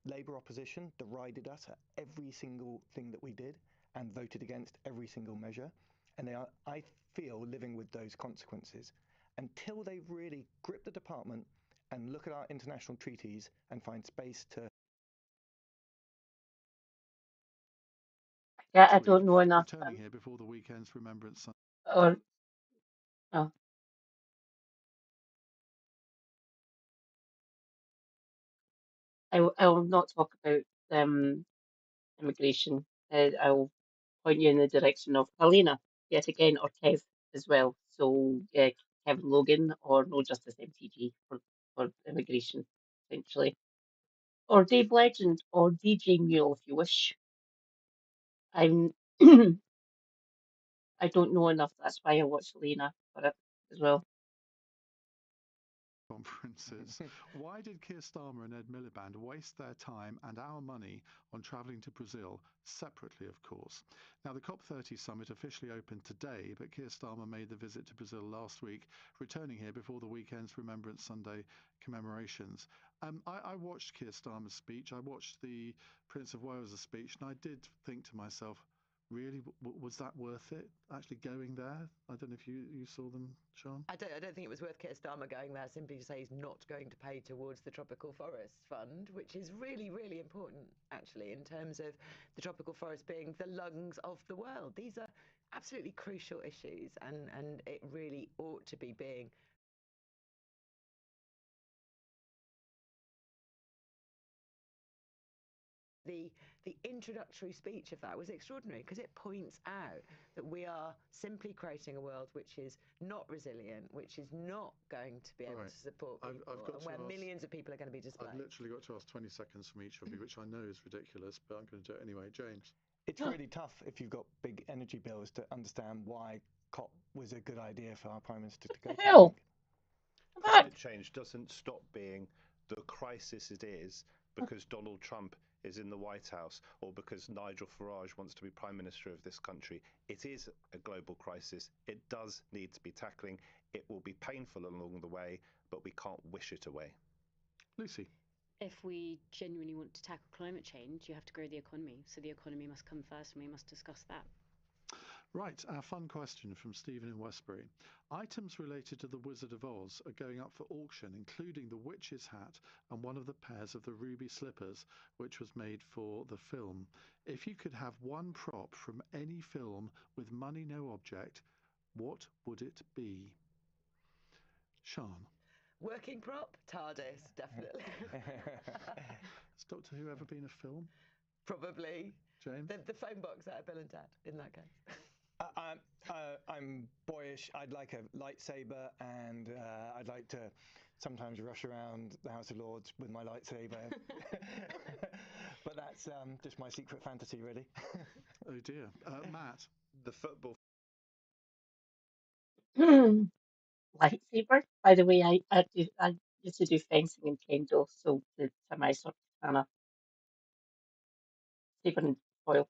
Labour opposition derided us at every single thing that we did and voted against every single measure. And they are, I feel, living with those consequences. Until they really grip the department and look at our international treaties and find space to... Yeah, I don't know enough. Returning here before the weekend's Remembrance Sunday. Or no. I will not talk about immigration. I will point you in the direction of Helena yet again, or Kev as well. So Kevin Logan or No Justice MTG for immigration, essentially. Or Dave Legend or DJ Mule if you wish. I'm I don't know enough, that's why I watched Helena for it as well. Conferences. Why did Keir Starmer and Ed Miliband waste their time and our money on travelling to Brazil, separately, of course? Now, the COP30 summit officially opened today, but Keir Starmer made the visit to Brazil last week, returning here before the weekend's Remembrance Sunday commemorations. I watched Keir Starmer's speech. I watched the Prince of Wales' speech, and I did think to myself, really, was that worth it, actually going there? I don't know if you saw them, Sean? I don't think it was worth Keir Starmer going there simply to say he's not going to pay towards the Tropical Forests Fund, which is really, really important, actually, in terms of the tropical forest being the lungs of the world. These are absolutely crucial issues, and it really ought to be being the introductory speech of that was extraordinary because it points out that we are simply creating a world which is not resilient, which is not going to be able to support people, and where millions of people are going to be displaced. I've literally got to ask 20 seconds from each of you, which I know is ridiculous, but I'm going to do it anyway. James. It's really tough if you've got big energy bills to understand why COP was a good idea for our Prime Minister to go to. Hell. Climate change doesn't stop being the crisis it is because Donald Trump is in the White House or because Nigel Farage wants to be Prime Minister of this country. It is a global crisis. It does need to be tackling. It will be painful along the way, but we can't wish it away. Lucy. If we genuinely want to tackle climate change, you have to grow the economy. So the economy must come first, and we must discuss that. Right, our fun question from Stephen in Westbury. Items related to the Wizard of Oz are going up for auction, including the witch's hat and one of the pairs of the ruby slippers, which was made for the film. If you could have one prop from any film with money no object, what would it be? Sean. Working prop? TARDIS, definitely. Has Doctor Who ever been a film? Probably. James? The phone box out of Bill and Ted, in that case. I'm boyish. I'd like a lightsaber, and I'd like to sometimes rush around the House of Lords with my lightsaber. But that's just my secret fantasy, really. Oh dear. Matt. The football. Lightsaber. By the way, I used to do fencing in Kendo, so the my sort of kind of saber and foil.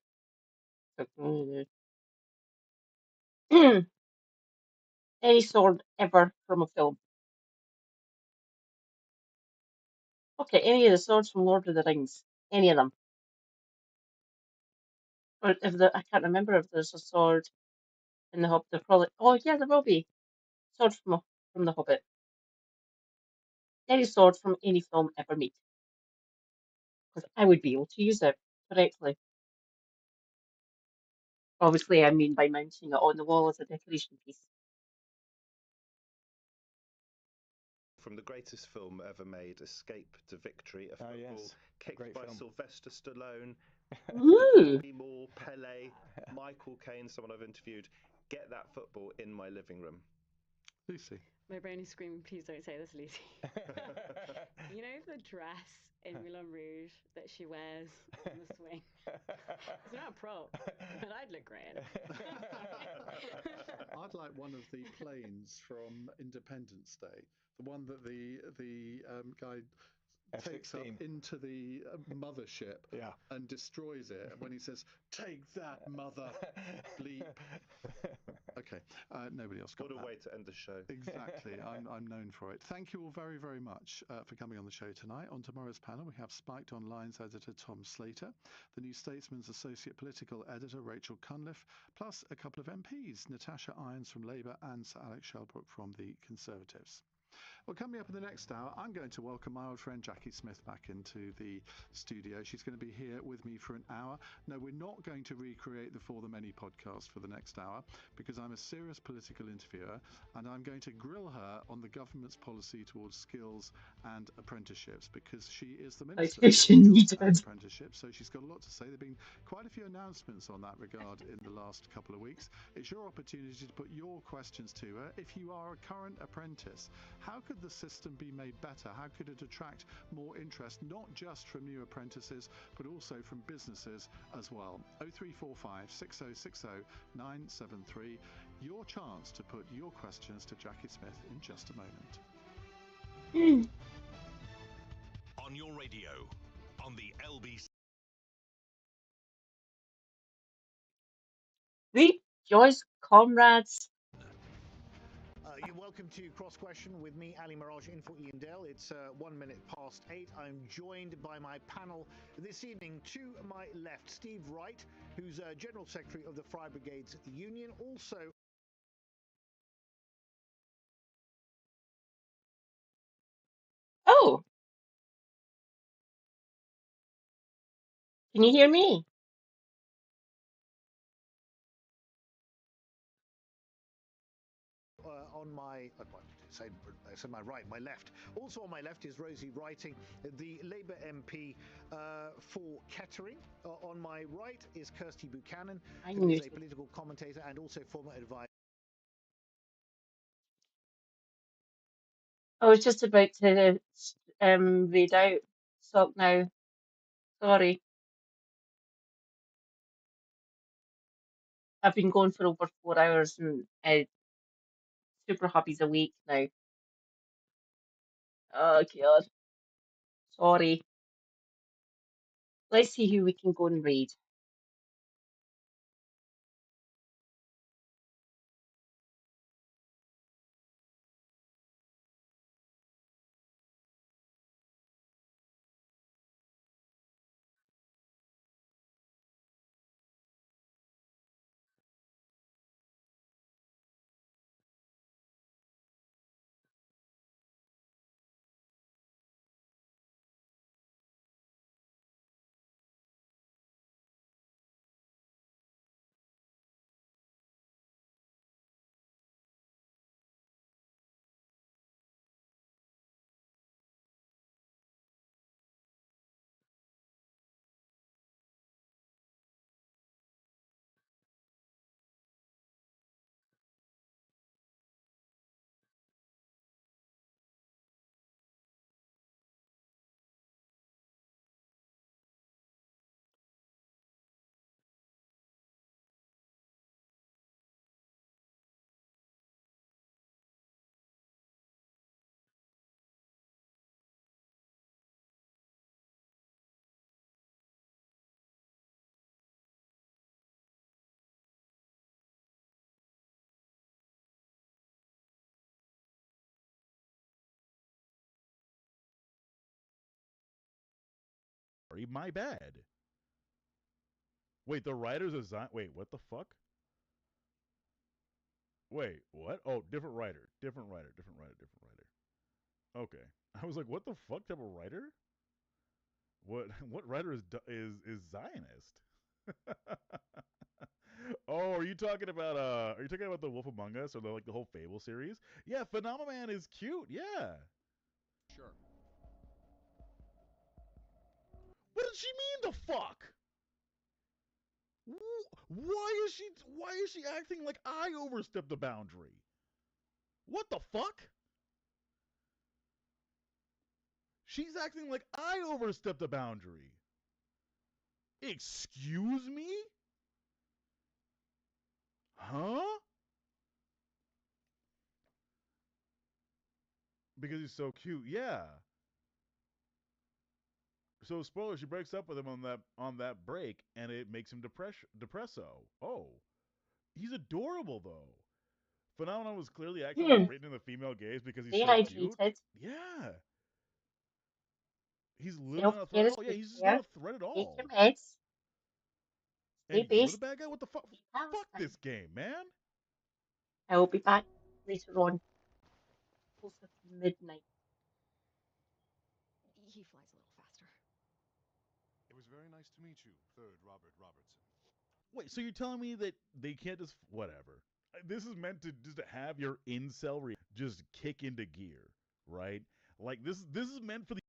Any sword ever from a film. Okay, any of the swords from Lord of the Rings. Any of them. Or if I can't remember if there's a sword in the Hobbit. There probably. Oh yeah, there will be. Sword from the Hobbit. Any sword from any film ever made. Because I would be able to use it correctly. Obviously, I mean by mounting it on the wall as a decoration piece. From the greatest film ever made, Escape to Victory, a football kicked by film. Sylvester Stallone, Ooh. Bobby Moore, Pele, Michael Caine, someone I've interviewed. Get that football in my living room. Lucy. My brain is screaming, please don't say this, Lucy. You know the dress in Moulin Rouge that she wears on the swing? It's not a prop, but I'd look great in it. I'd like one of the planes from Independence Day, the one that the guy takes up F-16. into the mothership and destroys it when he says, "Take that, mother bleep." Okay, nobody else got What a that. way to end the show. Exactly, I'm known for it. Thank you all very, very much for coming on the show tonight. On tomorrow's panel, we have Spiked Online's editor Tom Slater, the New Statesman's associate political editor Rachel Cunliffe, plus a couple of MPs, Natasha Irons from Labour and Sir Alex Shelbrooke from the Conservatives. Well, coming up in the next hour, I'm going to welcome my old friend Jackie Smith back into the studio. She's going to be here with me for an hour. No, we're not going to recreate the For the Many podcast for the next hour because I'm a serious political interviewer and I'm going to grill her on the government's policy towards skills and apprenticeships because she is the Minister for Skills and Apprenticeships. So she's got a lot to say. There have been quite a few announcements on that regard in the last couple of weeks. It's your opportunity to put your questions to her. If you are a current apprentice, how could the system be made better? How could it attract more interest, not just from new apprentices, but also from businesses as well? 0345 6060 973. Your chance to put your questions to Jackie Smith in just a moment. On your radio, on the LBC. Rejoice, comrades. You're welcome to Cross Question with me, Ali Mirage, in for Ian Dale. It's 1 minute past 8. I'm joined by my panel this evening. To my left, Steve Wright, who's General Secretary of the Fire Brigades Union. Also, Oh, can you hear me? on my my right, my left. Also on my left is Rosie Writing, the Labour MP for Kettering. On my right is Kirsty Buchanan, who is a political commentator and also former advisor. I was just about to read out Sock now. Sorry. I've been going for over 4 hours and Super Hubby's awake now. Oh god. Sorry. Let's see who we can go and raid. sorry, my bad. Wait, the writer's a wait, what the fuck? Wait, what? Oh, different writer. Different writer. Okay. I was like, what the fuck type of writer? What writer is Zionist? Oh, are you talking about the Wolf Among Us or the whole Fable series? Yeah, Phenomenon is cute. Yeah. Sure. What does she mean the fuck? Why is she acting like I overstepped the boundary? What the fuck? She's acting like I overstepped the boundary. Excuse me? Huh? Because he's so cute, yeah. So spoiler, she breaks up with him on that break, and it makes him depresso. Oh, he's adorable though. Phenomenon was clearly actually written in the female gaze because he's so cute. Dehydrated. Yeah, he's literally not a Self-care threat at is all. Yeah, good he's just care. not a threat at Take all. your meds. Stay And you're the based. bad guy. What the fuck? Fuck this game, man. I will be back later on, closer to midnight. He flies a little faster. It was very nice to meet you, 3rd Robert Robertson. Wait, so you're telling me that they can't just whatever? This is meant to just have your incel just kick into gear, right? Like this is meant for the